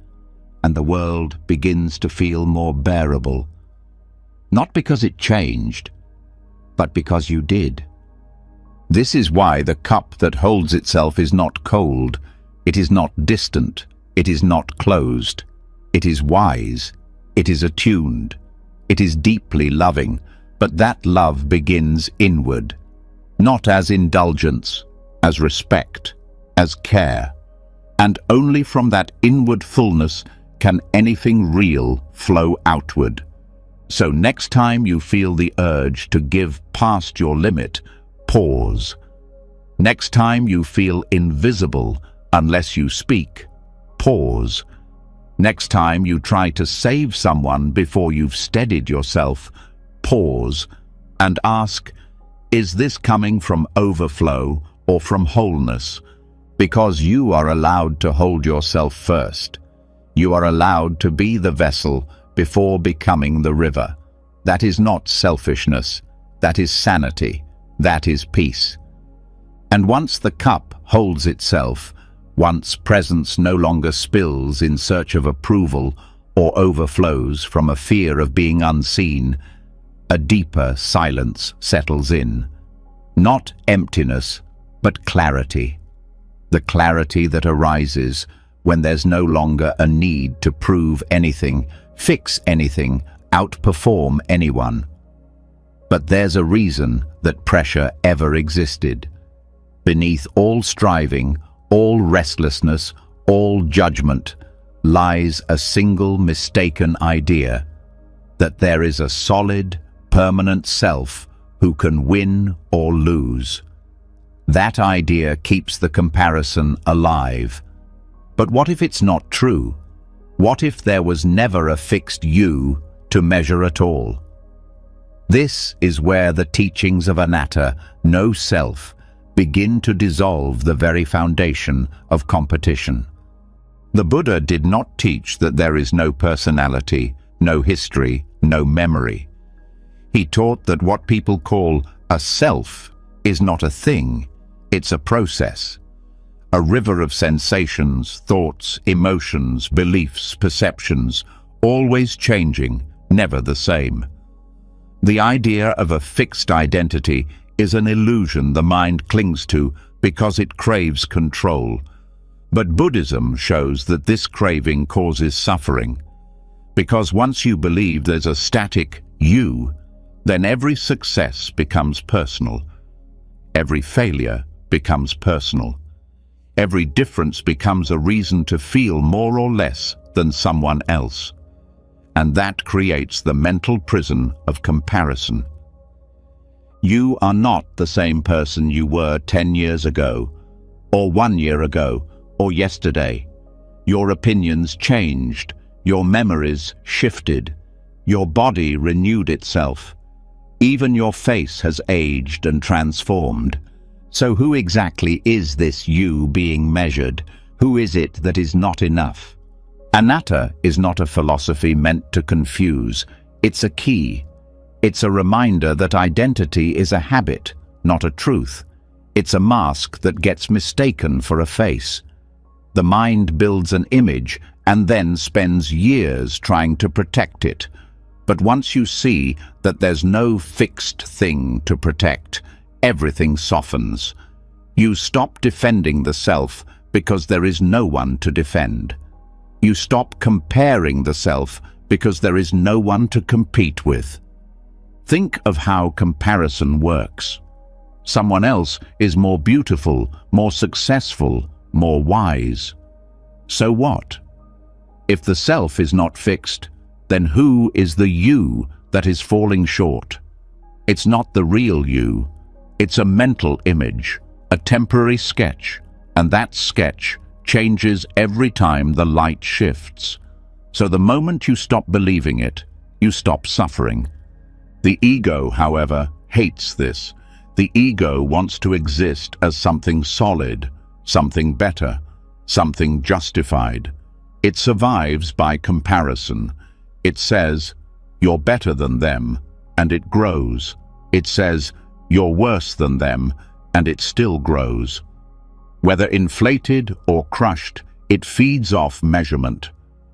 and the world begins to feel more bearable. Not because it changed, but because you did. This is why the cup that holds itself is not cold, it is not distant, it is not closed. It is wise, it is attuned, it is deeply loving, but that love begins inward, not as indulgence, as respect, as care. And only from that inward fullness can anything real flow outward. So next time you feel the urge to give past your limit, pause. Next time you feel invisible unless you speak, pause. Next time you try to save someone before you've steadied yourself, pause and ask, is this coming from overflow or from wholeness? Because you are allowed to hold yourself first. You are allowed to be the vessel before becoming the river. That is not selfishness. that is sanity, that is peace. And once the cup holds itself, once presence no longer spills in search of approval or overflows from a fear of being unseen, a deeper silence settles in. Not emptiness, but clarity. The clarity that arises when there's no longer a need to prove anything, fix anything, outperform anyone. But there's a reason that pressure ever existed. Beneath all striving, all restlessness, all judgment, lies a single mistaken idea that there is a solid, permanent self who can win or lose. That idea keeps the comparison alive. But what if it's not true? What if there was never a fixed you to measure at all? This is where the teachings of anatta, no self, begin to dissolve the very foundation of competition. The Buddha did not teach that there is no personality, no history, no memory. He taught that what people call a self is not a thing, it's a process. A river of sensations, thoughts, emotions, beliefs, perceptions, always changing, never the same. The idea of a fixed identity is an illusion the mind clings to because it craves control. But Buddhism shows that this craving causes suffering. Because once you believe there's a static you, then every success becomes personal. Every failure becomes personal. Every difference becomes a reason to feel more or less than someone else. And that creates the mental prison of comparison. You are not the same person you were 10 years ago, or 1 year ago, or yesterday. Your opinions changed, your memories shifted, your body renewed itself. Even your face has aged and transformed. So who exactly is this you being measured? Who is it that is not enough? Anatta is not a philosophy meant to confuse. It's a key. It's a reminder that identity is a habit, not a truth. It's a mask that gets mistaken for a face. The mind builds an image and then spends years trying to protect it. But once you see that there's no fixed thing to protect, everything softens. You stop defending the self because there is no one to defend. You stop comparing the self because there is no one to compete with. Think of how comparison works. Someone else is more beautiful, more successful, more wise. So what? If the self is not fixed, then who is the you that is falling short? It's not the real you. It's a mental image, a temporary sketch, and that sketch changes every time the light shifts. So the moment you stop believing it, you stop suffering. The ego, however, hates this. The ego wants to exist as something solid, something better, something justified. It survives by comparison. It says, "You're better than them," and it grows. It says, "You're worse than them," and it still grows. Whether inflated or crushed, it feeds off measurement.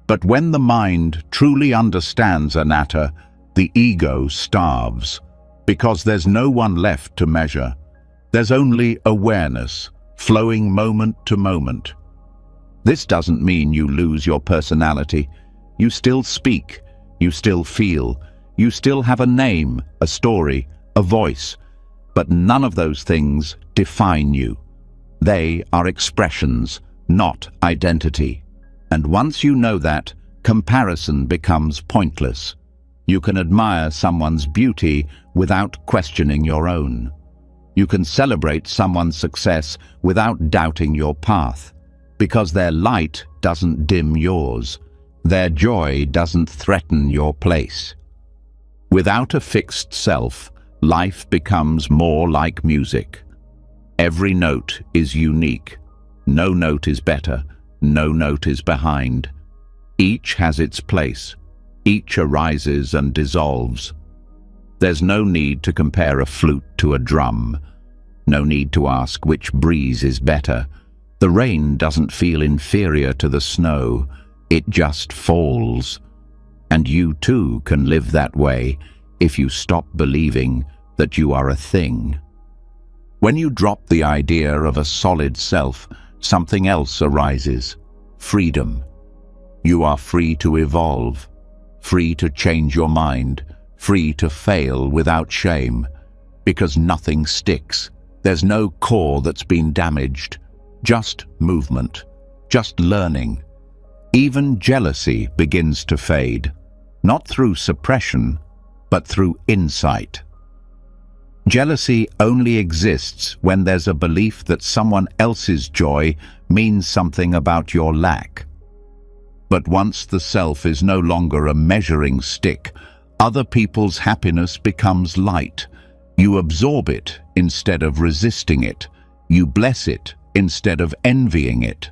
But when the mind truly understands anatta, the ego starves, because there's no one left to measure. There's only awareness, flowing moment to moment. This doesn't mean you lose your personality. You still speak, you still feel, you still have a name, a story, a voice. But none of those things define you. They are expressions, not identity. And once you know that, comparison becomes pointless. You can admire someone's beauty without questioning your own. You can celebrate someone's success without doubting your path, because their light doesn't dim yours. Their joy doesn't threaten your place. Without a fixed self, life becomes more like music. Every note is unique. No note is better. No note is behind. Each has its place. Each arises and dissolves. There's no need to compare a flute to a drum. No need to ask which breeze is better. The rain doesn't feel inferior to the snow. It just falls. And you too can live that way if you stop believing that you are a thing. When you drop the idea of a solid self, something else arises: freedom. You are free to evolve, free to change your mind, free to fail without shame, because nothing sticks. There's no core that's been damaged, just movement, just learning. Even jealousy begins to fade, not through suppression, but through insight. Jealousy only exists when there's a belief that someone else's joy means something about your lack. But once the self is no longer a measuring stick, other people's happiness becomes light. You absorb it instead of resisting it. You bless it instead of envying it.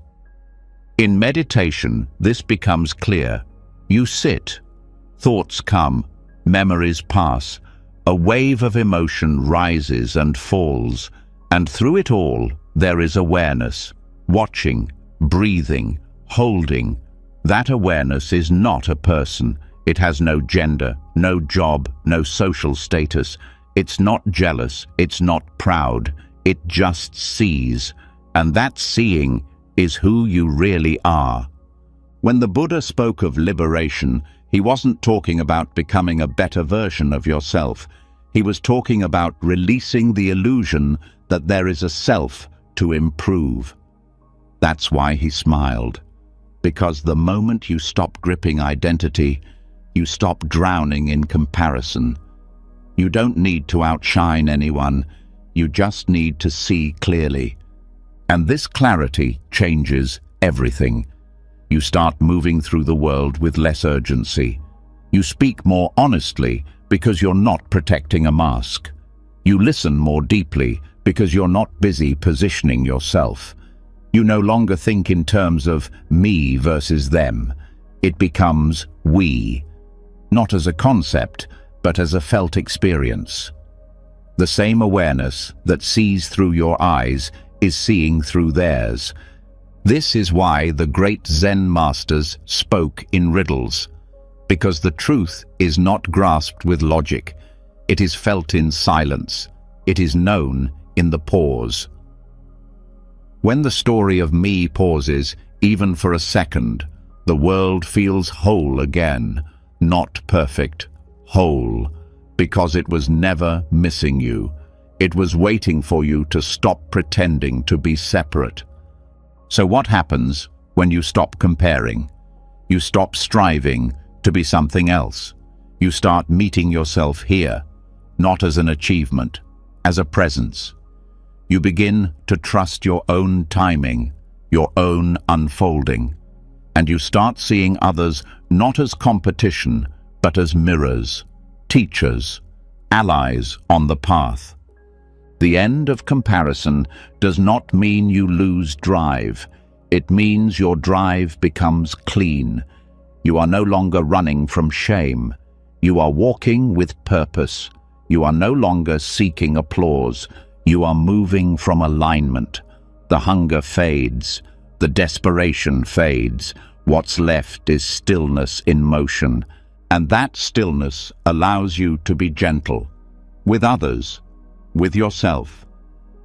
In meditation, this becomes clear. You sit, thoughts come, memories pass, a wave of emotion rises and falls, and through it all there is awareness, watching, breathing, holding. That awareness is not a person. It has no gender, no job, no social status. It's not jealous, it's not proud. It just sees, and that seeing is who you really are. When the Buddha spoke of liberation, he wasn't talking about becoming a better version of yourself. He was talking about releasing the illusion that there is a self to improve. That's why he smiled. Because the moment you stop gripping identity, you stop drowning in comparison. You don't need to outshine anyone. You just need to see clearly. And this clarity changes everything. You start moving through the world with less urgency. You speak more honestly because you're not protecting a mask. You listen more deeply because you're not busy positioning yourself. You no longer think in terms of me versus them. It becomes we, not as a concept, but as a felt experience. The same awareness that sees through your eyes is seeing through theirs. This is why the great Zen masters spoke in riddles, because the truth is not grasped with logic. It is felt in silence. It is known in the pause. When the story of me pauses, even for a second, the world feels whole again, not perfect, whole, because it was never missing you. It was waiting for you to stop pretending to be separate. So what happens when you stop comparing? You stop striving to be something else. You start meeting yourself here, not as an achievement, as a presence. You begin to trust your own timing, your own unfolding, and you start seeing others not as competition, but as mirrors, teachers, allies on the path. The end of comparison does not mean you lose drive. It means your drive becomes clean. You are no longer running from shame. You are walking with purpose. You are no longer seeking applause. You are moving from alignment. The hunger fades. The desperation fades. What's left is stillness in motion. And that stillness allows you to be gentle with others, with yourself,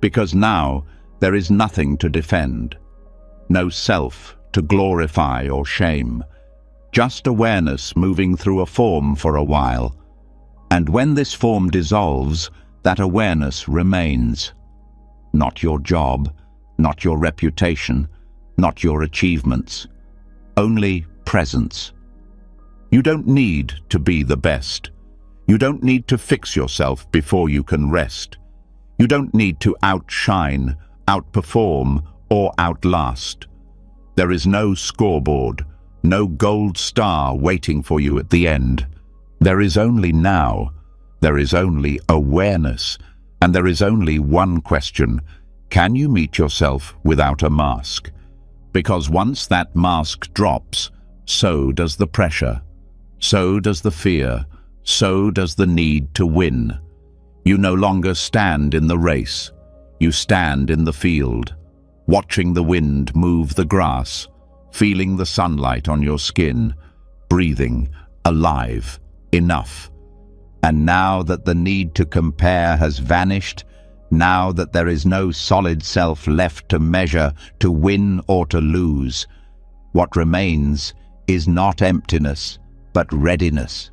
because now there is nothing to defend, no self to glorify or shame, just awareness moving through a form for a while. And when this form dissolves, that awareness remains. Not your job, not your reputation, not your achievements, only presence. You don't need to be the best. You don't need to fix yourself before you can rest. You don't need to outshine, outperform, or outlast. There is no scoreboard, no gold star waiting for you at the end. There is only now. There is only awareness. And there is only one question: can you meet yourself without a mask? Because once that mask drops, so does the pressure, so does the fear, so does the need to win. You no longer stand in the race. You stand in the field, watching the wind move the grass, feeling the sunlight on your skin, breathing, alive, enough. And now that the need to compare has vanished, now that there is no solid self left to measure, to win or to lose, what remains is not emptiness, but readiness.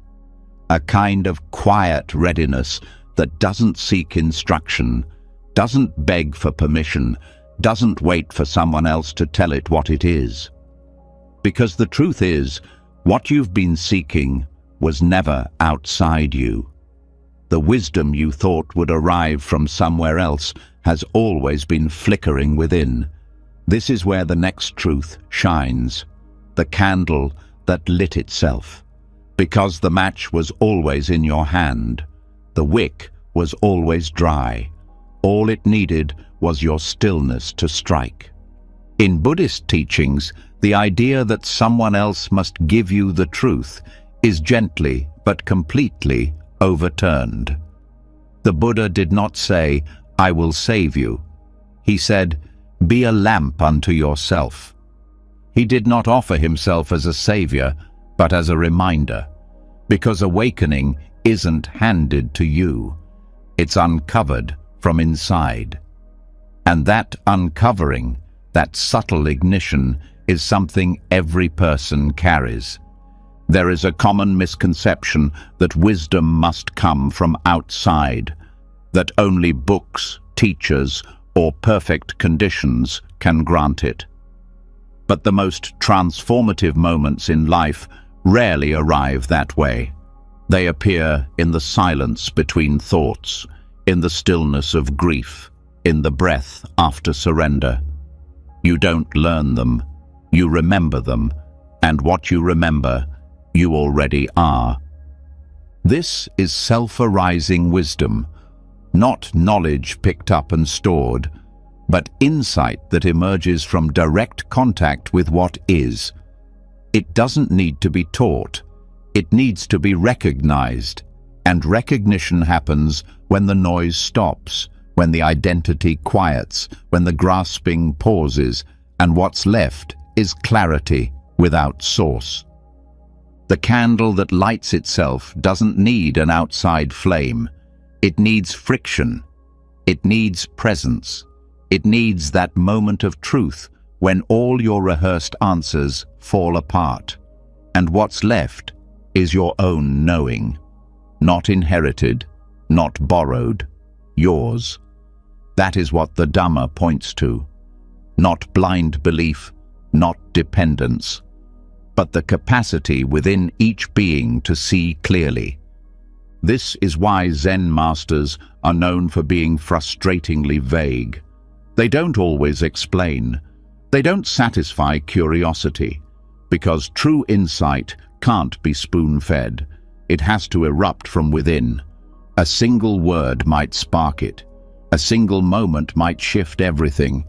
A kind of quiet readiness that doesn't seek instruction, doesn't beg for permission, doesn't wait for someone else to tell it what it is. Because the truth is, what you've been seeking was never outside you. The wisdom you thought would arrive from somewhere else has always been flickering within. This is where the next truth shines, the candle that lit itself. Because the match was always in your hand, the wick was always dry. All it needed was your stillness to strike. In Buddhist teachings, the idea that someone else must give you the truth is gently but completely overturned. The Buddha did not say, "I will save you." He said, "Be a lamp unto yourself." He did not offer himself as a savior, but as a reminder, because awakening isn't handed to you. It's uncovered from inside. And that uncovering, that subtle ignition, is something every person carries. There is a common misconception that wisdom must come from outside, that only books, teachers, or perfect conditions can grant it. But the most transformative moments in life rarely arrive that way. They appear in the silence between thoughts, in the stillness of grief, in the breath after surrender. You don't learn them, you remember them, and what you remember, you already are. This is self-arising wisdom, not knowledge picked up and stored, but insight that emerges from direct contact with what is. It doesn't need to be taught, it needs to be recognized, and recognition happens when the noise stops, when the identity quiets, when the grasping pauses, and what's left is clarity without source. The candle that lights itself doesn't need an outside flame. It needs friction. It needs presence. It needs that moment of truth when all your rehearsed answers fall apart. And what's left is your own knowing. Not inherited, not borrowed, yours. That is what the Dhamma points to. Not blind belief, not dependence, but the capacity within each being to see clearly. This is why Zen masters are known for being frustratingly vague. They don't always explain. They don't satisfy curiosity, because true insight can't be spoon-fed. It has to erupt from within. A single word might spark it. A single moment might shift everything.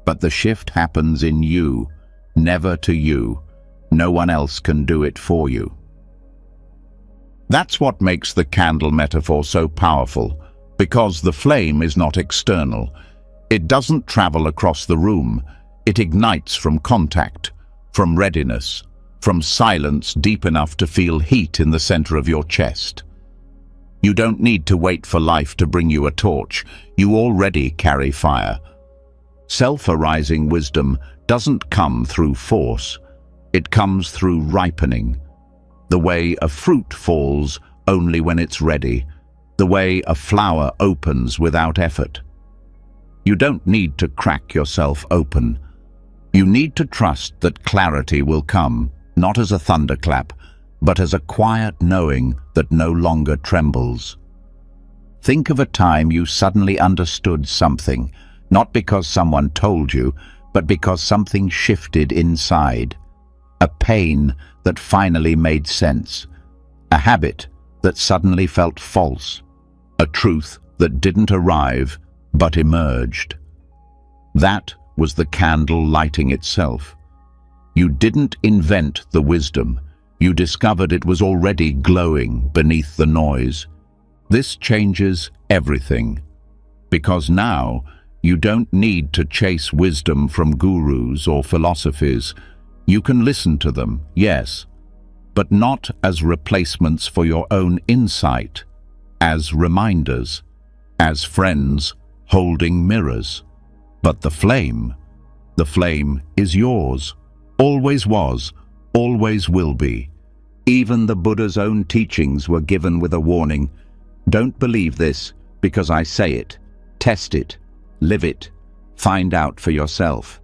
But the shift happens in you, never to you. No one else can do it for you. That's what makes the candle metaphor so powerful, because the flame is not external. It doesn't travel across the room. It ignites from contact, from readiness, from silence deep enough to feel heat in the center of your chest. You don't need to wait for life to bring you a torch. You already carry fire. Self-arising wisdom doesn't come through force. It comes through ripening. The way a fruit falls only when it's ready. The way a flower opens without effort. You don't need to crack yourself open. You need to trust that clarity will come, not as a thunderclap, but as a quiet knowing that no longer trembles. Think of a time you suddenly understood something, not because someone told you, but because something shifted inside. A pain that finally made sense. A habit that suddenly felt false. A truth that didn't arrive, but emerged. That was the candle lighting itself. You didn't invent the wisdom. You discovered it was already glowing beneath the noise. This changes everything, because now you don't need to chase wisdom from gurus or philosophies. You can listen to them, yes, but not as replacements for your own insight, as reminders, as friends holding mirrors. But the flame is yours, always was, always will be. Even the Buddha's own teachings were given with a warning. Don't believe this because I say it. Test it, live it, find out for yourself.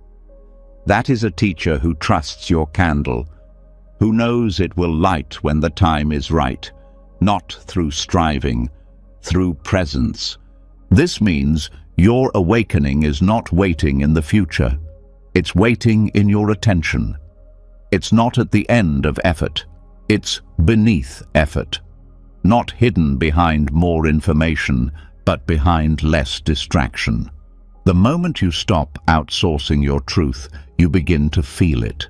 That is a teacher who trusts your candle, who knows it will light when the time is right, not through striving, through presence. This means your awakening is not waiting in the future. It's waiting in your attention. It's not at the end of effort. It's beneath effort. Not hidden behind more information, but behind less distraction. The moment you stop outsourcing your truth, you begin to feel it.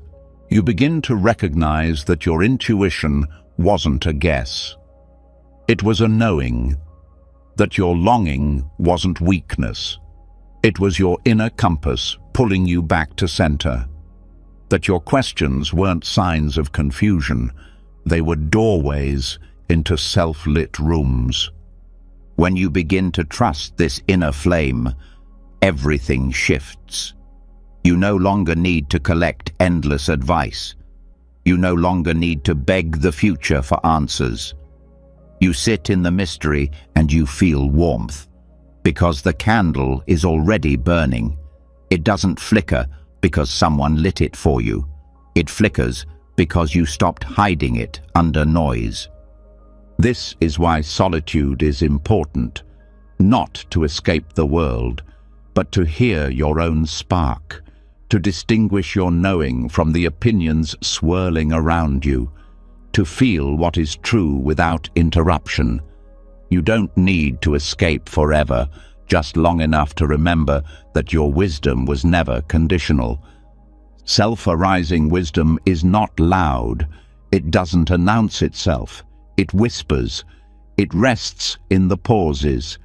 You begin to recognize that your intuition wasn't a guess. It was a knowing. That your longing wasn't weakness. It was your inner compass pulling you back to center. That your questions weren't signs of confusion. They were doorways into self-lit rooms. When you begin to trust this inner flame, everything shifts. You no longer need to collect endless advice. You no longer need to beg the future for answers. You sit in the mystery and you feel warmth, because the candle is already burning. It doesn't flicker because someone lit it for you. It flickers because you stopped hiding it under noise. This is why solitude is important, not to escape the world, but to hear your own spark, to distinguish your knowing from the opinions swirling around you, to feel what is true without interruption. You don't need to escape forever, just long enough to remember that your wisdom was never conditional. Self-arising wisdom is not loud. It doesn't announce itself. It whispers. It rests in the pauses.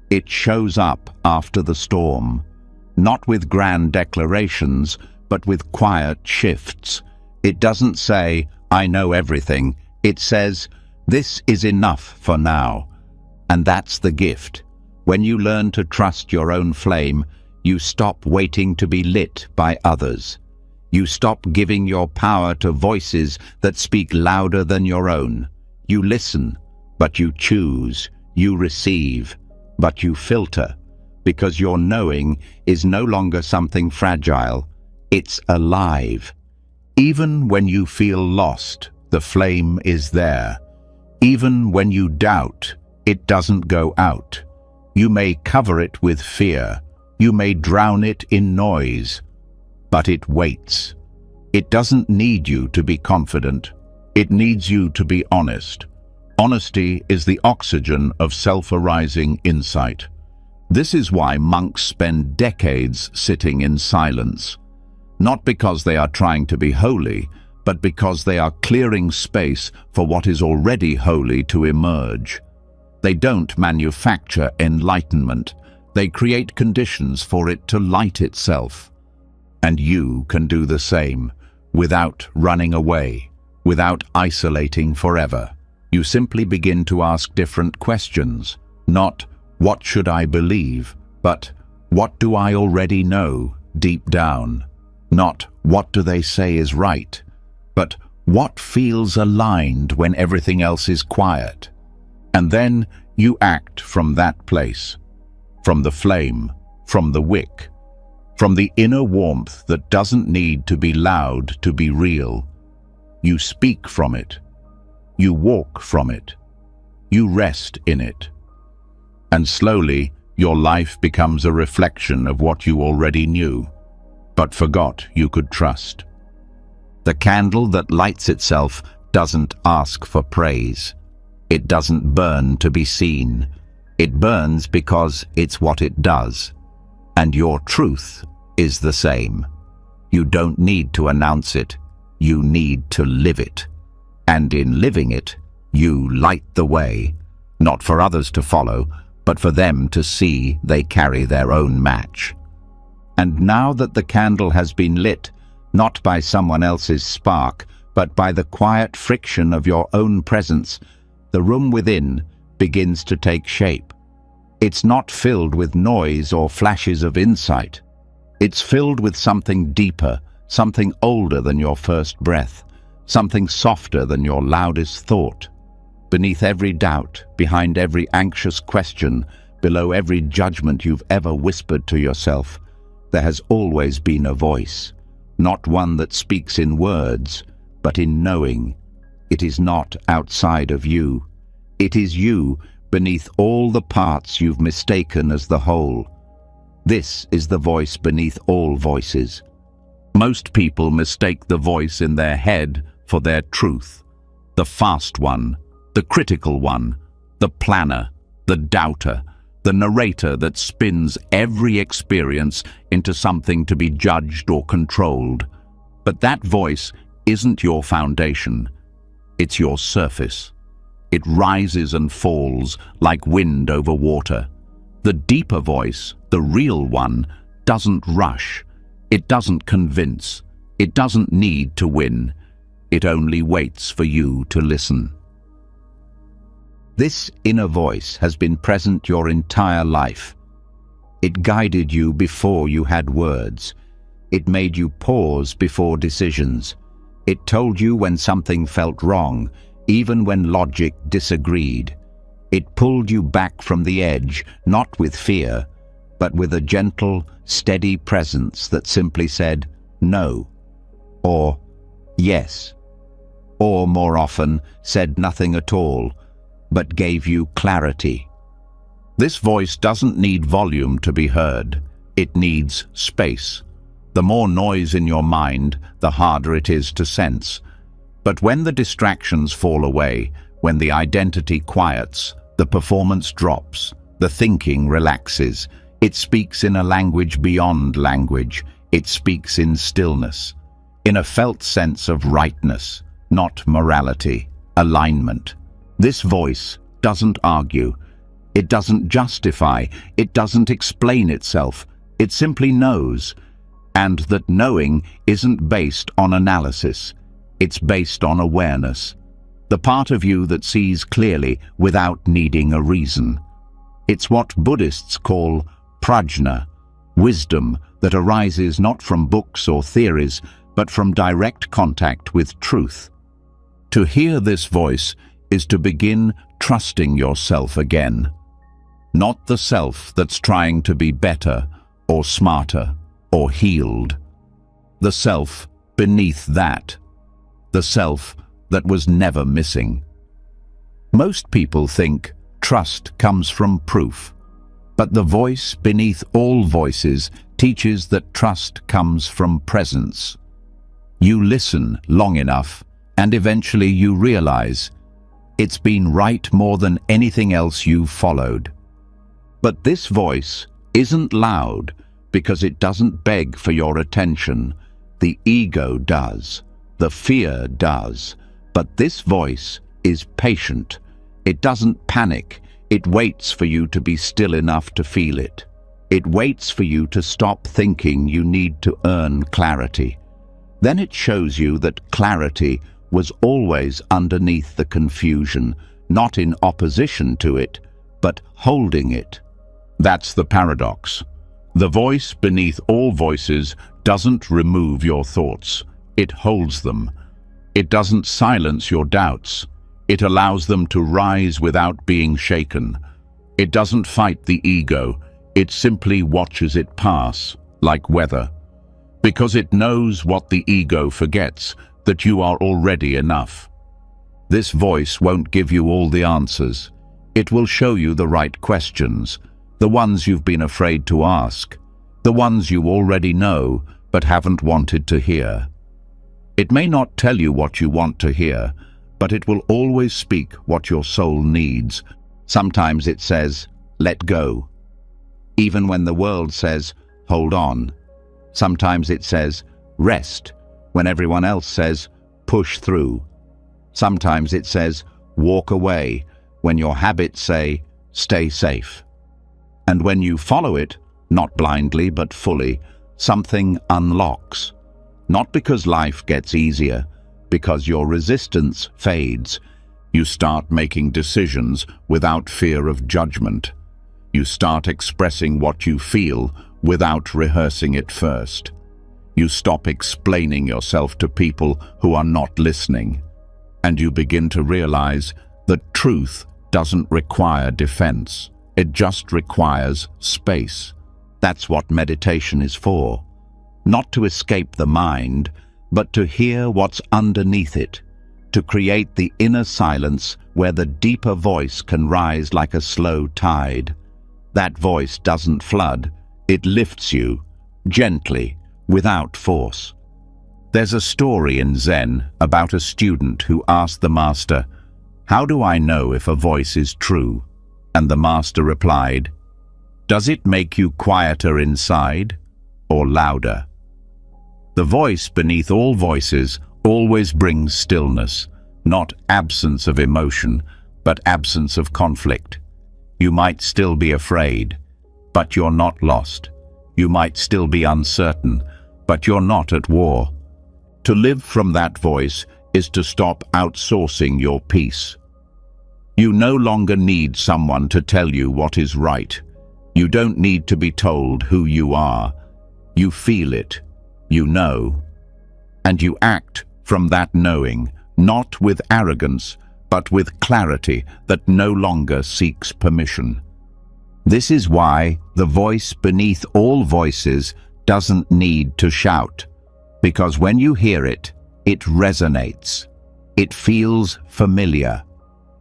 It shows up after the storm, not with grand declarations, but with quiet shifts. It doesn't say, "I know everything." It says, "This is enough for now." And that's the gift. When you learn to trust your own flame, you stop waiting to be lit by others. You stop giving your power to voices that speak louder than your own. You listen, but you choose. You receive, but you filter, because your knowing is no longer something fragile. It's alive. Even when you feel lost, the flame is there. Even when you doubt, it doesn't go out. You may cover it with fear. You may drown it in noise. But it waits. It doesn't need you to be confident. It needs you to be honest. Honesty is the oxygen of self-arising insight. This is why monks spend decades sitting in silence. Not because they are trying to be holy, but because they are clearing space for what is already holy to emerge. They don't manufacture enlightenment. They create conditions for it to light itself. And you can do the same, without running away, without isolating forever. You simply begin to ask different questions. Not, "What should I believe?" but, "What do I already know deep down?" Not, "What do they say is right?" but, "What feels aligned when everything else is quiet?" And then you act from that place, from the flame, from the wick, from the inner warmth that doesn't need to be loud to be real. You speak from it. You walk from it. You rest in it. And slowly, your life becomes a reflection of what you already knew, but forgot you could trust. The candle that lights itself doesn't ask for praise. It doesn't burn to be seen. It burns because it's what it does. And your truth is the same. You don't need to announce it. You need to live it. and in living it, you light the way, not for others to follow, but for them to see they carry their own match. And now that the candle has been lit, not by someone else's spark, but by the quiet friction of your own presence, the room within begins to take shape. It's not filled with noise or flashes of insight. It's filled with something deeper, something older than your first breath, something softer than your loudest thought. Beneath every doubt, behind every anxious question, below every judgment you've ever whispered to yourself, there has always been a voice, not one that speaks in words, but in knowing. It is not outside of you. It is you beneath all the parts you've mistaken as the whole. This is the voice beneath all voices. Most people mistake the voice in their head for their truth. The fast one, the critical one, the planner, the doubter, the narrator that spins every experience into something to be judged or controlled. But that voice isn't your foundation. It's your surface. It rises and falls like wind over water. The deeper voice, the real one, doesn't rush. It doesn't convince. It doesn't need to win. It only waits for you to listen. This inner voice has been present your entire life. It guided you before you had words. It made you pause before decisions. It told you when something felt wrong, even when logic disagreed. It pulled you back from the edge, not with fear, but with a gentle, steady presence that simply said no, or yes, or more often said nothing at all, but gave you clarity. This voice doesn't need volume to be heard. It needs space. The more noise in your mind, the harder it is to sense. But when the distractions fall away, when the identity quiets, the performance drops, the thinking relaxes. It speaks in a language beyond language. It speaks in stillness, in a felt sense of rightness, not morality, alignment. This voice doesn't argue. It doesn't justify. It doesn't explain itself. It simply knows. And that knowing isn't based on analysis. It's based on awareness. The part of you that sees clearly without needing a reason. It's what Buddhists call prajna, wisdom that arises not from books or theories, but from direct contact with truth. To hear this voice is to begin trusting yourself again. Not the self that's trying to be better or smarter or healed. The self beneath that. The self that was never missing. Most people think trust comes from proof, but the voice beneath all voices teaches that trust comes from presence. You listen long enough, and eventually you realize it's been right more than anything else you've followed. But this voice isn't loud because it doesn't beg for your attention. The ego does. The fear does. But this voice is patient. It doesn't panic. It waits for you to be still enough to feel it. It waits for you to stop thinking you need to earn clarity. Then it shows you that clarity was always underneath the confusion, not in opposition to it, but holding it. That's the paradox. The voice beneath all voices doesn't remove your thoughts. It holds them. It doesn't silence your doubts. It allows them to rise without being shaken. It doesn't fight the ego. It simply watches it pass, like weather. Because it knows what the ego forgets, that you are already enough. This voice won't give you all the answers. It will show you the right questions, the ones you've been afraid to ask, the ones you already know but haven't wanted to hear. It may not tell you what you want to hear, but it will always speak what your soul needs. Sometimes it says, let go. Even when the world says, hold on. Sometimes it says, rest, when everyone else says, push through. Sometimes it says, walk away, when your habits say, stay safe. And when you follow it, not blindly but fully, something unlocks. Not because life gets easier, because your resistance fades. You start making decisions without fear of judgment. You start expressing what you feel without rehearsing it first. You stop explaining yourself to people who are not listening. And you begin to realize that truth doesn't require defense. It just requires space. That's what meditation is for. Not to escape the mind, but to hear what's underneath it, to create the inner silence where the deeper voice can rise like a slow tide. That voice doesn't flood, it lifts you, gently, without force. There's a story in Zen about a student who asked the master, "How do I know if a voice is true?" And the master replied, "Does it make you quieter inside or louder?" The voice beneath all voices always brings stillness, not absence of emotion, but absence of conflict. You might still be afraid, but you're not lost. You might still be uncertain, but you're not at war. To live from that voice is to stop outsourcing your peace. You no longer need someone to tell you what is right. You don't need to be told who you are. You feel it, you know, and you act from that knowing, not with arrogance, but with clarity that no longer seeks permission. This is why the voice beneath all voices doesn't need to shout, because when you hear it, it resonates. It feels familiar,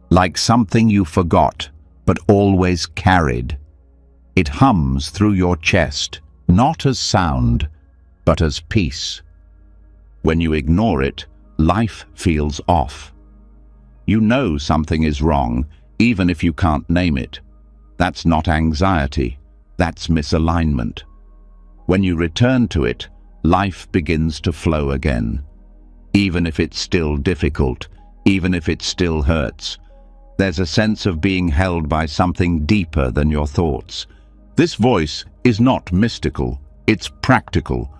like something you forgot, but always carried. It hums through your chest, not as sound, but as peace. When you ignore it, life feels off. You know something is wrong, even if you can't name it. That's not anxiety, that's misalignment. When you return to it, life begins to flow again. Even if it's still difficult, even if it still hurts, there's a sense of being held by something deeper than your thoughts. This voice is not mystical, it's practical.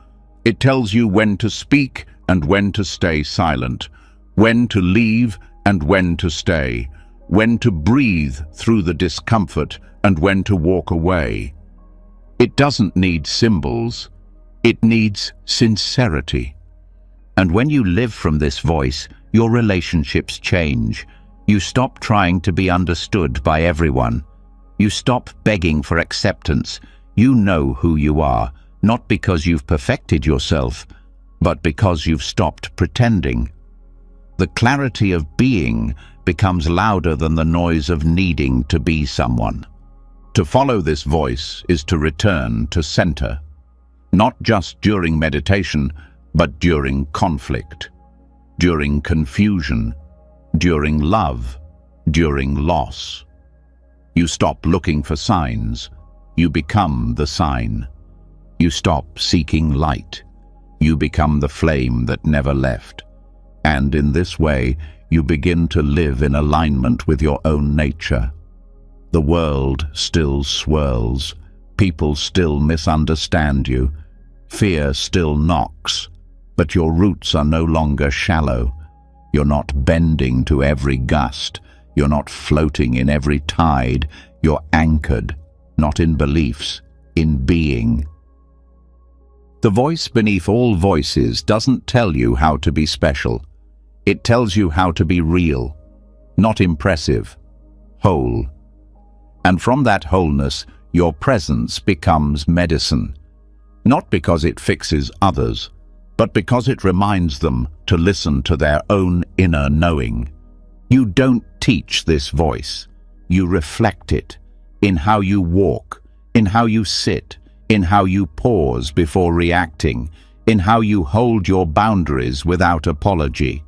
It tells you when to speak and when to stay silent, when to leave and when to stay, when to breathe through the discomfort and when to walk away. It doesn't need symbols, it needs sincerity. And when you live from this voice, your relationships change. You stop trying to be understood by everyone. You stop begging for acceptance. You know who you are, not because you've perfected yourself, but because you've stopped pretending. The clarity of being becomes louder than the noise of needing to be someone. To follow this voice is to return to center, not just during meditation, but during conflict, during confusion, during love, during loss. You stop looking for signs. You become the sign. You stop seeking light. You become the flame that never left. And in this way, you begin to live in alignment with your own nature. The world still swirls. People still misunderstand you. Fear still knocks. But your roots are no longer shallow. You're not bending to every gust. You're not floating in every tide. You're anchored, not in beliefs, in being. The voice beneath all voices doesn't tell you how to be special. It tells you how to be real, not impressive, whole. And from that wholeness, your presence becomes medicine. Not because it fixes others, but because it reminds them to listen to their own inner knowing. You don't teach this voice. You reflect it in how you walk, in how you sit, in how you pause before reacting, in how you hold your boundaries without apology,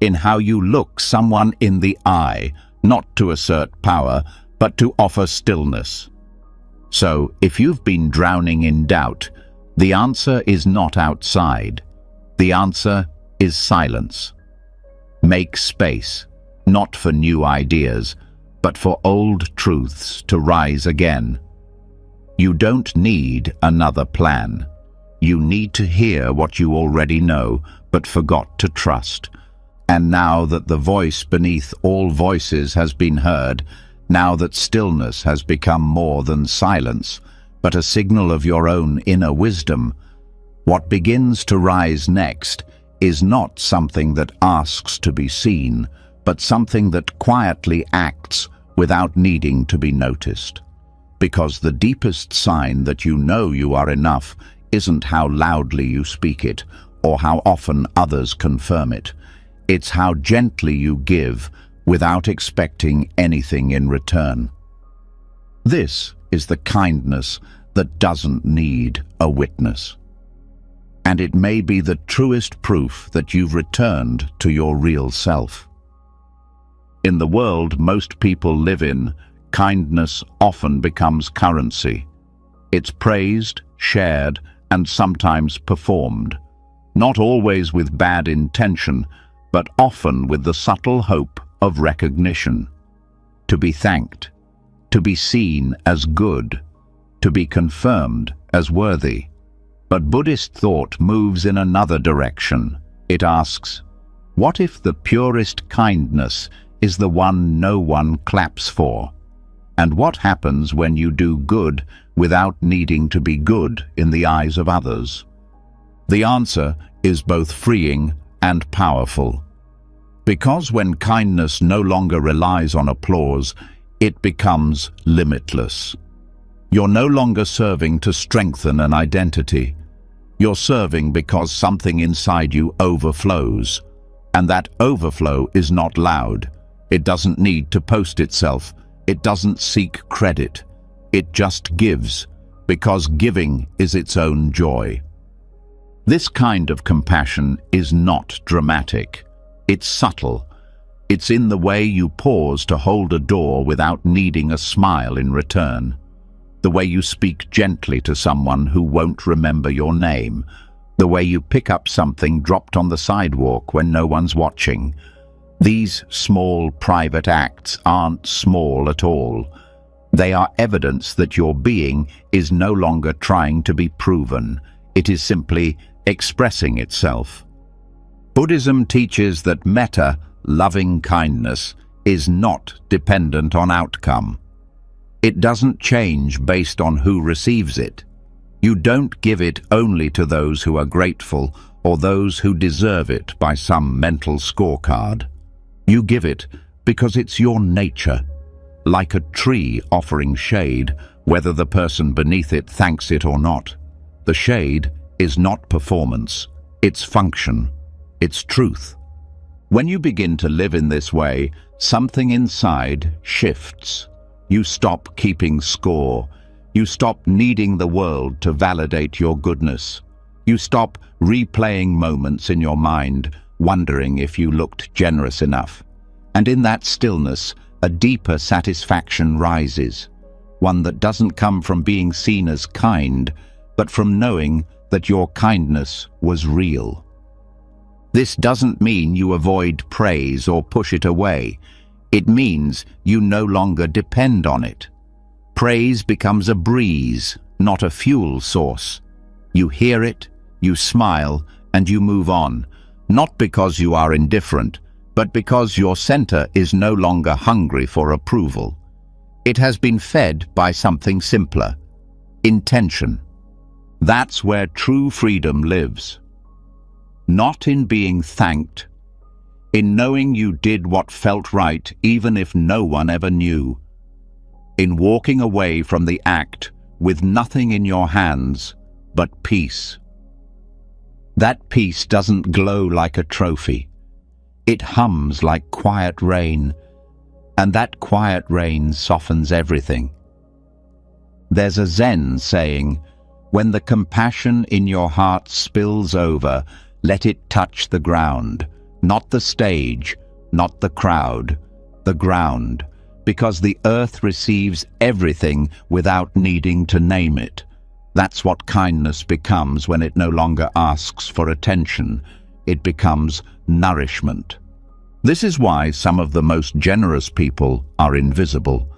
in how you look someone in the eye, not to assert power, but to offer stillness. So, if you've been drowning in doubt, the answer is not outside. The answer is silence. Make space, not for new ideas, but for old truths to rise again. You don't need another plan. You need to hear what you already know, but forgot to trust. And now that the voice beneath all voices has been heard, now that stillness has become more than silence, but a signal of your own inner wisdom, what begins to rise next is not something that asks to be seen, but something that quietly acts without needing to be noticed. Because the deepest sign that you know you are enough isn't how loudly you speak it, or how often others confirm it. It's how gently you give without expecting anything in return. This is the kindness that doesn't need a witness. And it may be the truest proof that you've returned to your real self. In the world most people live in, kindness often becomes currency. It's praised, shared, and sometimes performed, not always with bad intention, but often with the subtle hope of recognition. To be thanked, to be seen as good, to be confirmed as worthy. But Buddhist thought moves in another direction. It asks, what if the purest kindness is the one no one claps for? And what happens when you do good without needing to be good in the eyes of others? The answer is both freeing and powerful. Because when kindness no longer relies on applause, it becomes limitless. You're no longer serving to strengthen an identity. You're serving because something inside you overflows. And that overflow is not loud. It doesn't need to post itself. It doesn't seek credit. It just gives, because giving is its own joy. This kind of compassion is not dramatic. It's subtle. It's in the way you pause to hold a door without needing a smile in return. The way you speak gently to someone who won't remember your name. The way you pick up something dropped on the sidewalk when no one's watching. These small private acts aren't small at all. They are evidence that your being is no longer trying to be proven. It is simply expressing itself. Buddhism teaches that metta, loving kindness, is not dependent on outcome. It doesn't change based on who receives it. You don't give it only to those who are grateful or those who deserve it by some mental scorecard. You give it because it's your nature. Like a tree offering shade, whether the person beneath it thanks it or not. The shade is not performance, it's function, it's truth. When you begin to live in this way, something inside shifts. You stop keeping score. You stop needing the world to validate your goodness. You stop replaying moments in your mind, wondering if you looked generous enough. And in that stillness, a deeper satisfaction rises, one that doesn't come from being seen as kind, but from knowing that your kindness was real. This doesn't mean you avoid praise or push it away. It means you no longer depend on it. Praise becomes a breeze, not a fuel source. You hear it, you smile, and you move on, not because you are indifferent, but because your center is no longer hungry for approval. It has been fed by something simpler: intention. That's where true freedom lives. Not in being thanked, in knowing you did what felt right even if no one ever knew, in walking away from the act with nothing in your hands but peace. That peace doesn't glow like a trophy. It hums like quiet rain, and that quiet rain softens everything. There's a Zen saying, when the compassion in your heart spills over, let it touch the ground, not the stage, not the crowd, the ground, because the earth receives everything without needing to name it. That's what kindness becomes when it no longer asks for attention. It becomes nourishment. This is why some of the most generous people are invisible.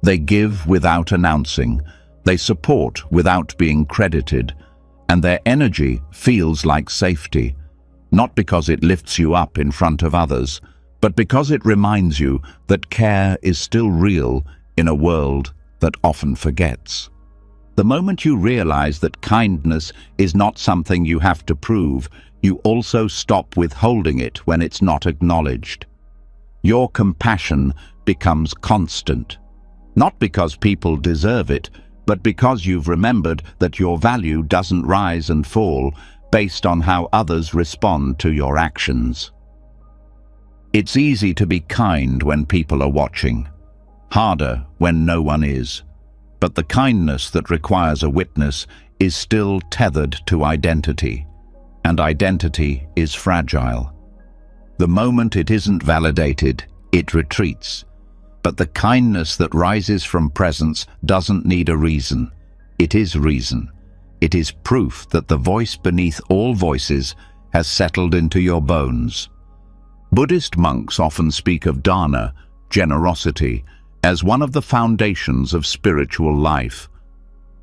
They give without announcing, they support without being credited, and their energy feels like safety, not because it lifts you up in front of others, but because it reminds you that care is still real in a world that often forgets. The moment you realize that kindness is not something you have to prove, you also stop withholding it when it's not acknowledged. Your compassion becomes constant, not because people deserve it, but because you've remembered that your value doesn't rise and fall based on how others respond to your actions. It's easy to be kind when people are watching, harder when no one is. But the kindness that requires a witness is still tethered to identity, and identity is fragile. The moment it isn't validated, it retreats. But the kindness that rises from presence doesn't need a reason. It is reason. It is proof that the voice beneath all voices has settled into your bones. Buddhist monks often speak of dana, generosity, as one of the foundations of spiritual life.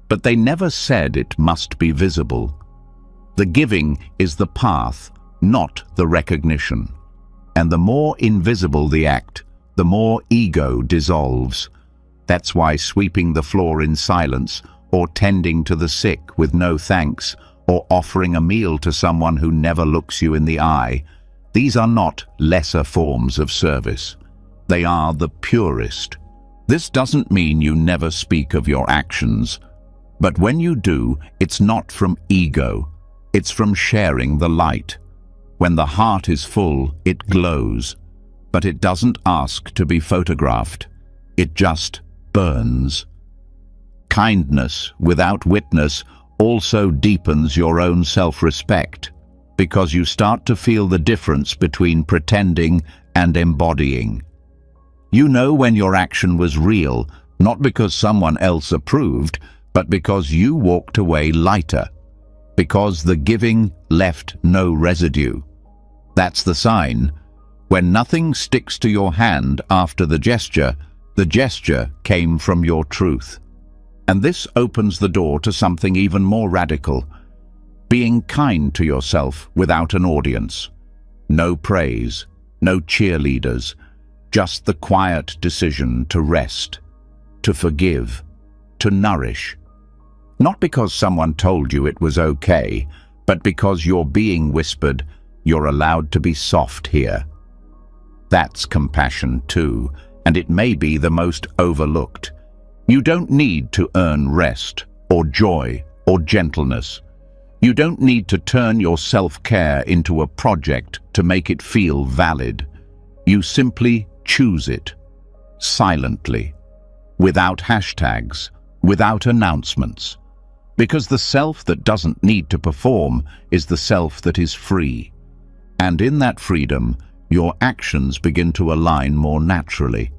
But they never said it must be visible. The giving is the path, not the recognition. And the more invisible the act, the more ego dissolves. That's why sweeping the floor in silence, or tending to the sick with no thanks, or offering a meal to someone who never looks you in the eye, these are not lesser forms of service. They are the purest. This doesn't mean you never speak of your actions, but when you do, it's not from ego, it's from sharing the light. When the heart is full, it glows, but it doesn't ask to be photographed. It just burns. Kindness without witness also deepens your own self-respect, because you start to feel the difference between pretending and embodying. You know when your action was real, not because someone else approved, but because you walked away lighter, because the giving left no residue. That's the sign. When nothing sticks to your hand after the gesture came from your truth. And this opens the door to something even more radical: being kind to yourself without an audience. No praise, no cheerleaders, just the quiet decision to rest, to forgive, to nourish. Not because someone told you it was okay, but because you're being whispered, you're allowed to be soft here. That's compassion too, and it may be the most overlooked. You don't need to earn rest, or joy, or gentleness. You don't need to turn your self-care into a project to make it feel valid. You simply choose it, silently, without hashtags, without announcements. Because the self that doesn't need to perform is the self that is free. And in that freedom, your actions begin to align more naturally.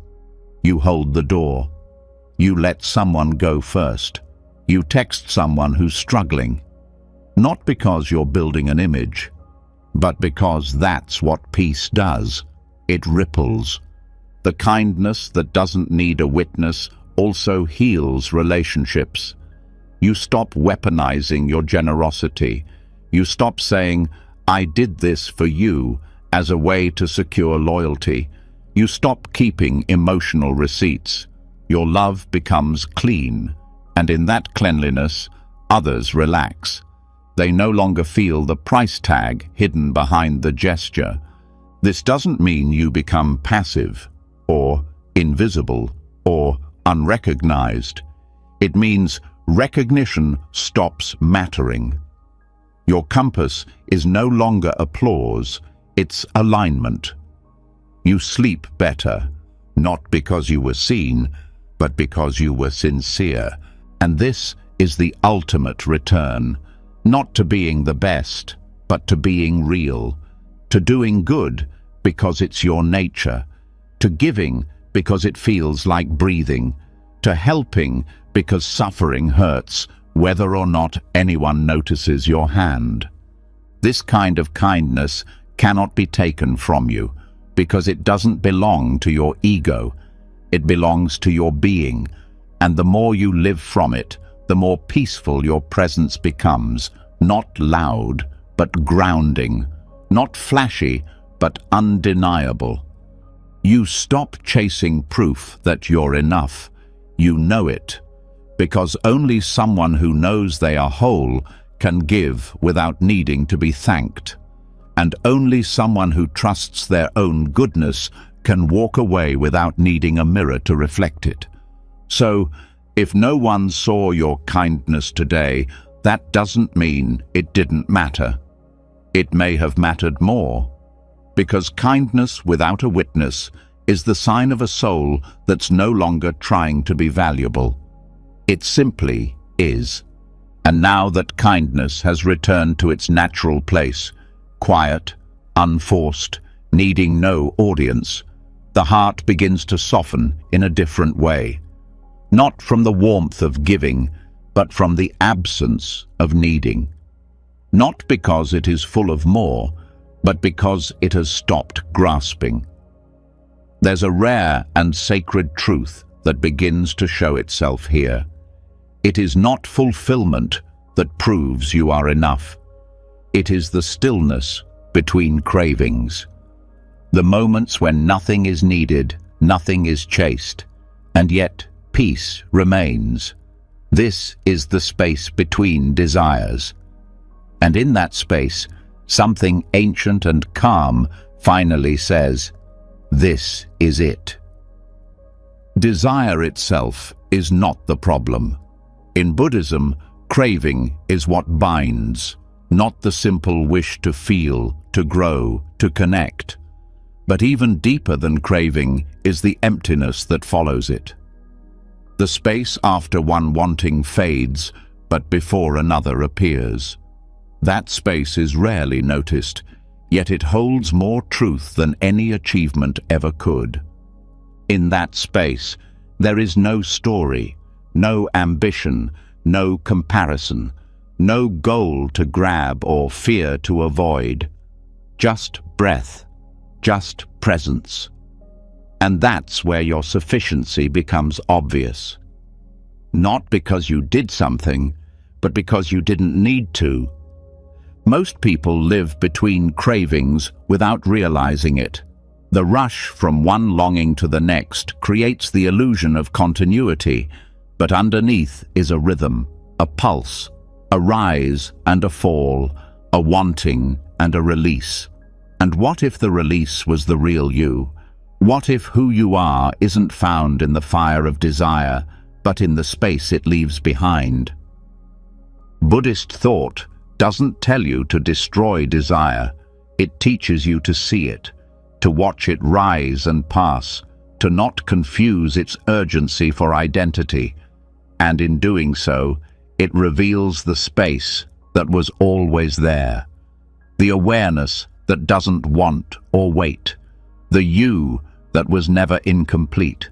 You hold the door. You let someone go first. You text someone who's struggling. Not because you're building an image, but because that's what peace does. It ripples. The kindness that doesn't need a witness also heals relationships. You stop weaponizing your generosity. You stop saying, "I did this for you," as a way to secure loyalty. You stop keeping emotional receipts. Your love becomes clean, and in that cleanliness, others relax. They no longer feel the price tag hidden behind the gesture. This doesn't mean you become passive, or invisible, or unrecognized. It means recognition stops mattering. Your compass is no longer applause, it's alignment. You sleep better, not because you were seen, but because you were sincere. And this is the ultimate return, not to being the best, but to being real, to doing good because it's your nature, to giving because it feels like breathing, to helping because suffering hurts, whether or not anyone notices your hand. This kind of kindness cannot be taken from you, because it doesn't belong to your ego. It belongs to your being, and the more you live from it, the more peaceful your presence becomes, not loud, but grounding, not flashy, but undeniable. You stop chasing proof that you're enough. You know it, because only someone who knows they are whole can give without needing to be thanked. And only someone who trusts their own goodness can walk away without needing a mirror to reflect it. So, if no one saw your kindness today, that doesn't mean it didn't matter. It may have mattered more, because kindness without a witness is the sign of a soul that's no longer trying to be valuable. It simply is. And now that kindness has returned to its natural place, quiet, unforced, needing no audience, the heart begins to soften in a different way. Not from the warmth of giving, but from the absence of needing. Not because it is full of more, but because it has stopped grasping. There's a rare and sacred truth that begins to show itself here. It is not fulfillment that proves you are enough. It is the stillness between cravings. The moments when nothing is needed, nothing is chased, and yet peace remains. This is the space between desires. And in that space, something ancient and calm finally says, "This is it." Desire itself is not the problem. In Buddhism, craving is what binds, not the simple wish to feel, to grow, to connect. But even deeper than craving is the emptiness that follows it. The space after one wanting fades, but before another appears. That space is rarely noticed, yet it holds more truth than any achievement ever could. In that space, there is no story, no ambition, no comparison, no goal to grab or fear to avoid. Just breath, just presence. And that's where your sufficiency becomes obvious. Not because you did something, but because you didn't need to. Most people live between cravings without realizing it. The rush from one longing to the next creates the illusion of continuity, but underneath is a rhythm, a pulse, a rise and a fall, a wanting and a release. And what if the release was the real you? What if who you are isn't found in the fire of desire, but in the space it leaves behind? Buddhist thought doesn't tell you to destroy desire. It teaches you to see it, to watch it rise and pass, to not confuse its urgency for identity. And in doing so, it reveals the space that was always there, the awareness that doesn't want or wait, the you that was never incomplete.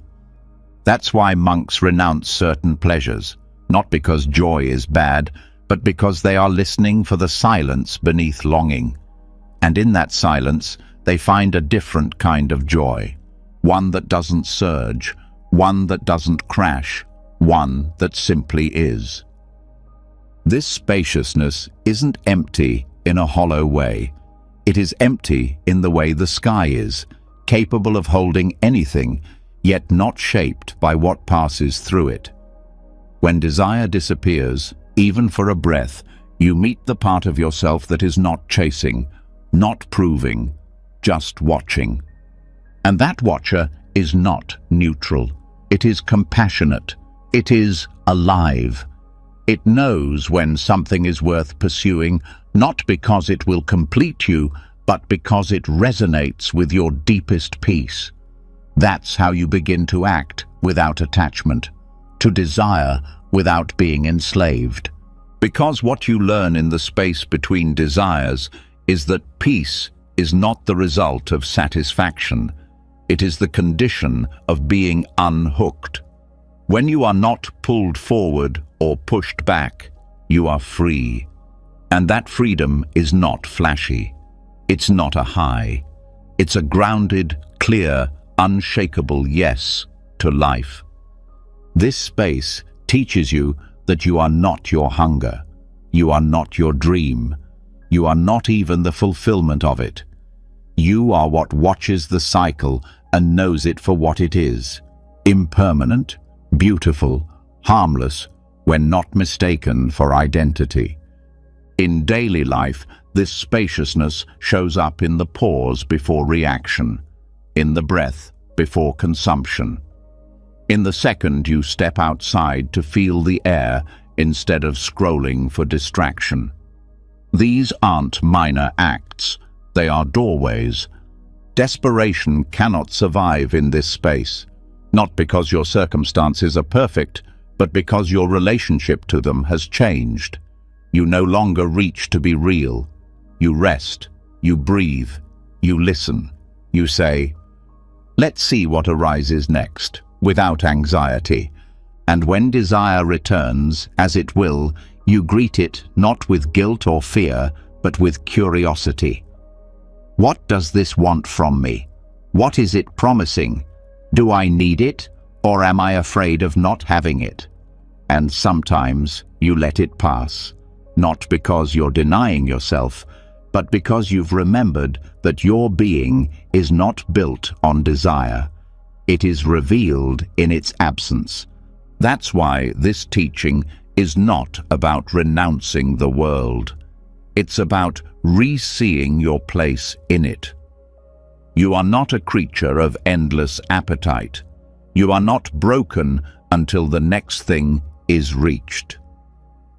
That's why monks renounce certain pleasures, not because joy is bad, but because they are listening for the silence beneath longing. And in that silence, they find a different kind of joy, one that doesn't surge, one that doesn't crash, one that simply is. This spaciousness isn't empty in a hollow way. It is empty in the way the sky is, capable of holding anything, yet not shaped by what passes through it. When desire disappears, even for a breath, you meet the part of yourself that is not chasing, not proving, just watching. And that watcher is not neutral. It is compassionate. It is alive. It knows when something is worth pursuing, not because it will complete you, but because it resonates with your deepest peace. That's how you begin to act without attachment, to desire without being enslaved. Because what you learn in the space between desires is that peace is not the result of satisfaction. It is the condition of being unhooked. When you are not pulled forward or pushed back, you are free. And that freedom is not flashy. It's not a high. It's a grounded, clear, unshakable yes to life. This space teaches you that you are not your hunger. You are not your dream. You are not even the fulfillment of it. You are what watches the cycle and knows it for what it is: impermanent, beautiful, harmless, when not mistaken for identity. In daily life, this spaciousness shows up in the pause before reaction, in the breath before consumption, in the second you step outside to feel the air instead of scrolling for distraction. These aren't minor acts, they are doorways. Desperation cannot survive in this space, not because your circumstances are perfect, but because your relationship to them has changed. You no longer reach to be real. You rest, you breathe, you listen. You say, "Let's see what arises next," without anxiety. And when desire returns, as it will, you greet it not with guilt or fear, but with curiosity. What does this want from me? What is it promising? Do I need it, or am I afraid of not having it? And sometimes you let it pass, not because you're denying yourself, but because you've remembered that your being is not built on desire. It is revealed in its absence. That's why this teaching is not about renouncing the world. It's about re-seeing your place in it. You are not a creature of endless appetite. You are not broken until the next thing is reached.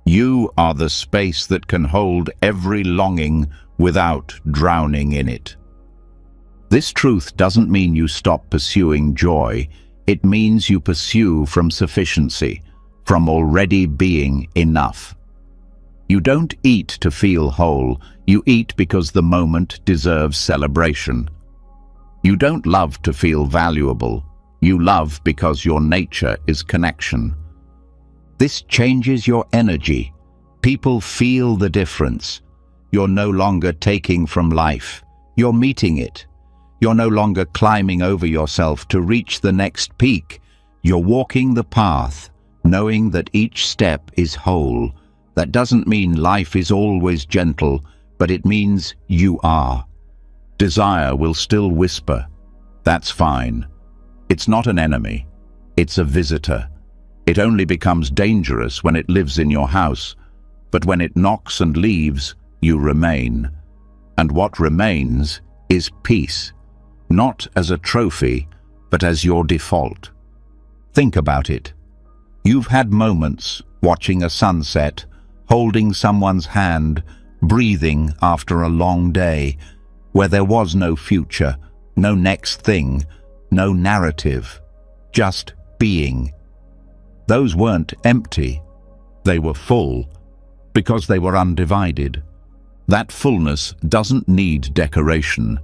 You are the space that can hold every longing without drowning in it. This truth doesn't mean you stop pursuing joy. It means you pursue from sufficiency, from already being enough. You don't eat to feel whole. You eat because the moment deserves celebration. You don't love to feel valuable. You love because your nature is connection. This changes your energy. People feel the difference. You're no longer taking from life. You're meeting it. You're no longer climbing over yourself to reach the next peak. You're walking the path, knowing that each step is whole. That doesn't mean life is always gentle, but it means you are. Desire will still whisper. That's fine. It's not an enemy. It's a visitor. It only becomes dangerous when it lives in your house. But when it knocks and leaves, you remain. And what remains is peace, not as a trophy, but as your default. Think about it. You've had moments watching a sunset, holding someone's hand, breathing after a long day, where there was no future, no next thing, no narrative, just being. Those weren't empty. They were full, because they were undivided. That fullness doesn't need decoration.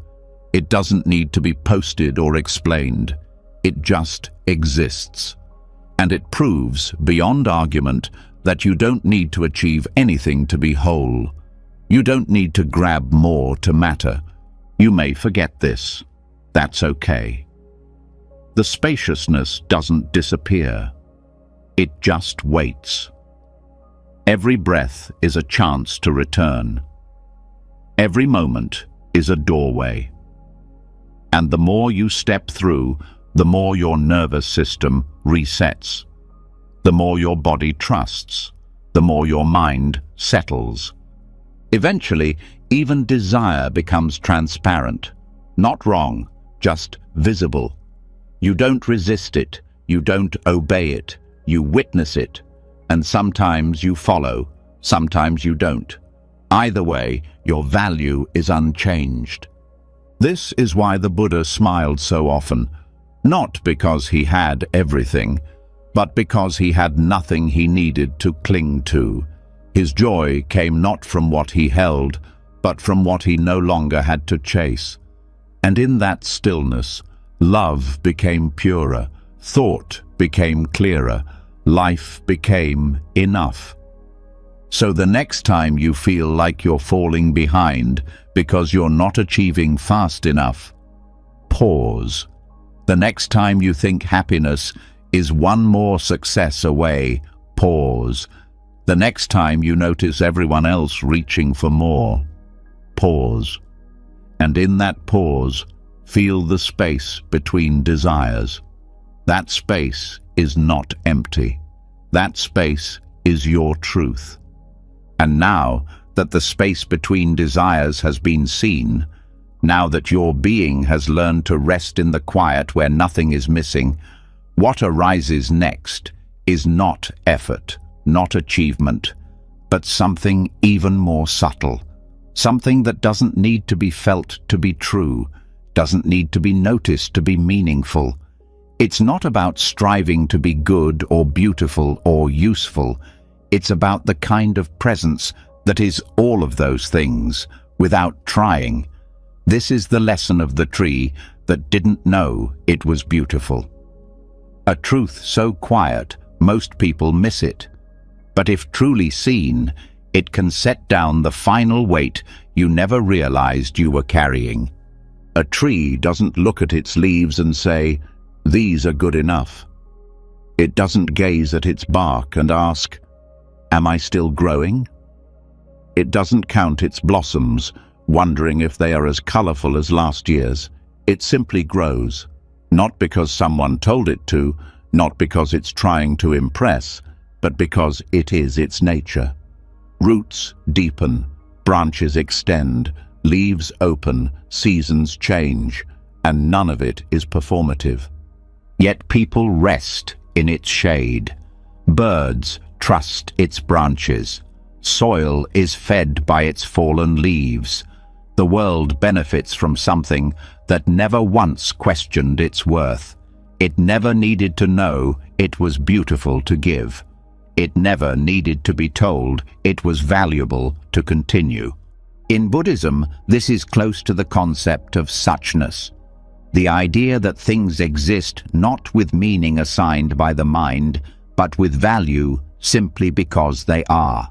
It doesn't need to be posted or explained. It just exists. And it proves, beyond argument, that you don't need to achieve anything to be whole. You don't need to grab more to matter. You may forget this. That's okay. The spaciousness doesn't disappear. It just waits. Every breath is a chance to return. Every moment is a doorway. And the more you step through, the more your nervous system resets. The more your body trusts, the more your mind settles. Eventually, even desire becomes transparent. Not wrong, just visible. You don't resist it, you don't obey it, you witness it. And sometimes you follow, sometimes you don't. Either way, your value is unchanged. This is why the Buddha smiled so often, not because he had everything, but because he had nothing he needed to cling to. His joy came not from what he held, but from what he no longer had to chase. And in that stillness, love became purer, thought became clearer, life became enough. So the next time you feel like you're falling behind because you're not achieving fast enough, Pause. The next time you think happiness is one more success away, pause. The next time you notice everyone else reaching for more, pause. And in that pause, feel the space between desires. That space is not empty. That space is your truth. And now that the space between desires has been seen, now that your being has learned to rest in the quiet where nothing is missing, what arises next is not effort, not achievement, but something even more subtle. Something that doesn't need to be felt to be true, doesn't need to be noticed to be meaningful. It's not about striving to be good or beautiful or useful. It's about the kind of presence that is all of those things, without trying. This is the lesson of the tree that didn't know it was beautiful. A truth so quiet, most people miss it. But if truly seen, it can set down the final weight you never realized you were carrying. A tree doesn't look at its leaves and say, "These are good enough." It doesn't gaze at its bark and ask, "Am I still growing?" It doesn't count its blossoms, wondering if they are as colorful as last year's. It simply grows, not because someone told it to, not because it's trying to impress, but because it is its nature. Roots deepen, branches extend, leaves open, seasons change, and none of it is performative. Yet people rest in its shade. Birds trust its branches. Soil is fed by its fallen leaves. The world benefits from something that never once questioned its worth. It never needed to know it was beautiful to give. It never needed to be told it was valuable to continue. In Buddhism, this is close to the concept of suchness, the idea that things exist not with meaning assigned by the mind, but with value simply because they are.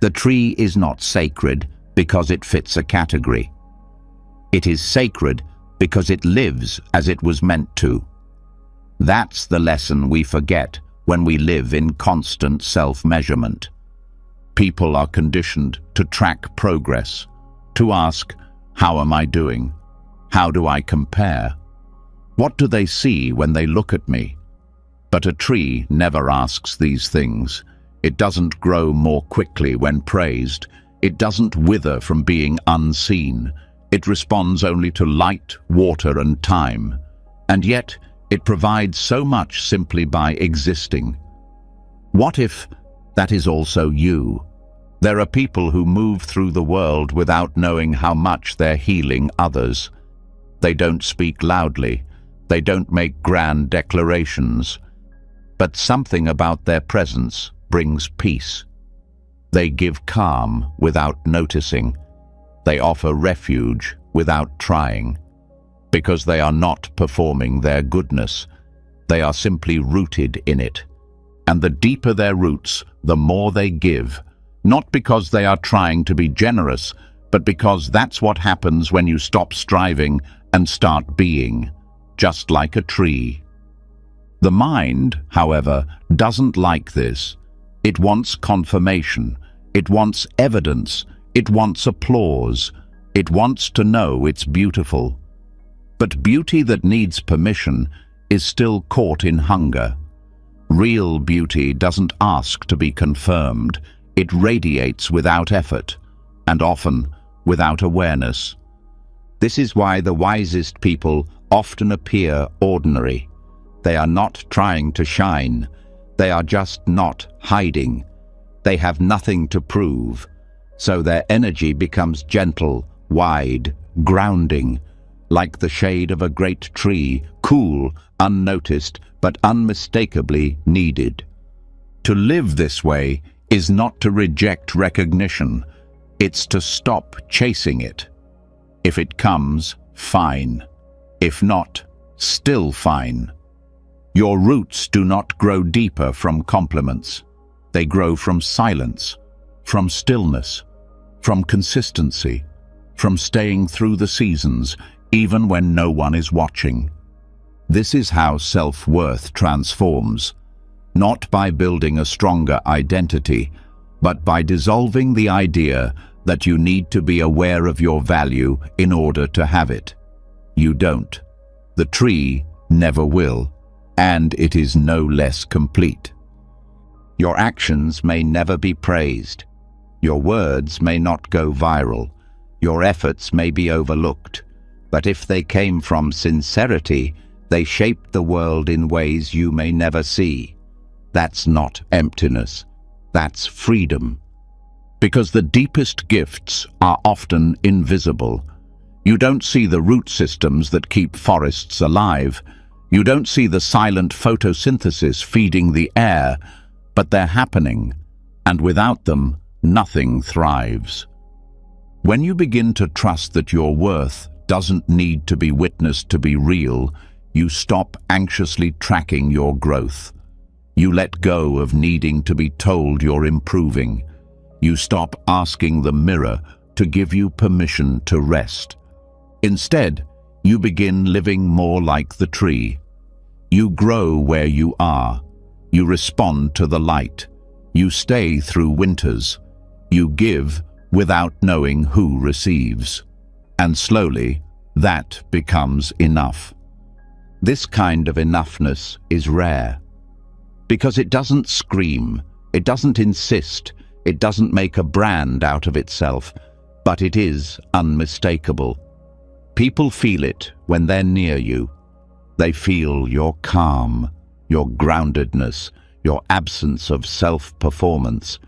The tree is not sacred because it fits a category. It is sacred because it lives as it was meant to. That's the lesson we forget when we live in constant self-measurement. People are conditioned to track progress, to ask, "How am I doing? How do I compare? What do they see when they look at me?" But a tree never asks these things. It doesn't grow more quickly when praised. It doesn't wither from being unseen. It responds only to light, water, and time. And yet, it provides so much simply by existing. What if that is also you? There are people who move through the world without knowing how much they're healing others. They don't speak loudly. They don't make grand declarations. But something about their presence brings peace. They give calm without noticing. They offer refuge without trying. Because they are not performing their goodness. They are simply rooted in it. And the deeper their roots, the more they give. Not because they are trying to be generous, but because that's what happens when you stop striving and start being, just like a tree. The mind, however, doesn't like this. It wants confirmation. It wants evidence. It wants applause. It wants to know it's beautiful. But beauty that needs permission is still caught in hunger. Real beauty doesn't ask to be confirmed. It radiates without effort, and often without awareness. This is why the wisest people often appear ordinary. They are not trying to shine. They are just not hiding. They have nothing to prove. So their energy becomes gentle, wide, grounding, like the shade of a great tree, cool, unnoticed, but unmistakably needed. To live this way is not to reject recognition. It's to stop chasing it. If it comes, fine. If not, still fine. Your roots do not grow deeper from compliments. They grow from silence, from stillness, from consistency, from staying through the seasons, even when no one is watching. This is how self-worth transforms, not by building a stronger identity, but by dissolving the idea that you need to be aware of your value in order to have it. You don't. The tree never will, and it is no less complete. Your actions may never be praised. Your words may not go viral. Your efforts may be overlooked. But if they came from sincerity, they shaped the world in ways you may never see. That's not emptiness. That's freedom. Because the deepest gifts are often invisible. You don't see the root systems that keep forests alive. You don't see the silent photosynthesis feeding the air, but they're happening, and without them, nothing thrives. When you begin to trust that your worth doesn't need to be witnessed to be real, you stop anxiously tracking your growth. You let go of needing to be told you're improving. You stop asking the mirror to give you permission to rest. Instead, you begin living more like the tree. You grow where you are. You respond to the light. You stay through winters. You give without knowing who receives. And slowly, that becomes enough. This kind of enoughness is rare. Because it doesn't scream, it doesn't insist, it doesn't make a brand out of itself, but it is unmistakable. People feel it when they're near you. They feel your calm, your groundedness, your absence of self-performance.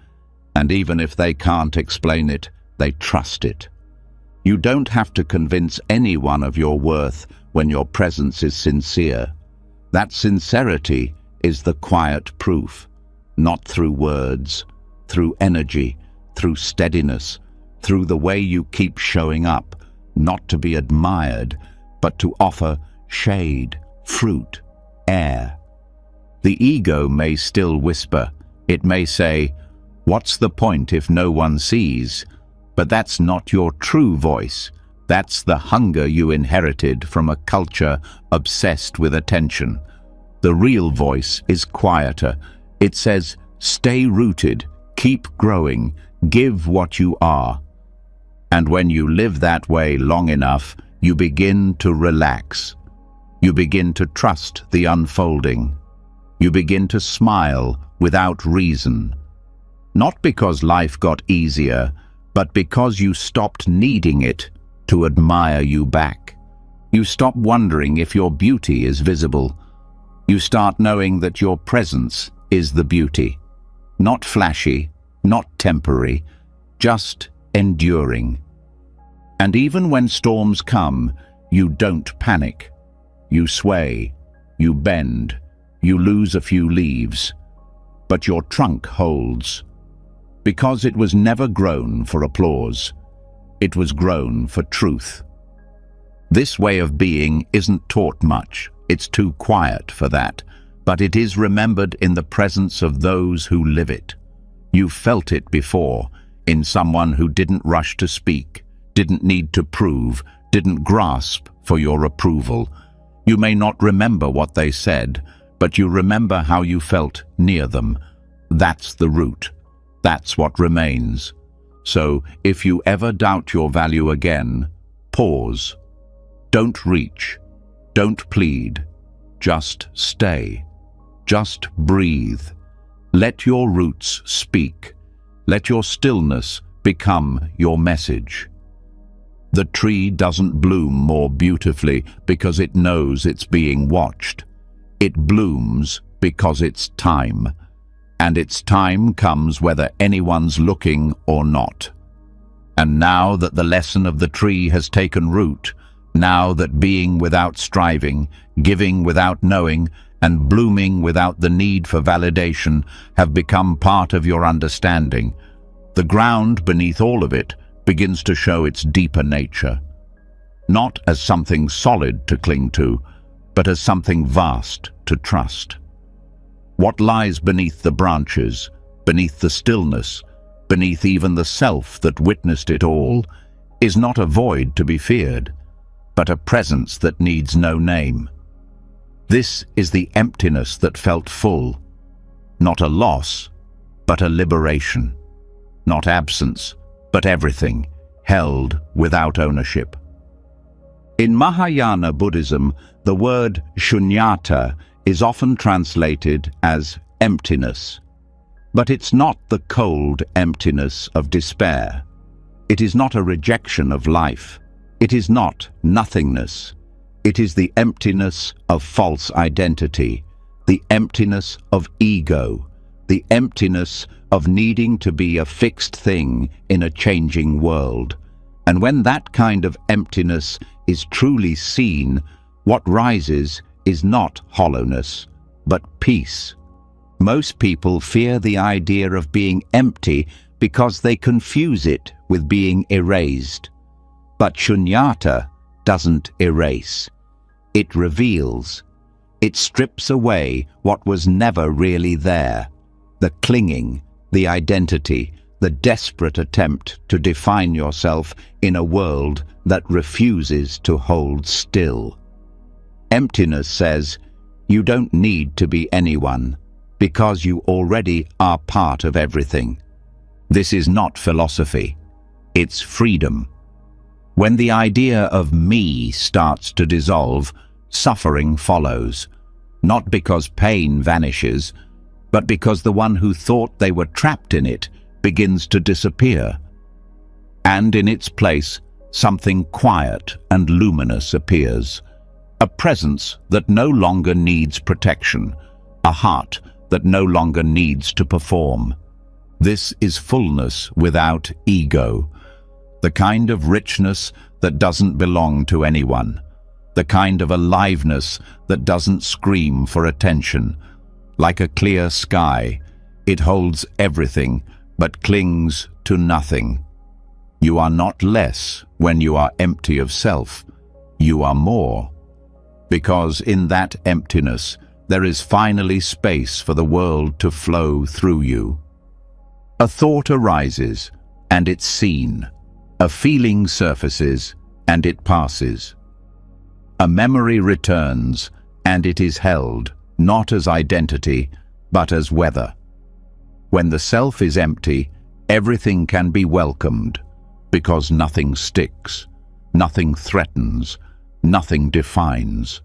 And even if they can't explain it, they trust it. You don't have to convince anyone of your worth when your presence is sincere. That sincerity is the quiet proof, not through words, through energy, through steadiness, through the way you keep showing up, not to be admired, but to offer shade, fruit, air. The ego may still whisper. It may say, "What's the point if no one sees?" But that's not your true voice. That's the hunger you inherited from a culture obsessed with attention. The real voice is quieter. It says, stay rooted, keep growing, give what you are. And when you live that way long enough, you begin to relax. You begin to trust the unfolding. You begin to smile without reason. Not because life got easier, but because you stopped needing it to admire you back. You stop wondering if your beauty is visible. You start knowing that your presence is the beauty. Not flashy, not temporary, just enduring. And even when storms come, you don't panic. You sway, you bend, you lose a few leaves, but your trunk holds. Because it was never grown for applause. It was grown for truth. This way of being isn't taught much. It's too quiet for that, but it is remembered in the presence of those who live it. You felt it before, in someone who didn't rush to speak, didn't need to prove, didn't grasp for your approval. You may not remember what they said, but you remember how you felt near them. That's the root. That's what remains. So, if you ever doubt your value again, pause. Don't reach. Don't plead. Just stay. Just breathe. Let your roots speak. Let your stillness become your message. The tree doesn't bloom more beautifully because it knows it's being watched. It blooms because it's time. And its time comes whether anyone's looking or not. And now that the lesson of the tree has taken root, now that being without striving, giving without knowing, and blooming without the need for validation have become part of your understanding, the ground beneath all of it begins to show its deeper nature. Not as something solid to cling to, but as something vast to trust. What lies beneath the branches, beneath the stillness, beneath even the self that witnessed it all, is not a void to be feared. but a presence that needs no name. This is the emptiness that felt full, not a loss, but a liberation. Not absence, but everything, held without ownership. In Mahayana Buddhism, the word shunyata is often translated as emptiness. But it's not the cold emptiness of despair. It is not a rejection of life. It is not nothingness. It is the emptiness of false identity, the emptiness of ego, the emptiness of needing to be a fixed thing in a changing world. And when that kind of emptiness is truly seen, what rises is not hollowness, but peace. Most people fear the idea of being empty because they confuse it with being erased. But shunyata doesn't erase. It reveals. It strips away what was never really there. The clinging, the identity, the desperate attempt to define yourself in a world that refuses to hold still. Emptiness says, you don't need to be anyone, because you already are part of everything. This is not philosophy. It's freedom. When the idea of me starts to dissolve, suffering follows, not because pain vanishes, but because the one who thought they were trapped in it begins to disappear. And in its place, something quiet and luminous appears, a presence that no longer needs protection, a heart that no longer needs to perform. This is fullness without ego, the kind of richness that doesn't belong to anyone, the kind of aliveness that doesn't scream for attention. Like a clear sky, it holds everything but clings to nothing. You are not less when you are empty of self. You are more. Because in that emptiness, there is finally space for the world to flow through you. A thought arises, and it's seen. A feeling surfaces, and it passes. A memory returns, and it is held, not as identity, but as weather. When the self is empty, everything can be welcomed, because nothing sticks, nothing threatens, nothing defines.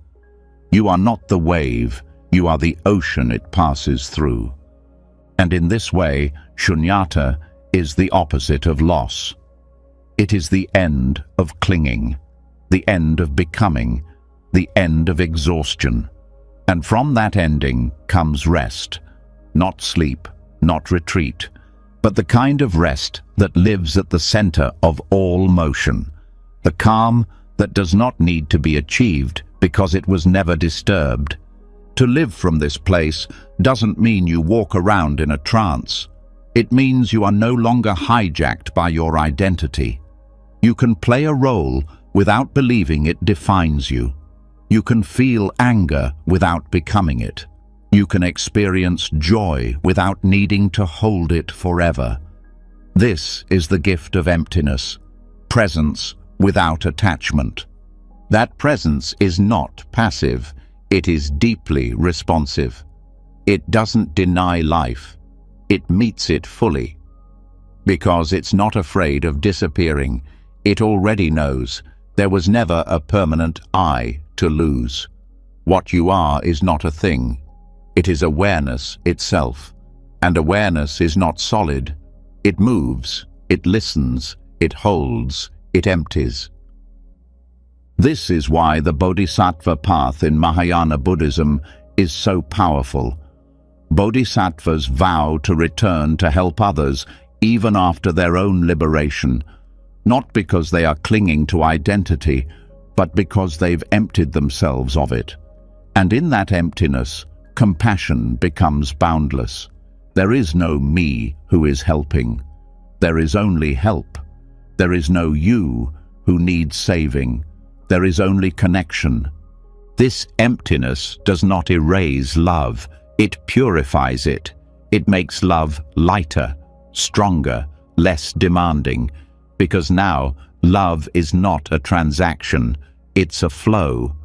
You are not the wave, you are the ocean it passes through. And in this way, shunyata is the opposite of loss. It is the end of clinging, the end of becoming, the end of exhaustion. And from that ending comes rest, not sleep, not retreat, but the kind of rest that lives at the center of all motion, the calm that does not need to be achieved because it was never disturbed. To live from this place doesn't mean you walk around in a trance. It means you are no longer hijacked by your identity. You can play a role without believing it defines you. You can feel anger without becoming it. You can experience joy without needing to hold it forever. This is the gift of emptiness, presence without attachment. That presence is not passive, it is deeply responsive. It doesn't deny life, it meets it fully. Because it's not afraid of disappearing, it already knows there was never a permanent I to lose. What you are is not a thing. It is awareness itself. And awareness is not solid. It moves, it listens, it holds, it empties. This is why the Bodhisattva path in Mahayana Buddhism is so powerful. Bodhisattvas vow to return to help others even after their own liberation, not because they are clinging to identity, but because they've emptied themselves of it. And in that emptiness, compassion becomes boundless. There is no me who is helping. There is only help. There is no you who needs saving. There is only connection. This emptiness does not erase love. It purifies it. It makes love lighter, stronger, less demanding, because now love is not a transaction. It's a flow.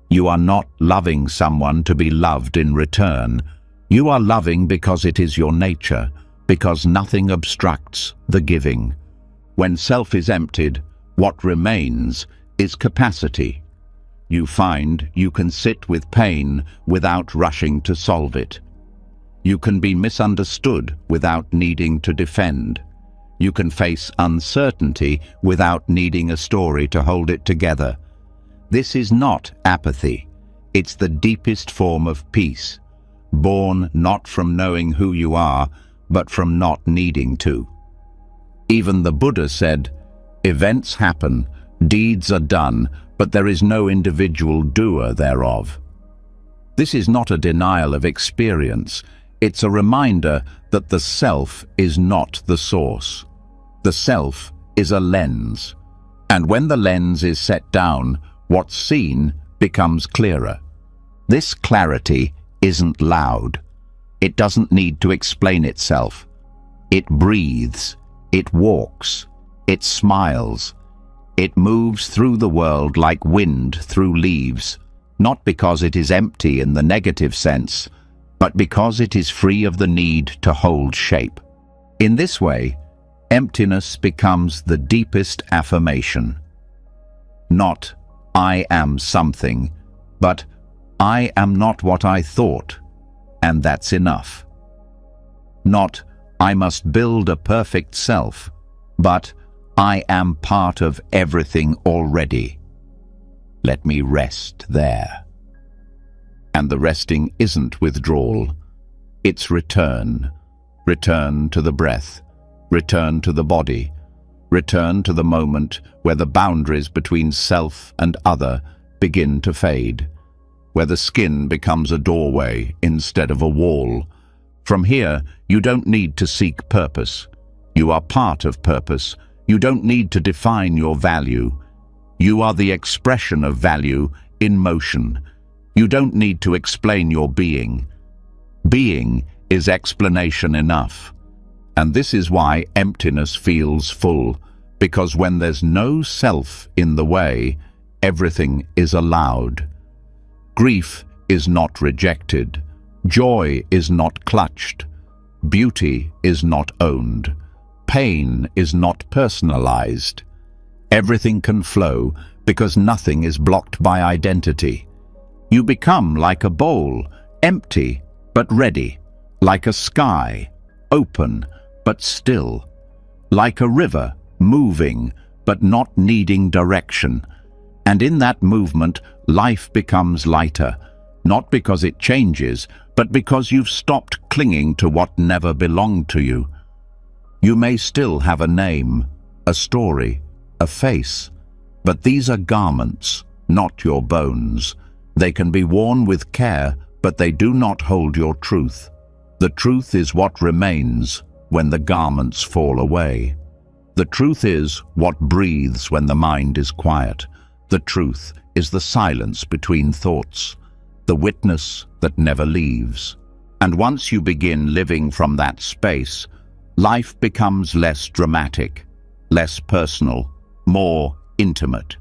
You are not loving someone to be loved in return. You are loving because it is your nature, because nothing obstructs the giving. When self is emptied, what remains is capacity. You find you can sit with pain without rushing to solve it. You can be misunderstood without needing to defend. You can face uncertainty without needing a story to hold it together. This is not apathy. It's the deepest form of peace, born not from knowing who you are, but from not needing to. Even the Buddha said, "Events happen, deeds are done, but there is no individual doer thereof." This is not a denial of experience. It's a reminder that the self is not the source. The self is a lens. And when the lens is set down, what's seen becomes clearer. This clarity isn't loud. It doesn't need to explain itself. It breathes, it walks, it smiles. It moves through the world like wind through leaves, not because it is empty in the negative sense, but because it is free of the need to hold shape. In this way, emptiness becomes the deepest affirmation. Not, "I am something," but "I am not what I thought, and that's enough." Not, "I must build a perfect self," but "I am part of everything already. Let me rest there." And the resting isn't withdrawal. It's return. Return to the breath. Return to the body. Return to the moment where the boundaries between self and other begin to fade, where the skin becomes a doorway instead of a wall. From here, you don't need to seek purpose. You are part of purpose. You don't need to define your value. You are the expression of value in motion. You don't need to explain your being. Being is explanation enough. And this is why emptiness feels full, because when there's no self in the way, everything is allowed. Grief is not rejected. Joy is not clutched. Beauty is not owned. Pain is not personalized. Everything can flow because nothing is blocked by identity. You become like a bowl, empty but ready, like a sky, open but still, like a river, moving but not needing direction. And in that movement, life becomes lighter, not because it changes, but because you've stopped clinging to what never belonged to you. You may still have a name, a story, a face, but these are garments, not your bones. They can be worn with care, but they do not hold your truth. The truth is what remains when the garments fall away. The truth is what breathes when the mind is quiet. The truth is the silence between thoughts, the witness that never leaves. And once you begin living from that space, life becomes less dramatic, less personal, more intimate.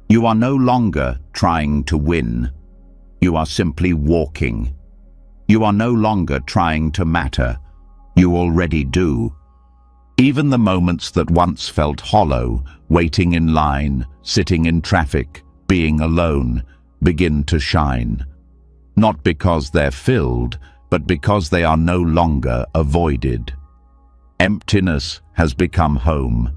You are no longer trying to win. You are simply walking. You are no longer trying to matter. You already do. Even the moments that once felt hollow, waiting in line, sitting in traffic, being alone, begin to shine. Not because they're filled, but because they are no longer avoided. Emptiness has become home.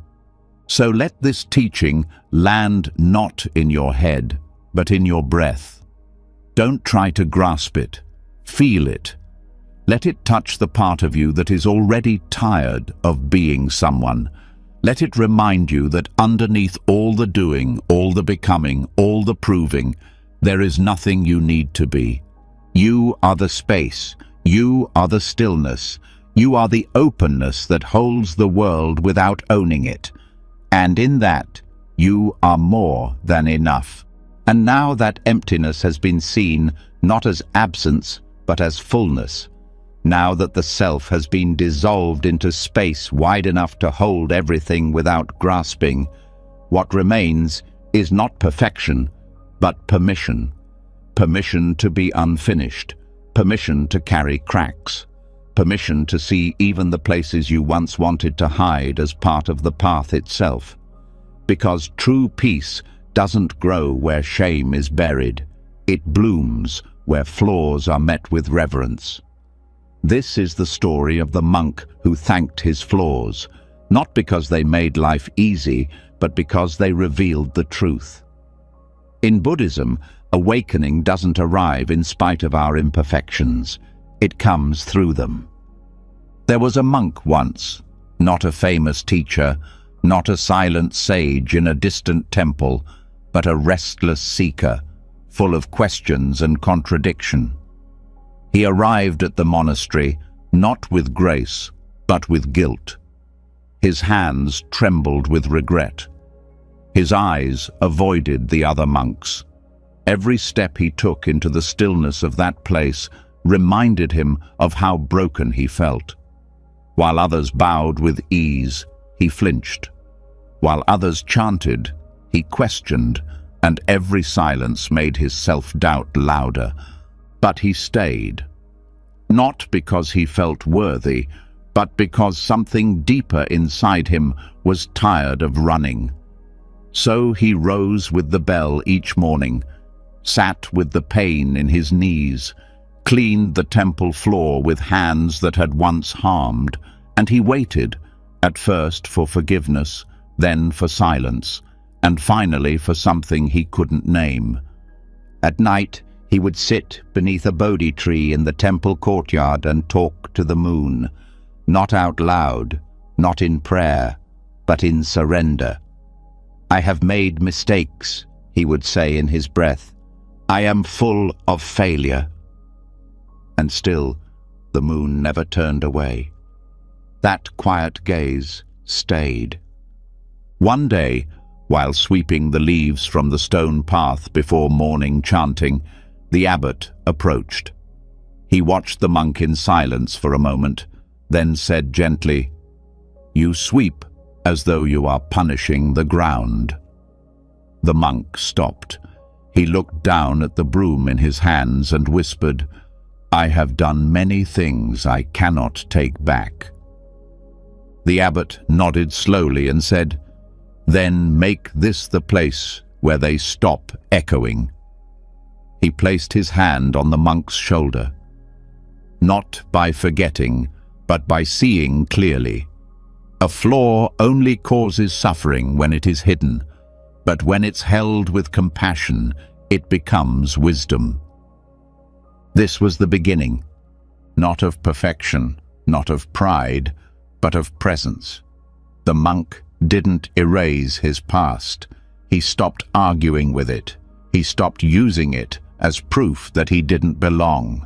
So let this teaching land not in your head, but in your breath. Don't try to grasp it. Feel it. Let it touch the part of you that is already tired of being someone. Let it remind you that underneath all the doing, all the becoming, all the proving, there is nothing you need to be. You are the space. You are the stillness. You are the openness that holds the world without owning it. And in that, you are more than enough. And now that emptiness has been seen not as absence, but as fullness. Now that the self has been dissolved into space wide enough to hold everything without grasping, what remains is not perfection, but permission. Permission to be unfinished, permission to carry cracks, permission to see even the places you once wanted to hide as part of the path itself. Because true peace doesn't grow where shame is buried. It blooms where flaws are met with reverence. This is the story of the monk who thanked his flaws, not because they made life easy, but because they revealed the truth. In Buddhism, awakening doesn't arrive in spite of our imperfections. It comes through them. There was a monk once, not a famous teacher, not a silent sage in a distant temple, but a restless seeker, full of questions and contradiction. He arrived at the monastery not with grace, but with guilt. His hands trembled with regret. His eyes avoided the other monks. Every step he took into the stillness of that place reminded him of how broken he felt. While others bowed with ease, he flinched. While others chanted, he questioned, and every silence made his self-doubt louder. But he stayed. Not because he felt worthy, but because something deeper inside him was tired of running. So he rose with the bell each morning, sat with the pain in his knees, cleaned the temple floor with hands that had once harmed, and he waited, at first for forgiveness, then for silence, and finally for something he couldn't name. At night, he would sit beneath a Bodhi tree in the temple courtyard and talk to the moon, not out loud, not in prayer, but in surrender. "I have made mistakes," he would say in his breath. "I am full of failure." And still, the moon never turned away. That quiet gaze stayed. One day, while sweeping the leaves from the stone path before morning chanting, the abbot approached. He watched the monk in silence for a moment, then said gently, "You sweep as though you are punishing the ground." The monk stopped. He looked down at the broom in his hands and whispered, "I have done many things I cannot take back." The abbot nodded slowly and said, "Then make this the place where they stop echoing." He placed his hand on the monk's shoulder. Not by forgetting, but by seeing clearly. A flaw only causes suffering when it is hidden, but when it's held with compassion, it becomes wisdom. This was the beginning, not of perfection, not of pride, but of presence. The monk didn't erase his past. He stopped arguing with it. He stopped using it as proof that he didn't belong.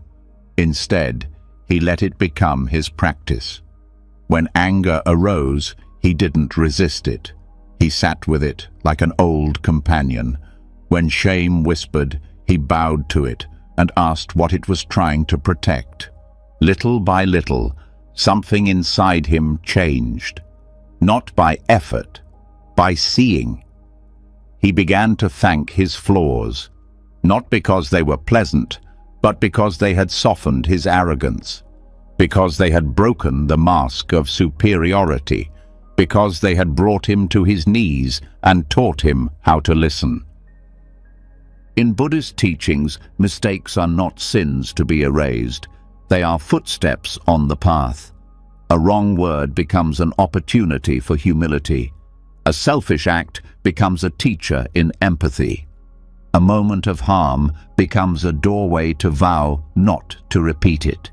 Instead, he let it become his practice. When anger arose, he didn't resist it. He sat with it like an old companion. When shame whispered, he bowed to it and asked what it was trying to protect. Little by little, something inside him changed. Not by effort, by seeing. He began to thank his flaws, not because they were pleasant, but because they had softened his arrogance, because they had broken the mask of superiority, because they had brought him to his knees and taught him how to listen. In Buddhist teachings, mistakes are not sins to be erased. They are footsteps on the path. A wrong word becomes an opportunity for humility. A selfish act becomes a teacher in empathy. A moment of harm becomes a doorway to vow not to repeat it.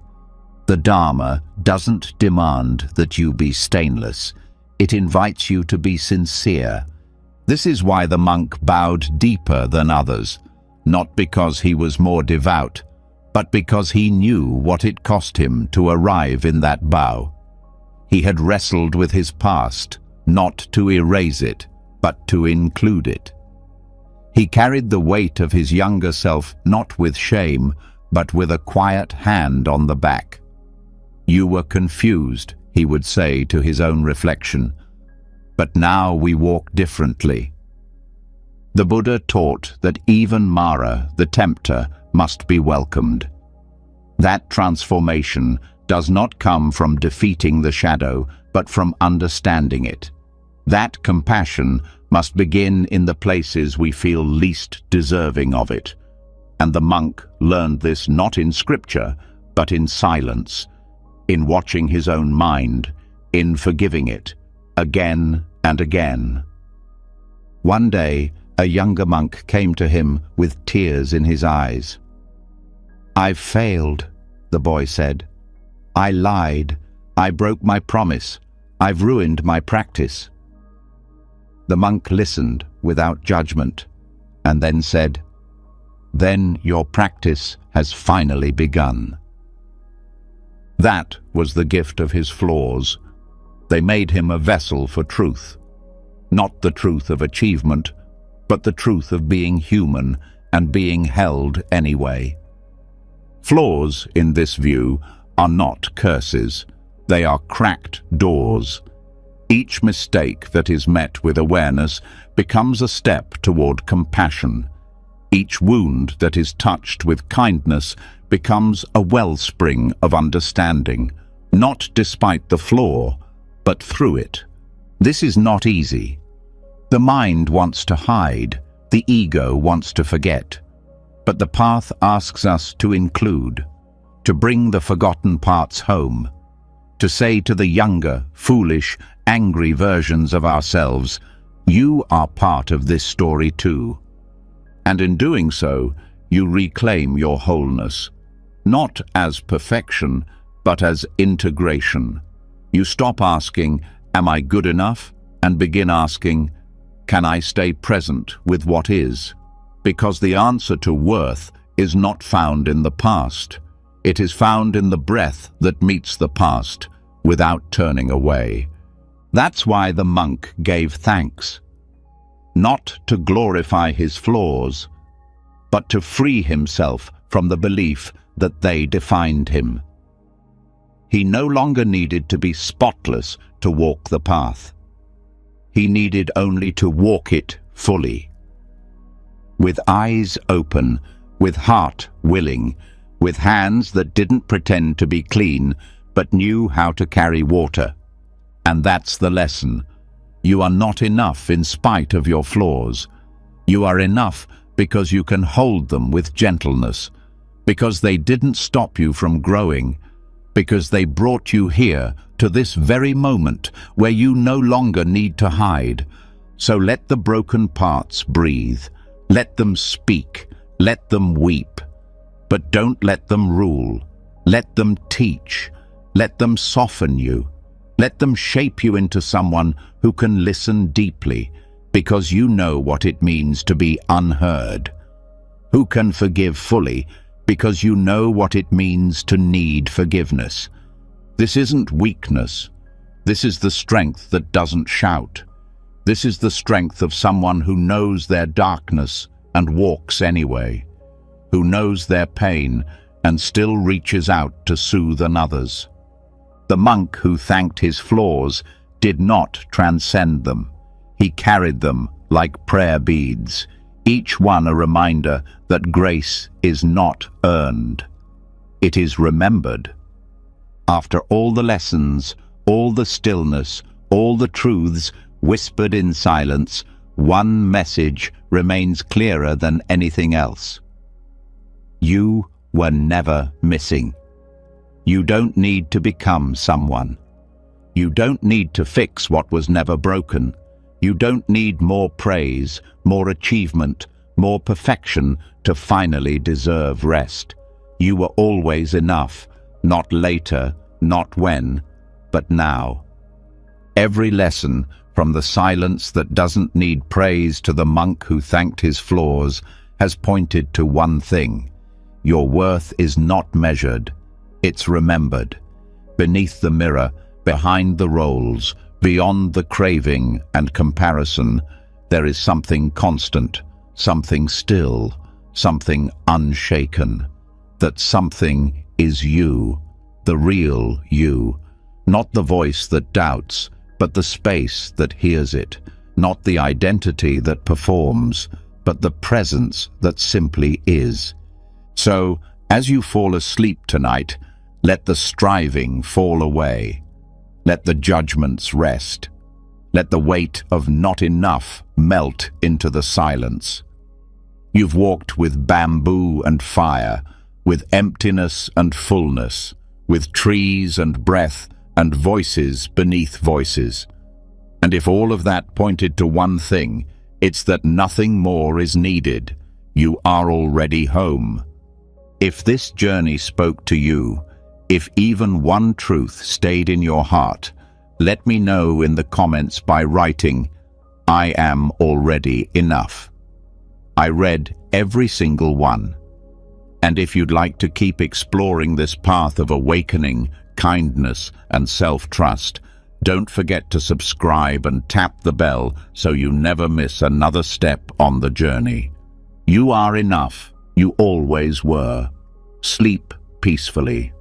The Dharma doesn't demand that you be stainless. It invites you to be sincere. This is why the monk bowed deeper than others, not because he was more devout, but because he knew what it cost him to arrive in that bow. He had wrestled with his past, not to erase it, but to include it. He carried the weight of his younger self not with shame, but with a quiet hand on the back. "You were confused," he would say to his own reflection, "but now we walk differently." The Buddha taught that even Mara, the tempter, must be welcomed. That transformation does not come from defeating the shadow, but from understanding it. That compassion must begin in the places we feel least deserving of it. And the monk learned this not in scripture, but in silence, in watching his own mind, in forgiving it, again and again. One day, a younger monk came to him with tears in his eyes. "I've failed," the boy said. "I lied. I broke my promise. I've ruined my practice." The monk listened without judgment, and then said, "Then your practice has finally begun." That was the gift of his flaws. They made him a vessel for truth. Not the truth of achievement, but the truth of being human and being held anyway. Flaws, in this view, are not curses. They are cracked doors. Each mistake that is met with awareness becomes a step toward compassion. Each wound that is touched with kindness becomes a wellspring of understanding, not despite the flaw, but through it. This is not easy. The mind wants to hide, the ego wants to forget. But the path asks us to include, to bring the forgotten parts home, to say to the younger, foolish, angry versions of ourselves, "You are part of this story too." And in doing so, you reclaim your wholeness, not as perfection, but as integration. You stop asking, "Am I good enough?" and begin asking, "Can I stay present with what is?" Because the answer to worth is not found in the past. It is found in the breath that meets the past without turning away. That's why the monk gave thanks. Not to glorify his flaws, but to free himself from the belief that they defined him. He no longer needed to be spotless to walk the path. He needed only to walk it fully. With eyes open, with heart willing, with hands that didn't pretend to be clean, but knew how to carry water. And that's the lesson. You are not enough in spite of your flaws. You are enough because you can hold them with gentleness, because they didn't stop you from growing, because they brought you here to this very moment where you no longer need to hide. So let the broken parts breathe. Let them speak. Let them weep. But don't let them rule. Let them teach. Let them soften you. Let them shape you into someone who can listen deeply, because you know what it means to be unheard. Who can forgive fully, because you know what it means to need forgiveness. This isn't weakness. This is the strength that doesn't shout. This is the strength of someone who knows their darkness and walks anyway, who knows their pain and still reaches out to soothe another's. The monk who thanked his flaws did not transcend them. He carried them like prayer beads, each one a reminder that grace is not earned. It is remembered. After all the lessons, all the stillness, all the truths whispered in silence, one message remains clearer than anything else. You were never missing. You don't need to become someone. You don't need to fix what was never broken. You don't need more praise, more achievement, more perfection to finally deserve rest. You were always enough, not later, not when, but now. Every lesson, from the silence that doesn't need praise to the monk who thanked his flaws, has pointed to one thing. Your worth is not measured. It's remembered. Beneath the mirror, behind the roles, beyond the craving and comparison, there is something constant, something still, something unshaken. That something is you, the real you, not the voice that doubts, but the space that hears it, not the identity that performs, but the presence that simply is. So, as you fall asleep tonight, let the striving fall away. Let the judgments rest. Let the weight of not enough melt into the silence. You've walked with bamboo and fire, with emptiness and fullness, with trees and breath and voices beneath voices. And if all of that pointed to one thing, it's that nothing more is needed. You are already home. If this journey spoke to you, if even one truth stayed in your heart, let me know in the comments by writing, "I am already enough." I read every single one. And if you'd like to keep exploring this path of awakening, kindness, and self-trust, don't forget to subscribe and tap the bell so you never miss another step on the journey. You are enough. You always were. Sleep peacefully.